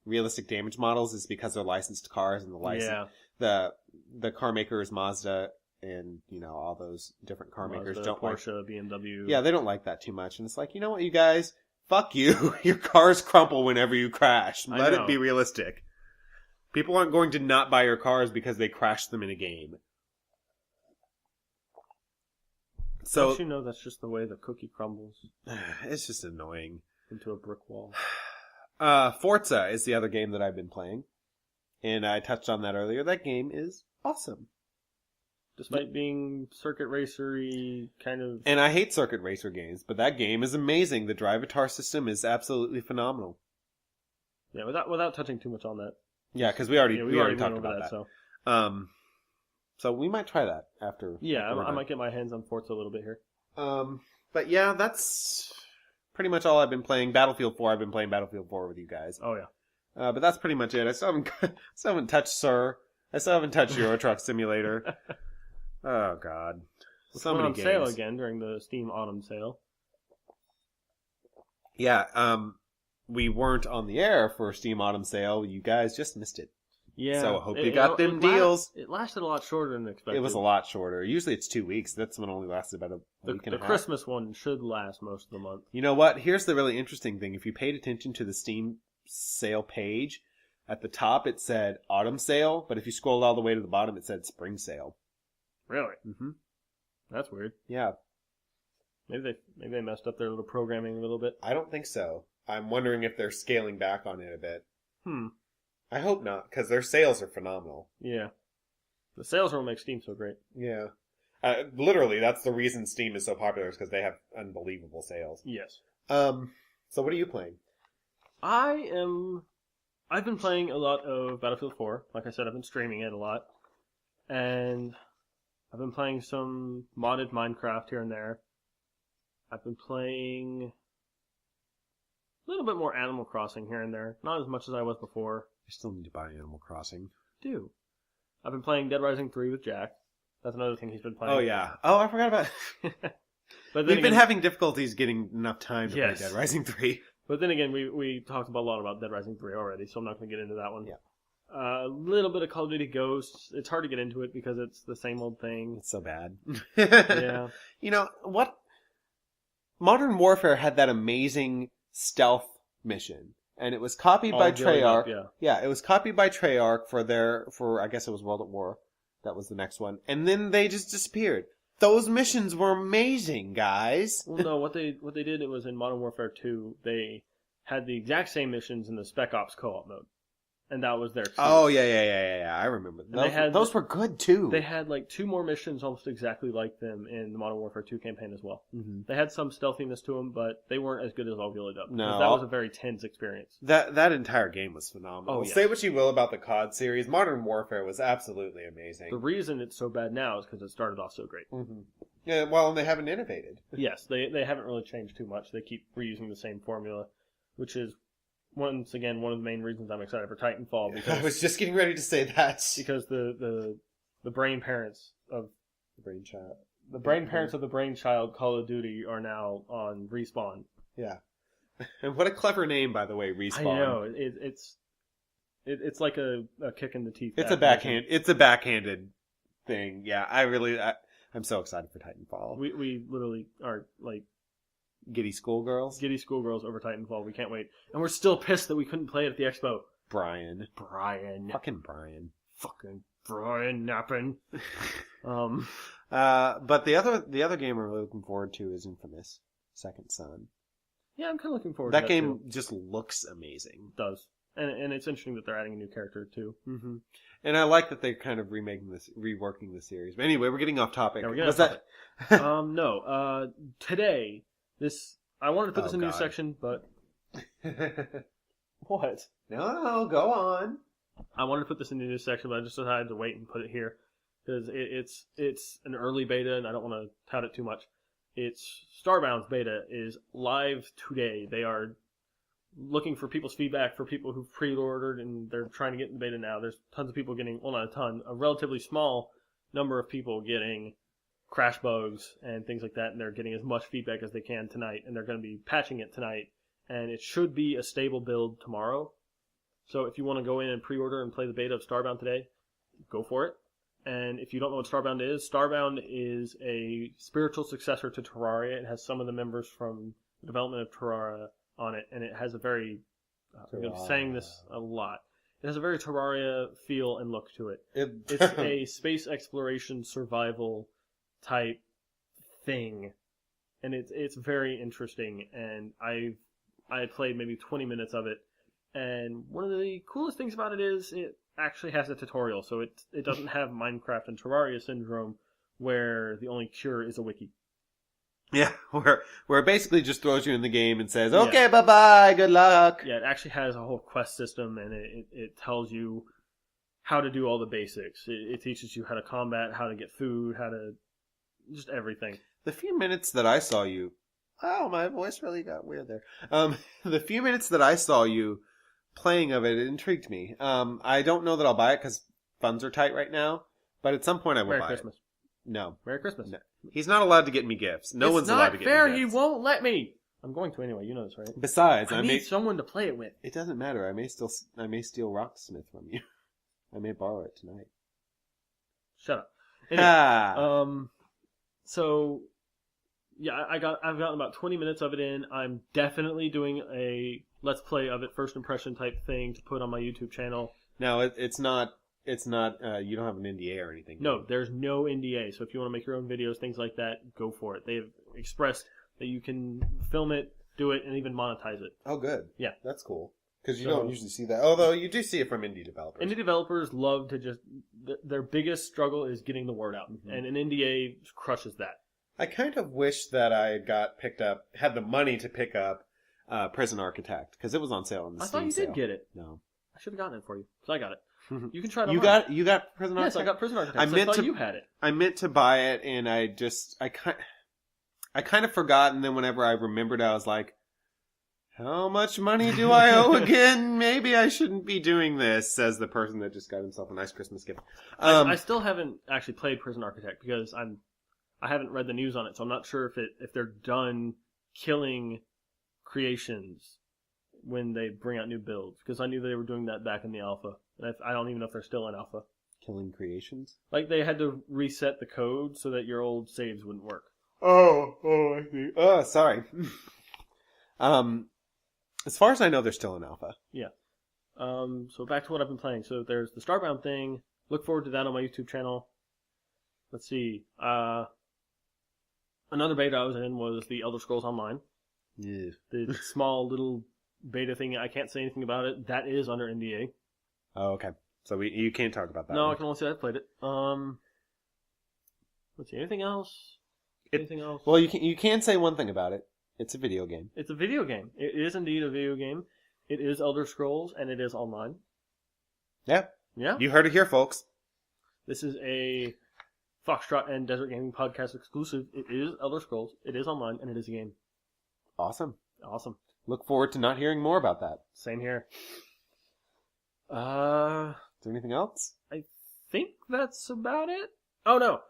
realistic damage models is because they're licensed cars, and the car makers, Mazda and all those different car makers don't
Porsche, BMW.
Yeah, they don't like that too much, and it's like, you know what, you guys, fuck you. Your cars crumple whenever you crash. Let it be realistic. People aren't going to not buy your cars because they crashed them in a game. So
don't you know that's just the way the cookie crumbles?
It's just annoying.
Into a brick wall.
Forza is the other game that I've been playing. And I touched on that earlier. That game is awesome.
Despite being circuit racer-y kind of...
And I hate circuit racer games, but that game is amazing. The Drivatar system is absolutely phenomenal.
Yeah, without touching too much on that.
Yeah, because we already talked about that.
So
we might try that after.
Yeah, I might get my hands on Forza a little bit here.
But yeah, that's pretty much all I've been playing. Battlefield 4, I've been playing Battlefield 4 with you guys.
Oh yeah.
But that's pretty much it. I still haven't touched Sir. I still haven't touched Euro Truck Simulator. Oh God.
So many games. On sale again during the Steam Autumn Sale.
Yeah. We weren't on the air for Steam Autumn Sale. You guys just missed it.
Yeah.
So I hope you got them deals.
It lasted a lot shorter than expected.
It was a lot shorter. Usually it's 2 weeks. That's one only lasted about a week and a half.
The Christmas one should last most of the month.
You know what? Here's the really interesting thing. If you paid attention to the Steam sale page, at the top it said Autumn Sale, but if you scrolled all the way to the bottom, it said Spring Sale.
Really?
Mm-hmm.
That's weird.
Yeah.
Maybe they messed up their little programming a little bit.
I don't think so. I'm wondering if they're scaling back on it a bit. I hope not, because their sales are phenomenal.
Yeah. The sales will make Steam so great.
Yeah. Literally, that's the reason Steam is so popular, is because they have unbelievable sales.
Yes.
So what are you playing?
I've been playing a lot of Battlefield 4. Like I said, I've been streaming it a lot. And I've been playing some modded Minecraft here and there. I've been playing little bit more Animal Crossing here and there. Not as much as I was before.
I still need to buy Animal Crossing.
Do. I've been playing Dead Rising 3 with Jack. That's another thing he's been playing.
Oh, yeah. Oh, I forgot about
But
We've been having difficulties getting enough time to
Yes.
play Dead Rising 3.
But then again, we talked a lot about Dead Rising 3 already, so I'm not going to get into that one.
Yeah.
A little bit of Call of Duty Ghosts. It's hard to get into it because it's the same old thing.
It's so bad.
Yeah.
You know, what? Modern Warfare had that amazing stealth mission. And it was copied by
All gillied up,
Treyarch.
yeah.
It was copied by Treyarch for I guess it was World at War. That was the next one. And then they just disappeared. Those missions were amazing, guys.
Well, no, what they did, it was in Modern Warfare 2, they had the exact same missions in the Spec Ops co-op mode. And that was their excuse.
Oh, yeah. I remember. Those were good, too.
They had like 2 more missions almost exactly like them in the Modern Warfare 2 campaign as well.
Mm-hmm.
They had some stealthiness to them, but they weren't as good as All Gillied Up.
No.
That was a very tense experience.
That entire game was phenomenal.
Oh, yes.
Say what you will about the COD series, Modern Warfare was absolutely amazing.
The reason it's so bad now is because it started off so great.
Mm-hmm. Yeah, well, they haven't innovated.
Yes, they haven't really changed too much. They keep reusing the same formula, which is, once again, one of the main reasons I'm excited for Titanfall. Because,
I was just getting ready to say that.
Because the brain parents of
The brainchild.
the brainchild Call of Duty are now on Respawn.
Yeah. And what a clever name, by the way, Respawn.
I know it's like a kick in the teeth.
It's a backhanded thing. Yeah, I'm so excited for Titanfall.
We literally are like
Giddy schoolgirls.
giddy schoolgirls over Titanfall. We can't wait, and we're still pissed that we couldn't play it at the expo.
Brian.
Fucking Brian Nappin.
But the other game we're really looking forward to is Infamous Second Son.
Yeah, I'm kind of looking forward.
That
to that
game
too.
just looks amazing.
It does, and it's interesting that they're adding a new character too.
Mm-hmm. And I like that they're kind of reworking the series. But anyway, we're getting off topic.
Yeah, we're getting off topic. No. Today, I wanted to put this in a new section, but what?
No, go on.
I wanted to put this in the news section, but I just decided to wait and put it here because it's an early beta, and I don't want to tout it too much. It's Starbound's beta is live today. They are looking for people's feedback for people who've pre-ordered, and they're trying to get in the beta now. There's tons of people getting, well, not a ton, a relatively small number of people getting crash bugs and things like that, and they're getting as much feedback as they can tonight, and they're going to be patching it tonight, and it should be a stable build tomorrow. So if you want to go in and pre-order and play the beta of Starbound today, go for it. And if you don't know what Starbound is a spiritual successor to Terraria. It has some of the members from the development of Terraria on it, and it has a very, I'm saying this a lot, it has a very Terraria feel and look to it. It's a space exploration survival type thing, and it's very interesting, and I played maybe 20 minutes of it, and one of the coolest things about it is it actually has a tutorial, so it doesn't have Minecraft and Terraria syndrome where the only cure is a wiki.
Yeah, where it basically just throws you in the game and says, okay, bye-bye, good luck.
Yeah, it actually has a whole quest system, and it tells you how to do all the basics. It teaches you how to combat, how to get food, how to... just everything.
The few minutes that I saw you... Oh, my voice really got weird there. The few minutes that I saw you playing of it intrigued me. I don't know that I'll buy it because funds are tight right now, but at some point I will
Merry
buy
Christmas.
it. No.
Merry Christmas.
No. He's not allowed to get me gifts. No one's allowed to get me gifts.
It's not fair. He won't let me. I'm going to anyway. You know this, right?
Besides,
I need someone to play it with.
It doesn't matter. I may steal Rocksmith from you. I may borrow it tonight.
Shut up. Anyway, so yeah, I've gotten about 20 minutes of it in. I'm definitely doing a let's play of it, first impression type thing to put on my YouTube channel.
No, it's not. It's not. You don't have an NDA or anything.
No, there's no NDA. So if you want to make your own videos, things like that, go for it. They've expressed that you can film it, do it, and even monetize it.
Oh, good.
Yeah,
that's cool. Because you don't usually see that. Although you do see it from indie developers.
Indie developers love to just their biggest struggle is getting the word out, and an NDA crushes that.
I kind of wish that I had the money to pick up Prison Architect because it was on sale on the Steam sale.
Did get it.
No,
I should have gotten it for you. So I got it. You can try it.
You got Prison Architect.
Yes, I got Prison Architect. I thought you had it.
I meant to buy it, and I kind of forgot, and then whenever I remembered, I was like, How much money do I owe again? Maybe I shouldn't be doing this, says the person that just got himself a nice Christmas gift.
I still haven't actually played Prison Architect because I haven't read the news on it, so I'm not sure if they're done killing creations when they bring out new builds. Because I knew they were doing that back in the alpha, and I don't even know if they're still in alpha.
Killing creations?
Like they had to reset the code so that your old saves wouldn't work.
Oh, I see. Oh, sorry. As far as I know, they're still in alpha.
Yeah. So back to what I've been playing. So there's the Starbound thing. Look forward to that on my YouTube channel. Let's see. Another beta I was in was the Elder Scrolls Online.
Yeah.
The small little beta thing. I can't say anything about it. That is under NDA.
Oh, okay. So you can't talk about that.
No,
one.
I can only say I played it. Let's see. Anything else? Anything else?
Well, you can say one thing about it. It's a video game.
It's a video game. It is indeed a video game. It is Elder Scrolls, and it is online.
Yeah.
Yeah.
You heard it here, folks.
This is a Fawkestrot and Desert Gaming Podcast exclusive. It is Elder Scrolls. It is online, and it is a game.
Awesome.
Awesome.
Look forward to not hearing more about that.
Same here.
Is there anything else?
I think that's about it. Oh, no.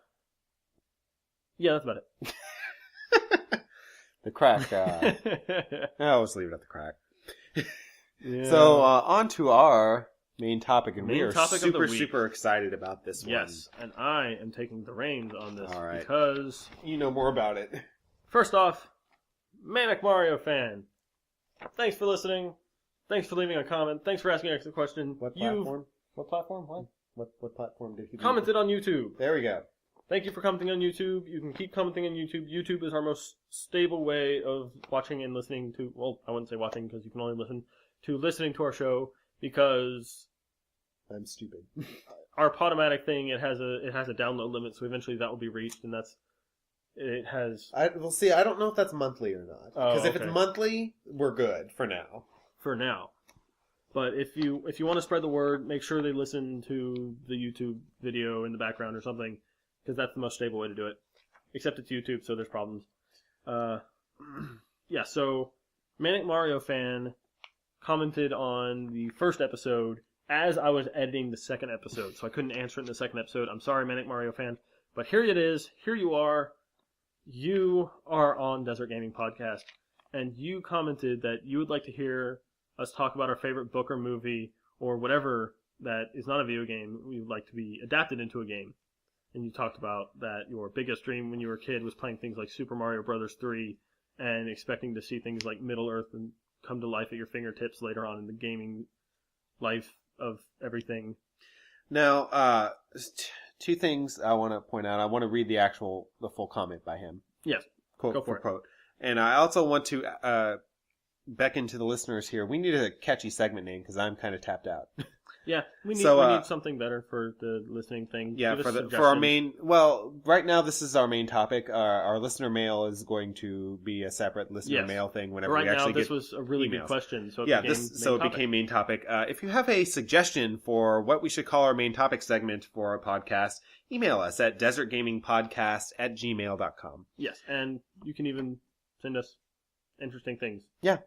Yeah, that's about it.
The crack. I'll just leave it at the crack.
Yeah.
So, on to our main topic, and we
Main
are
topic of the week.
super excited about this one.
Yes, and I am taking the reins on this
All right.
because,
You know more about it.
first off, Manic Mario fan, thanks for listening. Thanks for leaving a comment. Thanks for asking an extra question.
What
You've
platform? What platform? What platform did he do?
commented on YouTube.
There we go.
Thank you for commenting on YouTube. You can keep commenting on YouTube. YouTube is our most stable way of watching and listening to, well, I wouldn't say watching because you can only listen to listening to our show, because
I'm stupid.
our Podomatic thing, it has a download limit, so eventually that will be reached, and it has...
We'll see. I don't know if that's monthly or not.
Oh,
Because if
okay.
it's monthly, we're good for now.
for now. But if you want to spread the word, make sure they listen to the YouTube video in the background or something, because that's the most stable way to do it. Except it's YouTube, so there's problems. Yeah, so Manic Mario fan commented on the first episode as I was editing the second episode, so I couldn't answer it in the second episode. I'm sorry, Manic Mario fan, but here it is. Here you are. You are on Desert Gaming Podcast, and you commented that you would like to hear us talk about our favorite book or movie or whatever that is not a video game we would like to be adapted into a game. And you talked about that your biggest dream when you were a kid was playing things like Super Mario Bros. 3 and expecting to see things like Middle-earth and come to life at your fingertips later on in the gaming life of everything.
Now, two things I want to point out. I want to read the full comment by him.
Yes,
Quote
go for it.
quote. And I also want to beckon to the listeners here. We need a catchy segment name because I'm kind of tapped out.
Yeah, we need something better for the listening thing.
Yeah,
Give us
for our
suggestions.
main. Well, right now this is our main topic. Our listener mail is going to be a separate listener
Yes.
mail thing whenever
Right
we actually
now, this
get.
was a really good
emails.
question, so it
Yeah,
became
so it
main topic.
became main topic. If you have a suggestion for what we should call our main topic segment for our podcast, email us at desertgamingpodcast@gmail.com.
Yes, and you can even send us interesting things.
Yeah,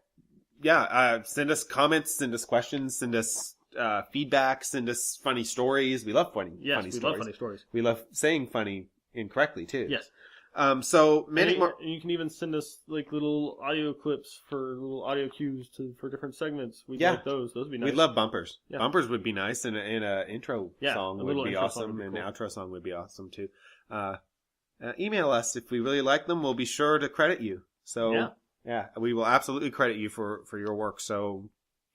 send us comments, send us questions, send us feedback, send us funny stories. We love funny
Yes, we
stories.
love funny stories.
We love saying funny incorrectly too.
Yes.
So
And
Manic
you, and you can even send us like little audio clips for little audio cues for different segments. We'd
Yeah.
like those. Those would be nice.
We'd love bumpers.
Yeah.
Bumpers would be nice, and an intro
Yeah,
song
a
would
little
be
intro song
awesome,
would be
and
cool.
an outro song would be awesome too. Email us if we really like them. We'll be sure to credit you. So yeah, we will absolutely credit you for your work. So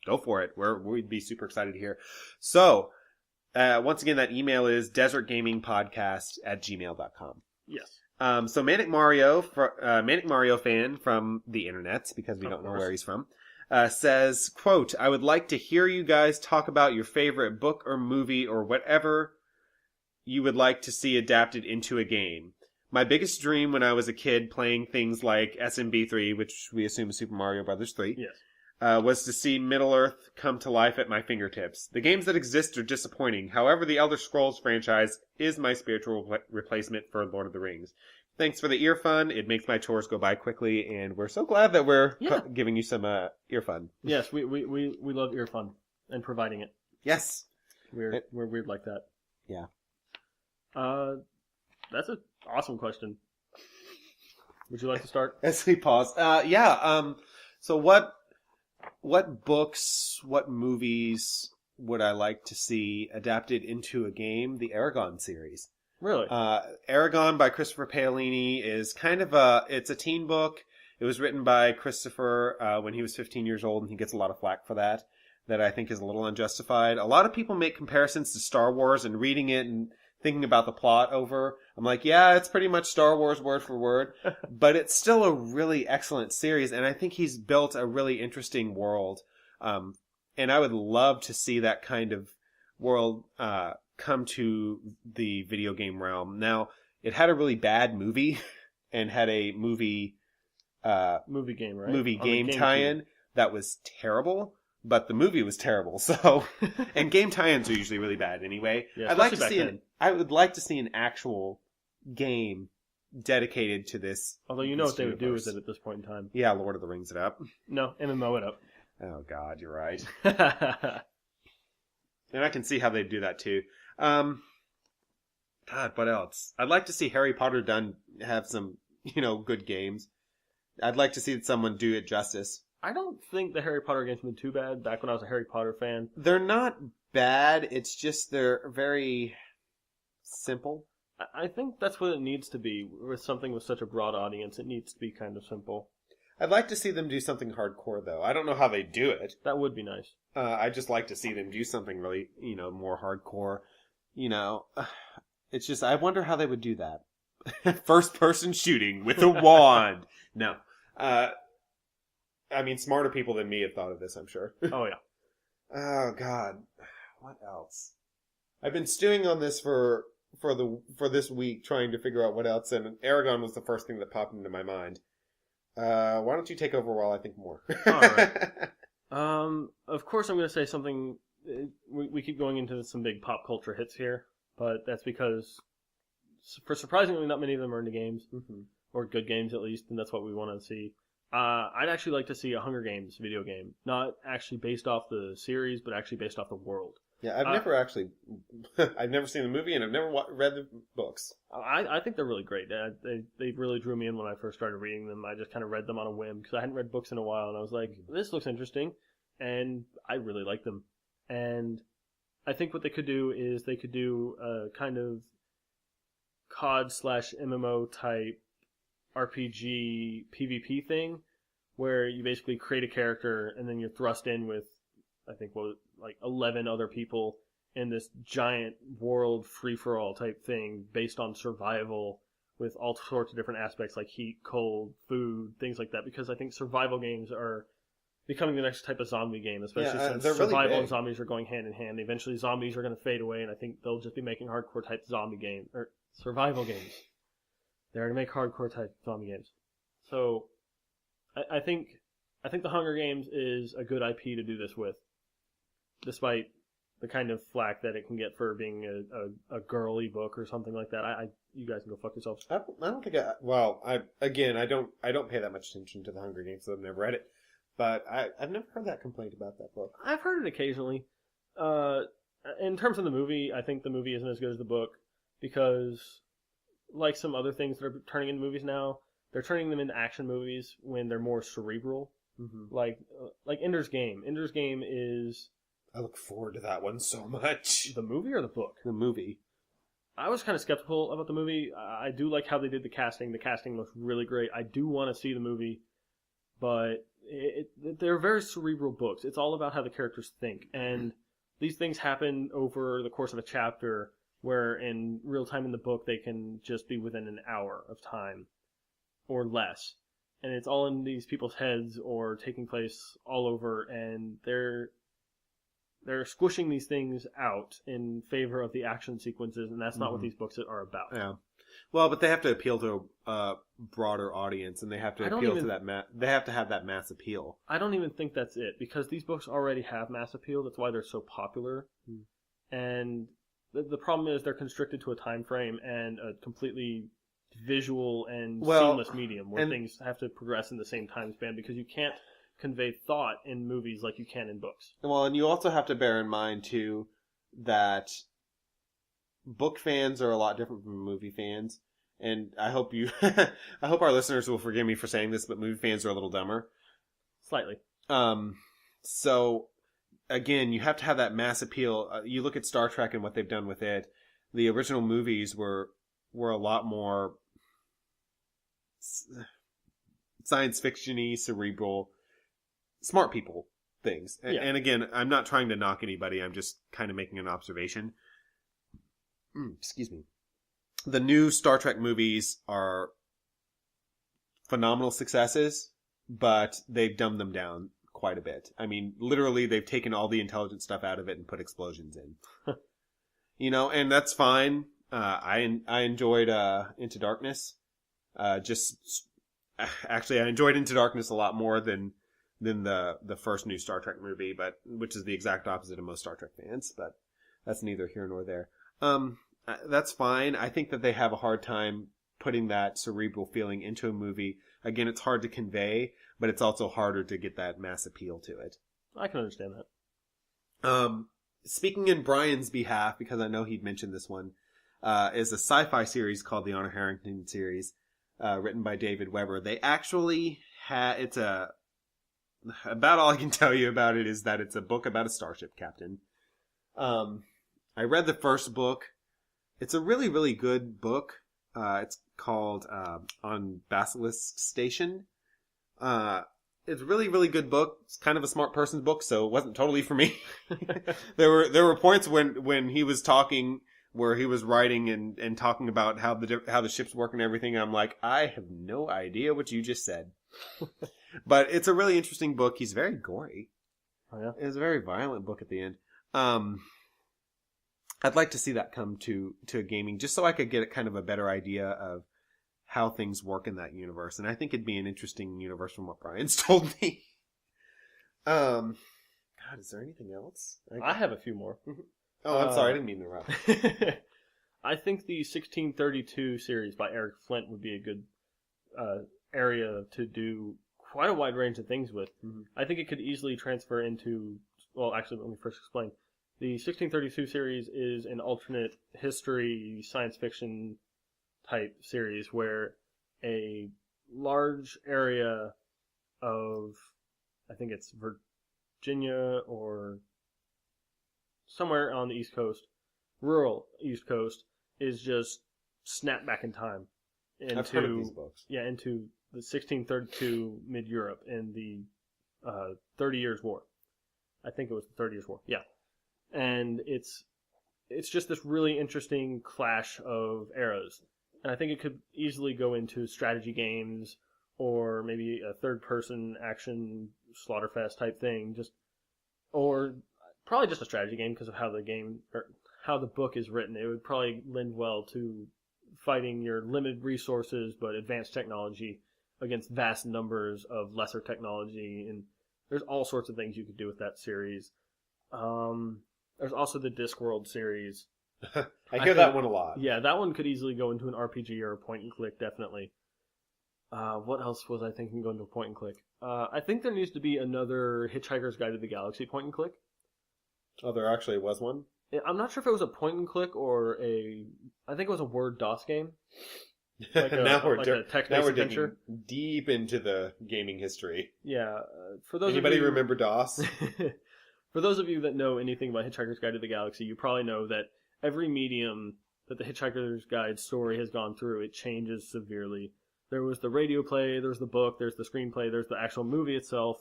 go for it. We'd be super excited to hear. So once again, that email is desertgamingpodcast@gmail.com.
Yes.
So Manic Mario fan from the internet, because we
Of
don't know
course.
where he's from, says, quote, "I would like to hear you guys talk about your favorite book or movie or whatever you would like to see adapted into a game. My biggest dream when I was a kid playing things like SMB3, which we assume is Super Mario Bros. 3,
Yes.
was to see Middle-earth come to life at my fingertips. The games that exist are disappointing. However, the Elder Scrolls franchise is my spiritual replacement for Lord of the Rings. thanks for the ear fun. It makes my chores go by quickly, and we're so glad that we're giving you some ear fun.
Yes, we love ear fun and providing it.
Yes.
We're weird like that.
Yeah.
That's an awesome question. Would you like to start?
As we pause. So what books, what movies would I like to see adapted into a game? The Aragon series.
Really?
Aragon by Christopher Paolini is kind of it's a teen book. It was written by Christopher when he was 15 years old, and he gets a lot of flack for that I think is a little unjustified. A lot of people make comparisons to Star Wars, and reading it and thinking about the plot over, I'm like, yeah, it's pretty much Star Wars word for word, but it's still a really excellent series, and I think he's built a really interesting world. And I would love to see that kind of world come to the video game realm. Now, it had a really bad movie and had a movie
game, right?
Movie game tie-in that was terrible. But the movie was terrible, so and game tie-ins are usually really bad anyway.
Yeah,
I would like to see an actual game dedicated to this.
Although you know what they would do with it at this point in time.
Yeah, Lord of the Rings it up.
No, MMO it up.
Oh God, you're right. And I can see how they'd do that too. God, what else? I'd like to see Harry Potter have some, good games. I'd like to see someone do it justice.
I don't think the Harry Potter games have been too bad back when I was a Harry Potter fan.
They're not bad. It's just they're very simple.
I think that's what it needs to be. With something with such a broad audience, it needs to be kind of simple.
I'd like to see them do something hardcore, though. I don't know how they do it.
That would be nice.
I'd just like to see them do something really, more hardcore. It's just, I wonder how they would do that. First-person shooting with a wand. No. Smarter people than me have thought of this, I'm sure.
Oh, yeah.
Oh, God. What else? I've been stewing on this for this week, trying to figure out what else, and Aragon was the first thing that popped into my mind. Why don't you take over while I think more?
All right. Of course I'm going to say something. We keep going into some big pop culture hits here, but that's because, for surprisingly, not many of them are into games, or good games at least, and that's what we want to see. I'd actually like to see a Hunger Games video game, not actually based off the series, but actually based off the world.
Yeah, I've never seen the movie, and I've never read the books.
I think they're really great. They really drew me in when I first started reading them. I just kind of read them on a whim, because I hadn't read books in a while, and I was like, this looks interesting, and I really like them. And I think what they could do is they could do a kind of COD/MMO type RPG PvP thing, where you basically create a character, and then you're thrust in with, I think, 11 other people in this giant world free-for-all type thing based on survival with all sorts of different aspects like heat, cold, food, things like that, because I think survival games are becoming the next type of zombie game, especially since survival and zombies are going hand in hand. Eventually zombies are going to fade away, and I think they'll just be making hardcore type zombie games, or survival games. They're going to make hardcore type zombie games. So I think the Hunger Games is a good IP to do this with, despite the kind of flack that it can get for being a girly book or something like that. You guys can go fuck yourselves.
I don't think I don't pay that much attention to the Hunger Games, so I've never read it. But I've never heard that complaint about that book.
I've heard it occasionally. In terms of the movie, I think the movie isn't as good as the book, because like some other things that are turning into movies now, they're turning them into action movies when they're more cerebral. Mm-hmm. Like Ender's Game. Ender's Game is...
I look forward to that one so much.
The movie or the book?
The movie.
I was kind of skeptical about the movie. I do like how they did the casting. The casting looks really great. I do want to see the movie, but they're very cerebral books. It's all about how the characters think, and these things happen over the course of a chapter, where in real time in the book they can just be within an hour of time or less, and it's all in these people's heads or taking place all over, and they're squishing these things out in favor of the action sequences, and that's not what these books are about.
Yeah. Well, but they have to appeal to a broader audience, and they have to appeal to that they have to have that mass appeal.
I don't even think that's it, because these books already have mass appeal. That's why they're so popular. And the problem is they're constricted to a time frame and a completely visual and
Well,
seamless medium where
and-
things have to progress in the same time span because you can't convey thought in movies like you can in books.
Well, and you also have to bear in mind too that book fans are a lot different from movie fans, and I hope I hope our listeners will forgive me for saying this, but movie fans are a little dumber.
Slightly.
So again, you have to have that mass appeal. You look at Star Trek and what they've done with it. The original movies were a lot more science fiction-y, cerebral, smart people things.
Yeah.
And again, I'm not trying to knock anybody. I'm just kind of making an observation. Excuse me. The new Star Trek movies are phenomenal successes, but they've dumbed them down quite a bit. I mean, literally, they've taken all the intelligent stuff out of it and put explosions in. You know, and that's fine. I enjoyed Into Darkness. Actually, I enjoyed Into Darkness a lot more than the first new Star Trek movie, but which is the exact opposite of most Star Trek fans. But that's neither here nor there. That's fine. I think that they have a hard time putting that cerebral feeling into a movie. Again, it's hard to convey, but it's also harder to get that mass appeal to it.
I can understand that.
Speaking in Brian's behalf, because I know he'd mentioned this one, is a sci-fi series called the Honor Harrington series, written by David Weber. They actually about all I can tell you about it is that it's a book about a starship captain. I read the first book. It's a really, really good book. It's called On Basilisk Station. It's a really, really good book. It's kind of a smart person's book, so it wasn't totally for me. There were points when he was talking where he was writing and talking about how the ships work and everything. I'm like, I have no idea what you just said. But it's a really interesting book. He's very gory.
Oh, yeah?
It's a very violent book at the end. I'd like to see that come to gaming, just so I could get kind of a better idea of how things work in that universe. And I think it'd be an interesting universe from what Brian's told me. God, is there anything else?
I have a few more.
Oh, I'm sorry. I didn't mean to interrupt.
I think the 1632 series by Eric Flint would be a good area to do quite a wide range of things with.
Mm-hmm.
I think it could easily transfer into... Well, actually, let me first explain. The 1632 series is an alternate history, science fiction type series where a large area of, I think it's Virginia or somewhere on the East Coast, rural East Coast, is just snapped back in time into,
I've heard of these books.
Yeah, into the 1632 mid-Europe in the 30 Years' War. I think it was the 30 Years' War. Yeah. And it's just this really interesting clash of eras. And I think it could easily go into strategy games or maybe a third-person action Slaughterfest type thing, or probably just a strategy game because of how the book is written. It would probably lend well to fighting your limited resources but advanced technology against vast numbers of lesser technology, and there's all sorts of things you could do with that series. There's also the Discworld series.
I hear that one a lot.
Yeah, that one could easily go into an RPG or a point and click, definitely. What else was I thinking going to a point and click? I think there needs to be another Hitchhiker's Guide to the Galaxy point and click.
Oh, there actually was one?
I'm not sure if it was a point and click or I think it was a Word DOS game. Like a text-based adventure.
Digging deep into the gaming history.
Yeah. For those
Anybody
of you,
remember DOS?
For those of you that know anything about Hitchhiker's Guide to the Galaxy, you probably know that every medium that the Hitchhiker's Guide story has gone through, it changes severely. There was the radio play, there's the book, there's the screenplay, there's the actual movie itself.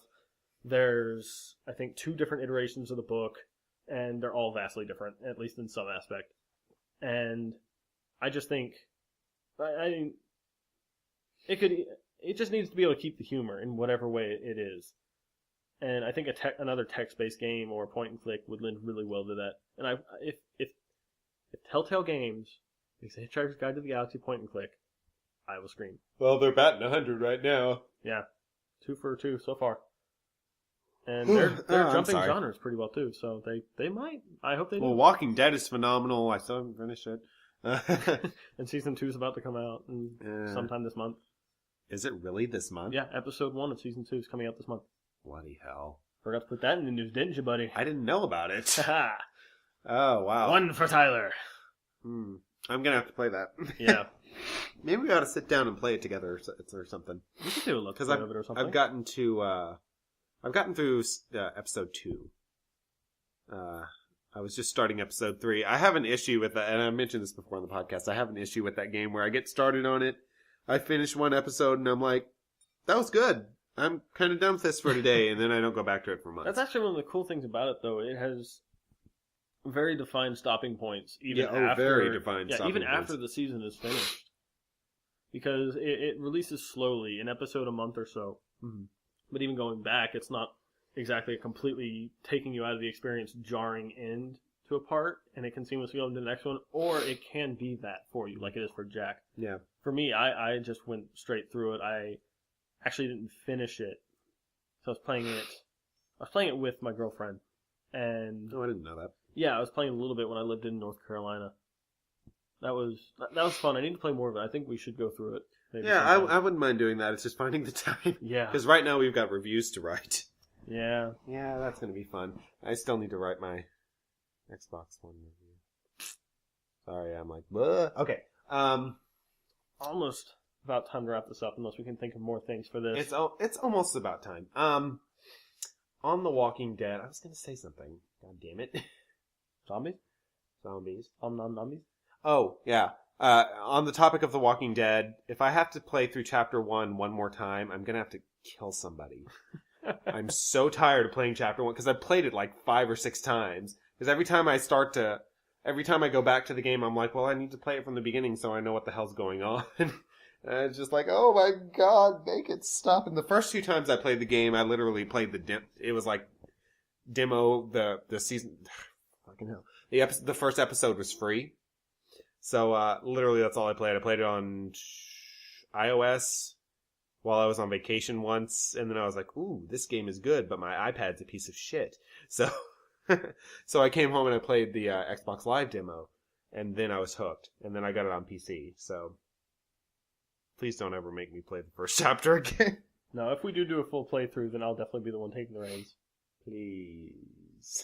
There's, I think, 2 different iterations of the book, and they're all vastly different, at least in some aspect. And I just think, it just needs to be able to keep the humor in whatever way it is. And I think another text-based game or a point-and-click would lend really well to that. And if Telltale Games makes a Hitchhiker's Guide to the Galaxy point-and-click, I will scream.
Well, they're batting 100 right now.
Yeah. 2 for 2 so far. And they're jumping genres pretty well, too. So they might. I hope they do.
Well, Walking Dead is phenomenal. I still haven't finished it.
And season 2 is about to come out sometime this month.
Is it really this month?
Yeah, episode 1 of season 2 is coming out this month.
Bloody hell.
Forgot to put that in the news, didn't you, buddy?
I didn't know about it.
Haha.
Oh, wow.
1 for Tyler.
I'm going to have to play that.
Yeah.
Maybe we ought to sit down and play it together or something.
We could do a look of it or something.
I've gotten through episode 2. I was just starting episode 3. I have an issue with that, and I mentioned this before on the podcast. I have an issue with that game where I get started on it, I finish one episode, and I'm like, that was good. I'm kind of done with this for today, and then I don't go back to it for months.
That's actually one of the cool things about it, though. It has very defined stopping points, even after the season is finished. Because it releases slowly, an episode a month or so.
Mm-hmm.
But even going back, it's not exactly a completely taking you out of the experience, jarring end to a part, and it can seamlessly go into the next one, or it can be that for you, like it is for Jack.
Yeah.
For me, I just went straight through it. I actually didn't finish it, so I was playing it with my girlfriend, and
I didn't know that.
Yeah, I was playing a little bit when I lived in North Carolina. That was fun. I need to play more of it. I think we should go through it.
Yeah, I wouldn't mind doing that. It's just finding the time.
Yeah.
Because right now we've got reviews to write.
Yeah.
Yeah, that's going to be fun. I still need to write my Xbox One review. Sorry, I'm like, bleh. Okay.
Almost about time to wrap this up, unless we can think of more things for this.
It's almost about time. On The Walking Dead, I was going to say something. God damn it. Zombies.
Zombies.
Oh, yeah. On the topic of The Walking Dead, if I have to play through Chapter 1 one more time, I'm going to have to kill somebody. I'm so tired of playing Chapter 1, because I've played it like 5 or 6 times. Because every time I go back to the game, I'm like, well, I need to play it from the beginning so I know what the hell's going on. And it's just like, oh my god, make it stop. And the first 2 times I played the game, I literally played it was like demo, the season, fucking hell. The first episode was free. So, literally that's all I played. I played it on iOS while I was on vacation once, and then I was like, ooh, this game is good, but my iPad's a piece of shit. So, so I came home and I played the Xbox Live demo, and then I was hooked, and then I got it on PC, so please don't ever make me play the first chapter again.
No, if we do a full playthrough, then I'll definitely be the one taking the reins.
Please.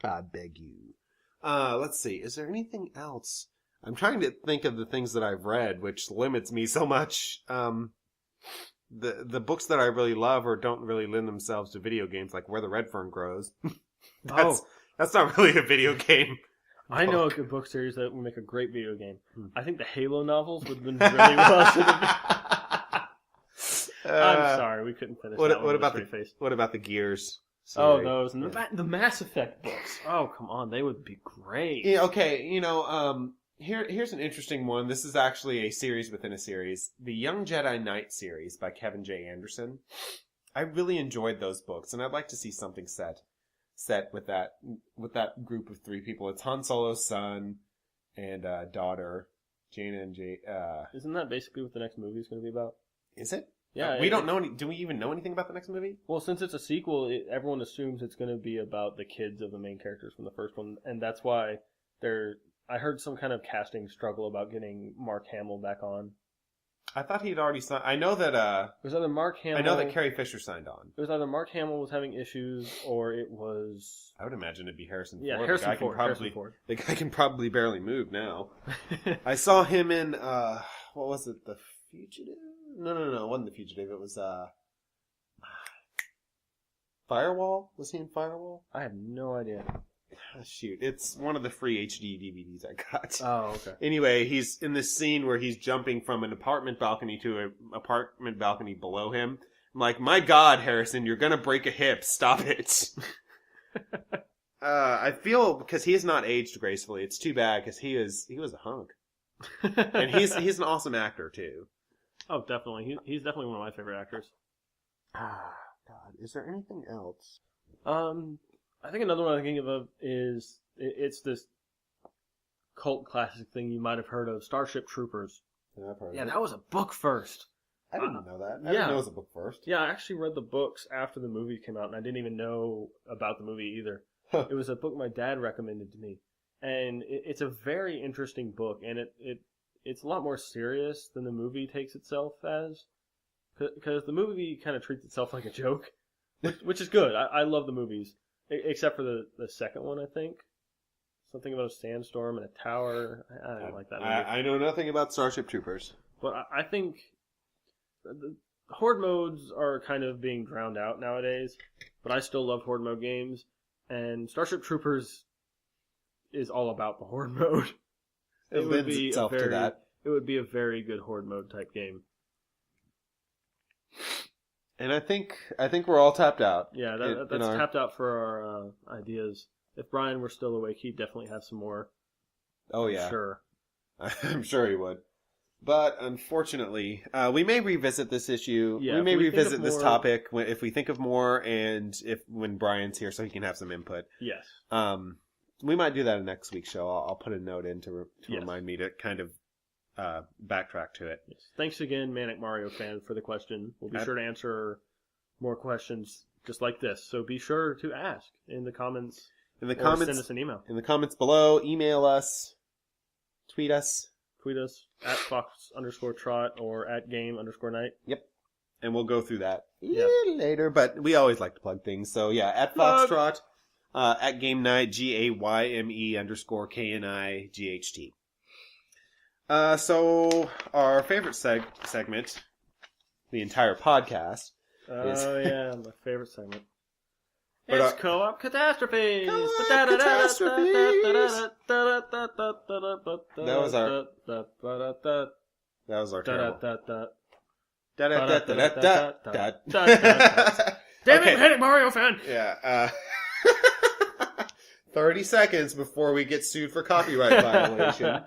I beg you. Let's see. Is there anything else? I'm trying to think of the things that I've read, which limits me so much. The books that I really love or don't really lend themselves to video games, like Where the Red Fern Grows. That's not really a video game.
I know a good book series that would make a great video game. I think the Halo novels would have been really well suited. I'm sorry, we couldn't finish that one.
What about the Gears?
Oh, those. And the Mass Effect books. Oh, come on. They would be great.
Yeah, okay, here's an interesting one. This is actually a series within a series. The Young Jedi Knight series by Kevin J. Anderson. I really enjoyed those books, and I'd like to see something set with that group of 3 people. It's Han Solo's son and daughter, Jaina and Jay.
Isn't that basically what the next movie is going to be about?
Is it?
Yeah,
we don't know. Do we even know anything about the next movie?
Well, since it's a sequel, everyone assumes it's going to be about the kids of the main characters from the first one, and that's why I heard some kind of casting struggle about getting Mark Hamill back on.
I thought he'd already signed. I know that.
It was either Mark Hamill.
I know that Carrie Fisher signed on.
It was either Mark Hamill was having issues, or it was.
I would imagine it'd be Harrison Ford.
Yeah, Harrison Ford.
The guy can probably barely move now. I saw him in what was it? The Fugitive? No, it wasn't The Fugitive. It was Firewall. Was he in Firewall?
I have no idea.
Shoot, it's one of the free HD DVDs I got.
Oh, okay.
Anyway, he's in this scene where he's jumping from an apartment balcony to an apartment balcony below him. I'm like, my God, Harrison, you're gonna break a hip. Stop it. I feel because he has not aged gracefully. It's too bad because he was a hunk, and he's an awesome actor too.
Oh, definitely. He's definitely one of my favorite actors.
God, is there anything else?
I think another one I can think of is it's this cult classic thing you might have heard of, Starship Troopers.
Yeah, I've heard of it.
That was a book first.
I didn't know that. I didn't know it was a book first.
Yeah, I actually read the books after the movie came out, and I didn't even know about the movie either.
Huh.
It was a book my dad recommended to me, And it's a very interesting book, and it's a lot more serious than the movie takes itself as. Because the movie kind of treats itself like a joke, which is good. I love the movies, except for the second one, I think. Something about a sandstorm and a tower. I don't like that movie.
I know nothing about Starship Troopers.
But I think the Horde modes are kind of being drowned out nowadays. But I still love Horde mode games. And Starship Troopers is all about the Horde mode.
It lends itself to that.
It would be a very good Horde mode type game.
And I think we're all tapped out.
Yeah, that's tapped out for our ideas. If Brian were still awake, he'd definitely have some more.
Oh yeah,
sure.
I'm sure he would. But unfortunately, we may revisit this issue.
Yeah,
we may revisit this topic if we think of more, and when Brian's here, so he can have some input.
Yes.
We might do that in next week's show. I'll put a note in to remind me to kind of backtrack to it.
Yes. Thanks again, Manic Mario fan, for the question. We'll be sure to answer more questions just like this. So be sure to ask in the comments. Send us an email.
In the comments below, email us, tweet us.
Tweet us at Fox_Trot or at Game_Night.
Yep. And we'll go through that later, but we always like to plug things. So yeah, at Fawkestrot, at Game Night, GAYME_KNIGHT. So our favorite segment, the entire podcast.
Oh yeah, my favorite segment.
But,
it's Co-op Catastrophes!
Co-op Catastrophes! That was our terrible.
Damn it, Manic Mario fan!
Yeah, 30 seconds before we get sued for copyright violation.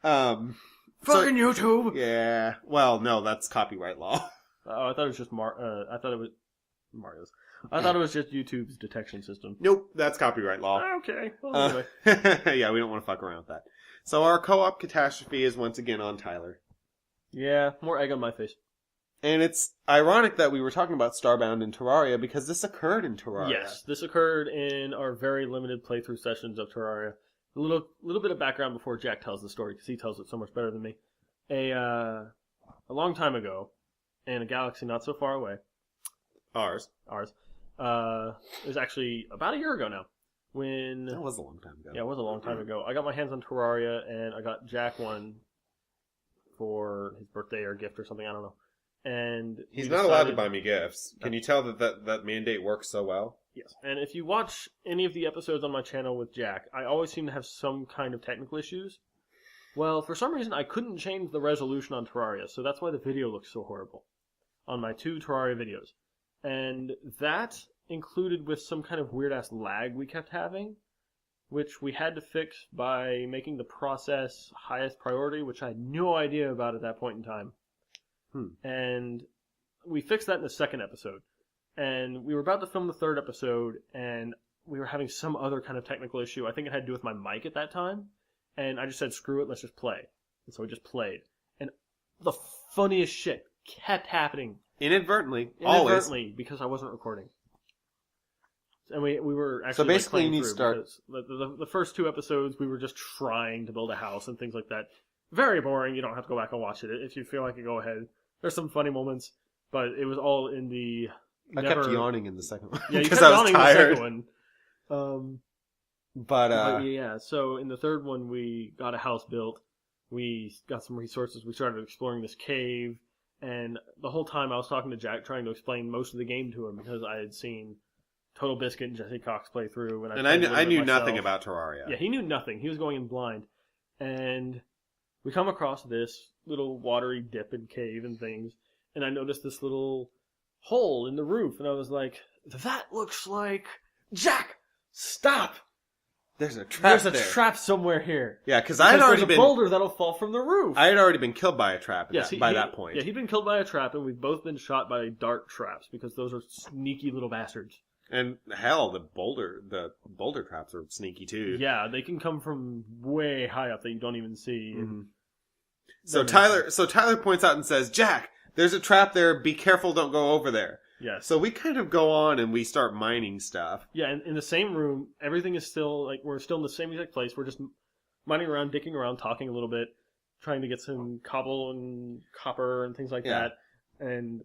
Fucking YouTube!
Yeah. Well, no, that's copyright law.
Oh, I thought it was just I thought it was Mario's. I thought it was just YouTube's detection system.
Nope, that's copyright law.
Okay. Well,
anyway. Yeah, we don't want to fuck around with that. So our co-op catastrophe is once again on Tyler.
Yeah, more egg on my face.
And it's ironic that we were talking about Starbound and Terraria because this occurred in Terraria.
Yes, this occurred in our very limited playthrough sessions of Terraria. A little bit of background before Jack tells the story, because he tells it so much better than me. A long time ago, in a galaxy not so far away.
Ours.
It was actually about a year ago now.
That was a long time ago.
Yeah, it was a long time ago. I got my hands on Terraria, and I got Jack one for his birthday or gift or something, I don't know. And
he's not allowed to buy me gifts. Can you tell that mandate works so well?
Yes. And if you watch any of the episodes on my channel with Jack, I always seem to have some kind of technical issues. Well, for some reason, I couldn't change the resolution on Terraria, so that's why the video looks so horrible on my 2 Terraria videos. And that included with some kind of weird-ass lag we kept having, which we had to fix by making the process highest priority, which I had no idea about at that point in time. And we fixed that in the 2nd episode. And we were about to film the 3rd episode, and we were having some other kind of technical issue. I think it had to do with my mic at that time. And I just said, screw it, let's just play. And so we just played. And the funniest shit kept happening.
Inadvertently,
because I wasn't recording. And we were actually
so basically you need to start
the first 2 episodes. We were just trying to build a house and things like that. Very boring. You don't have to go back and watch it. If you feel like it, go ahead. There's some funny moments, but it was all in the.
I kept yawning in the second one
because I was tired. In the second one.
But
yeah, so in the 3rd one we got a house built. We got some resources. We started exploring this cave. And the whole time I was talking to Jack, trying to explain most of the game to him because I had seen Total Biscuit and Jesse Cox play through. And
I knew nothing about Terraria.
Yeah, he knew nothing. He was going in blind. And we come across this little watery dip and cave and things. And I noticed this little hole in the roof. And I was like, that looks like... Jack! Stop!
There's a trap there.
There's a trap somewhere here.
Yeah, because I had already been...
There's a boulder that'll fall from the roof.
I had already been killed by a trap by that point.
Yeah, he'd been killed by a trap, and we've both been shot by dart traps, because those are sneaky little bastards.
And hell, the boulder traps are sneaky too.
Yeah, they can come from way high up that you don't even see.
Mm-hmm. So Tyler points out and says, Jack, there's a trap there, be careful, don't go over there.
Yes.
So we kind of go on and we start mining stuff.
Yeah, and in the same room, everything is still, like, we're still in the same exact place. We're just mining around, dicking around, talking a little bit, trying to get some cobble and copper and things like that. And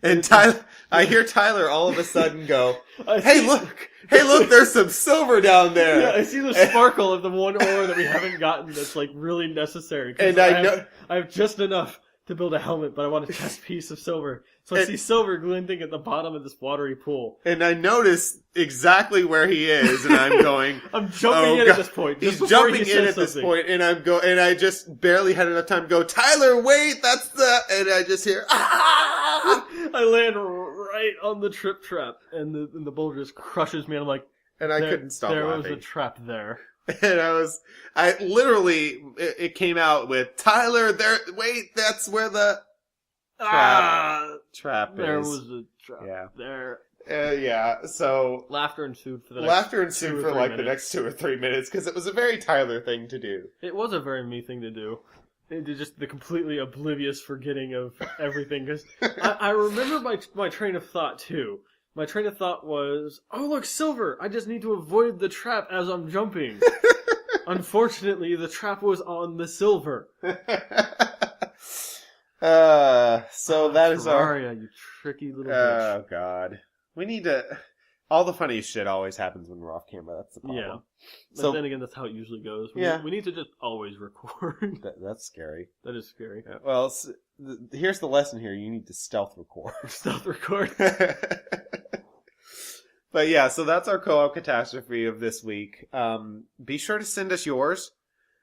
and Tyler, I hear Tyler all of a sudden go, hey look, there's some silver down there.
Yeah, I see the sparkle of the one ore that we haven't gotten that's, like, really necessary.
And
I have just enough to build a helmet, but I want a chest piece of silver. So I see silver glinting at the bottom of this watery pool.
And I notice exactly where he is, and I'm going...
I'm jumping in at this point.
He's jumping in at this point, and and I just barely had enough time to go, Tyler, wait, that's the... And I just hear, ah!
I land right on the trip trap, and the boulder just crushes me, and I'm like...
And I couldn't stop laughing.
There was a trap there.
And I literally, it came out with, Tyler, that's where the trap is.
There was a trap
there.
there.
Yeah, so...
Laughter ensued for the
next 2 or 3 minutes, because it was a very Tyler thing to do.
It was a very me thing to do. Just the completely oblivious forgetting of everything, because I remember my train of thought, too. My train of thought was, oh look, silver! I just need to avoid the trap as I'm jumping. Unfortunately, the trap was on the silver.
So that is
Terraria, you tricky little bitch.
Oh god. We need to... All the funniest shit always happens when we're off camera, that's the problem.
Yeah. But then again, that's how it usually goes. We need to just always record.
That's scary.
That is scary.
Yeah, well, here's the lesson here. You need to stealth record.
Stealth record.
But yeah, so that's our co-op catastrophe of this week. Be sure to send us yours.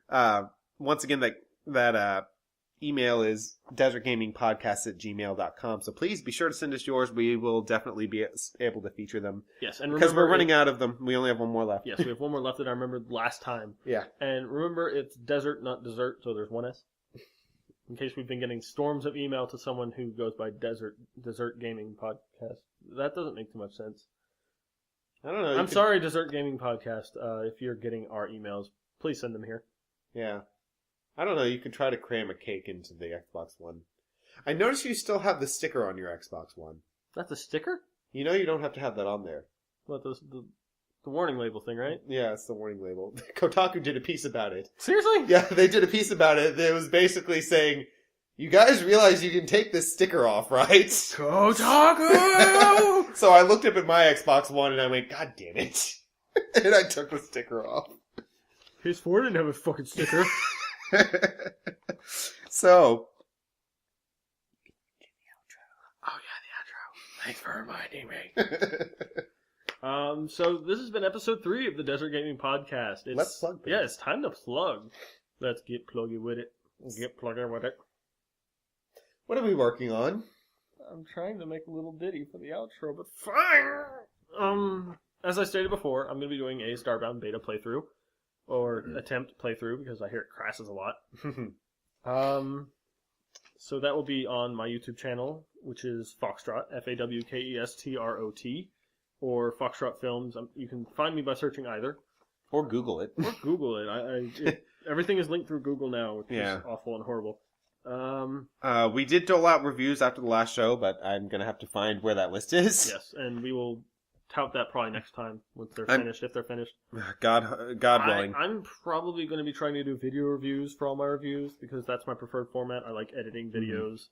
Once again, that email is desertgamingpodcast@gmail.com. So please be sure to send us yours. We will definitely be able to feature them.
Yes, and
because we're running out of them. We only have one more left.
Yes, we have one more left that I remembered last time.
Yeah.
And remember, it's desert, not dessert, so there's one S. In case we've been getting storms of email to someone who goes by Desert Gaming Podcast. That doesn't make too much sense.
I don't know.
I'm sorry, Desert Gaming Podcast. If you're getting our emails, please send them here.
Yeah. I don't know. You could try to cram a cake into the Xbox One. I notice you still have the sticker on your Xbox One.
That's a sticker?
You know you don't have to have that on there.
What, the warning label thing, right?
Yeah, it's the warning label. Kotaku did a piece about it.
Seriously?
Yeah, they did a piece about it. It was basically saying, you guys realize you can take this sticker off, right?
Kotaku!
So I looked up at my Xbox One and I went, God damn it. And I took the sticker off.
PS4 didn't have a fucking sticker.
So.
Oh yeah, the outro. Thanks for reminding me. So this has been episode 3 of the Desert Gaming Podcast.
Let's plug things.
Yeah, it's time to plug. Let's get pluggy with it. Get pluggy with it.
What are we working on?
I'm trying to make a little ditty for the outro, but fine. As I stated before, I'm going to be doing a Starbound beta playthrough. Or attempt playthrough, because I hear it crashes a lot. So that will be on my YouTube channel, which is Fawkestrot, Fawkestrot, or Fawkestrot Films. You can find me by searching either.
Or Google it.
Everything is linked through Google now, which is awful and horrible.
We did dole out reviews after the last show, but I'm going to have to find where that list is.
Yes, and we will tout that probably next time once they're finished, if they're finished.
God willing.
I'm probably going to be trying to do video reviews for all my reviews because that's my preferred format. I like editing videos,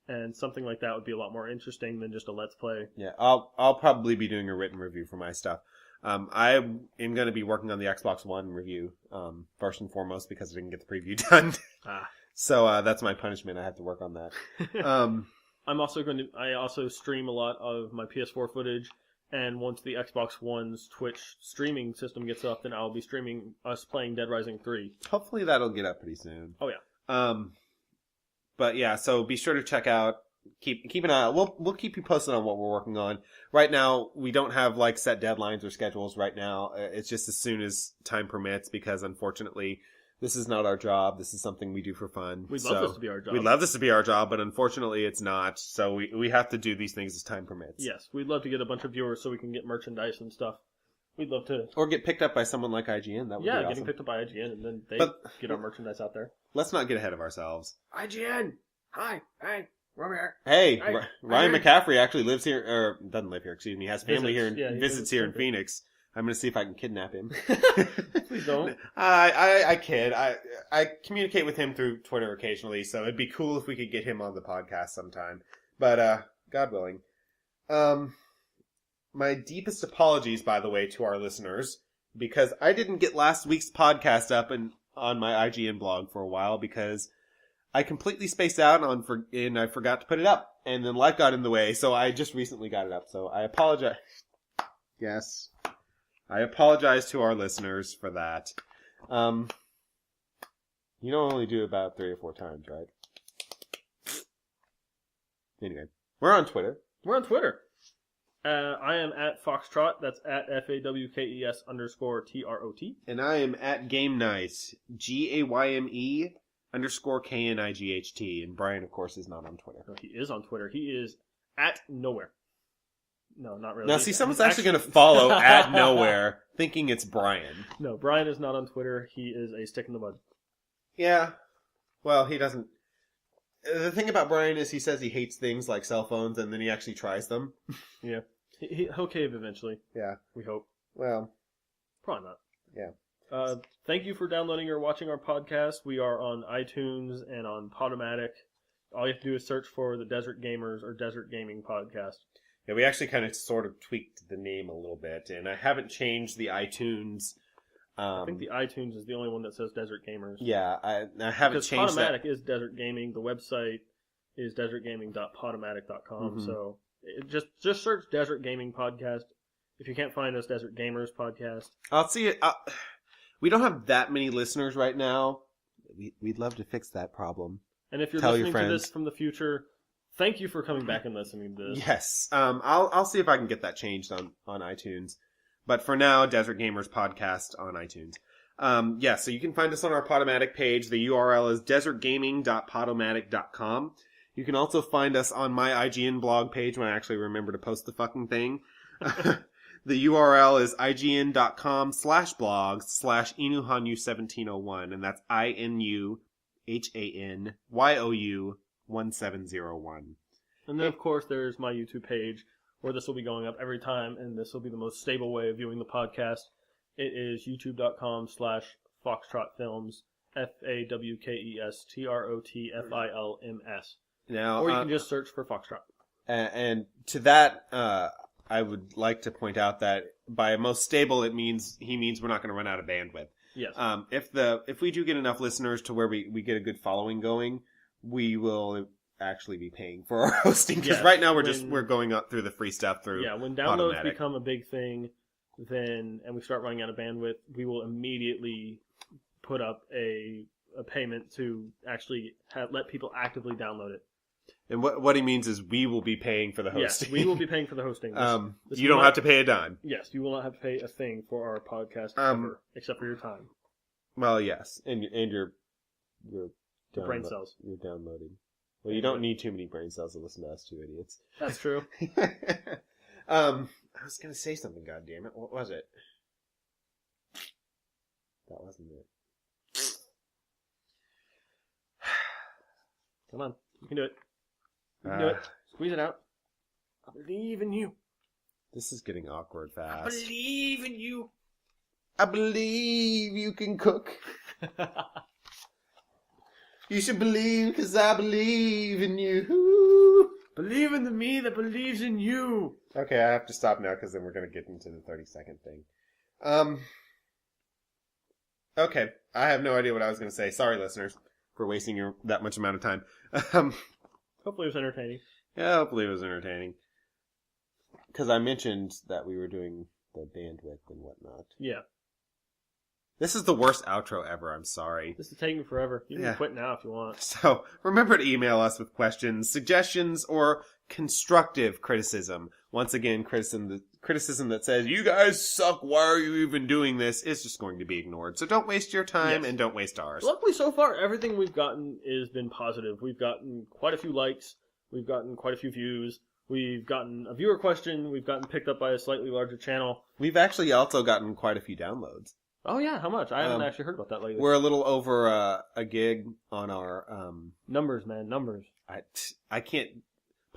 and something like that would be a lot more interesting than just a let's play.
Yeah, I'll probably be doing a written review for my stuff. I am going to be working on the Xbox One review first and foremost because I didn't get the preview done. So that's my punishment. I have to work on that.
I also stream a lot of my PS4 footage. And once the Xbox One's Twitch streaming system gets up, then I'll be streaming us playing Dead Rising 3.
Hopefully that'll get up pretty soon.
Oh, yeah.
But yeah, so be sure to check out, keep an eye out. We'll keep you posted on what we're working on. Right now, we don't have like set deadlines or schedules right now. It's just as soon as time permits because unfortunately, this is not our job. This is something we do for fun.
We'd love this to be our job.
We'd love this to be our job, but unfortunately it's not. So we have to do these things as time permits.
Yes, we'd love to get a bunch of viewers so we can get merchandise and stuff. We'd love to.
Or get picked up by someone like IGN. That would be awesome.
Getting picked up by IGN and then they get our merchandise out there.
Let's not get ahead of ourselves.
IGN! Hi! Hey!
Hey,
Hey,
Ryan
hey.
McCaffrey actually lives here, or doesn't live here, excuse me, has family
Visits,
here,
yeah, he
visits here in
visits.
Phoenix. I'm going to see if I can kidnap him.
Please don't.
I kid. I communicate with him through Twitter occasionally, so it'd be cool if we could get him on the podcast sometime. But, God willing. My deepest apologies, by the way, to our listeners, because I didn't get last week's podcast up on my IGN blog for a while because I completely spaced out and I forgot to put it up, and then life got in the way, so I just recently got it up, so I apologize. Yes. I apologize to our listeners for that. You don't only do it about 3 or 4 times, right? Anyway, we're on Twitter.
We're on Twitter. I am at Fawkestrot. That's at FAWKES_TROT.
And I am at Game Night, GAYME_KNIGHT. And Brian, of course, is not on Twitter.
No, he is on Twitter. He is at nowhere. No, not really.
Now, see, someone's actually going to follow at nowhere, thinking it's Brian.
No, Brian is not on Twitter. He is a stick in the mud.
Yeah. Well, he doesn't. The thing about Brian is he says he hates things like cell phones, and then he actually tries them.
Yeah. He'll cave eventually.
Yeah.
We hope.
Well.
Probably not.
Yeah.
Thank you for downloading or watching our podcast. We are on iTunes and on Podomatic. All you have to do is search for the Desert Gamers or Desert Gaming Podcast.
Yeah, we actually kind of sort of tweaked the name a little bit, and I haven't changed the iTunes.
I think the iTunes is the only one that says Desert Gamers.
Yeah, I haven't
because
changed
Podomatic
that.
is Desert Gaming. The website is desertgaming.podomatic.com.
Mm-hmm.
So just search Desert Gaming Podcast. If you can't find us, Desert Gamers Podcast.
I'll see it. We don't have that many listeners right now. We'd love to fix that problem.
And if you're
Tell your
listening to
friends.
this from the future, thank you for coming back and listening to this.
Yes. I'll see if I can get that changed on iTunes. But for now, Desert Gamers Podcast on iTunes. Yeah, so you can find us on our Podomatic page. The URL is desertgaming.podomatic.com. You can also find us on my IGN blog page when I actually remember to post the fucking thing. The URL is ign.com/blogs/inuhanyu1701, and that's INUHANYOU1701.
And then, of course, there's my YouTube page, where this will be going up every time, and this will be the most stable way of viewing the podcast. It is youtube.com/FoxtrotFilms, FAWKESTROTFILMS.
Now,
Or you can just search for Foxtrot.
and to that, I would like to point out that by most stable, he means we're not going to run out of bandwidth.
Yes.
If we do get enough listeners to where we get a good following going, we will actually be paying for our hosting. Because right now we're going up through the free stuff through.
Yeah, when downloads
Podomatic.
become a big thing, and we start running out of bandwidth, we will immediately put up a payment to actually let people actively download it.
And what he means is we will be paying for the hosting.
Yes, we will be paying for the hosting.
You don't have to pay a dime.
Yes, you will not have to pay a thing for our podcast ever, except for your time.
Well, yes, and your
Brain cells.
You're downloading. Well, you don't need too many brain cells to listen to us two idiots.
That's true.
I was gonna say something. God damn it! What was it? That wasn't it.
Come on, you can do it. You can do it. Squeeze it out. I believe in you.
This is getting awkward
I
fast.
believe in you.
I believe you can cook. You should believe, 'cause I believe in you.
Believe in the me that believes in you.
Okay, I have to stop now, because then we're going to get into the 30-second thing. Okay, I have no idea what I was going to say. Sorry, listeners, for wasting that much amount of time.
Hopefully it was entertaining.
Yeah, hopefully it was entertaining. Because I mentioned that we were doing the bandwidth and whatnot.
Yeah.
This is the worst outro ever, I'm sorry.
This is taking forever. You can
Yeah.
quit now if you want.
So, remember to email us with questions, suggestions, or constructive criticism. Once again, criticism that says, you guys suck, why are you even doing this, is just going to be ignored. So don't waste your time and don't waste ours.
Luckily, so far, everything we've gotten has been positive. We've gotten quite a few likes. We've gotten quite a few views. We've gotten a viewer question. We've gotten picked up by a slightly larger channel.
We've actually also gotten quite a few downloads.
Oh yeah, how much? I haven't actually heard about that lately.
We're a little over a gig on our
Numbers, man, numbers.
I can't.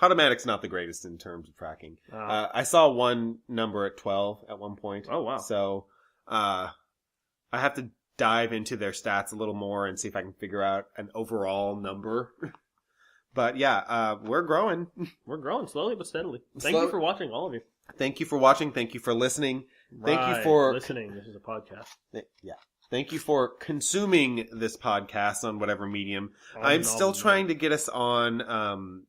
Podomatic's not the greatest in terms of tracking. I saw one number at 12 at one point.
Oh wow.
So I have to dive into their stats a little more and see if I can figure out an overall number. But yeah, we're growing.
We're growing slowly but steadily. Thank you for watching, all of you.
Thank you for watching. Thank you for listening.
Right.
Thank you for
listening. This is a podcast.
Yeah. Thank you for consuming this podcast on whatever medium. I'm still trying to get us on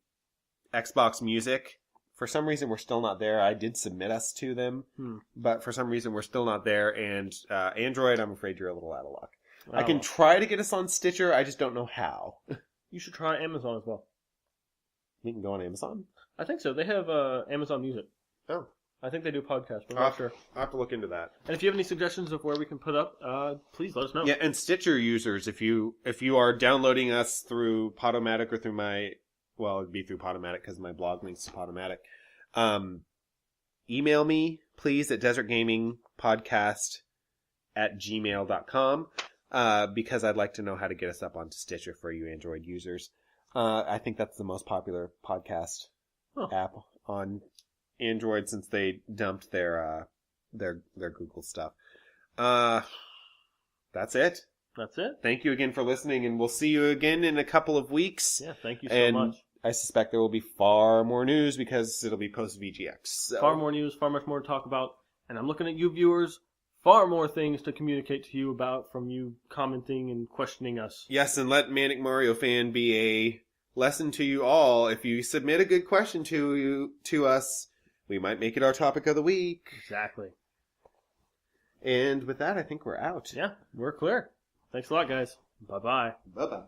Xbox Music. For some reason, we're still not there. I did submit us to them, but for some reason, we're still not there. And Android, I'm afraid you're a little out of luck. I can try to get us on Stitcher. I just don't know how.
You should try Amazon as well.
We can go on Amazon?
I think so. They have Amazon Music.
Oh.
I think they do podcasts, but I'm not sure.
I'll have to look into that.
And if you have any suggestions of where we can put up, please let us know.
Yeah, and Stitcher users, if you are downloading us through Podomatic or through my, well, it'd be through Podomatic because my blog links to Podomatic. Email me, please, at desertgamingpodcast@gmail.com, because I'd like to know how to get us up onto Stitcher for you Android users. I think that's the most popular podcast app on Android since they dumped their Google stuff. That's it.
That's it.
Thank you again for listening, and we'll see you again in a couple of weeks.
Yeah, thank you so much.
I suspect there will be far more news because it'll be post-VGX. So.
Far more news, far much more to talk about. And I'm looking at you viewers, far more things to communicate to you about from you commenting and questioning us.
Yes, and let Manic Mario Fan be a lesson to you all. If you submit a good question to us, we might make it our topic of the week.
Exactly.
And with that, I think we're out.
Yeah, we're clear. Thanks a lot, guys. Bye-bye.
Bye-bye.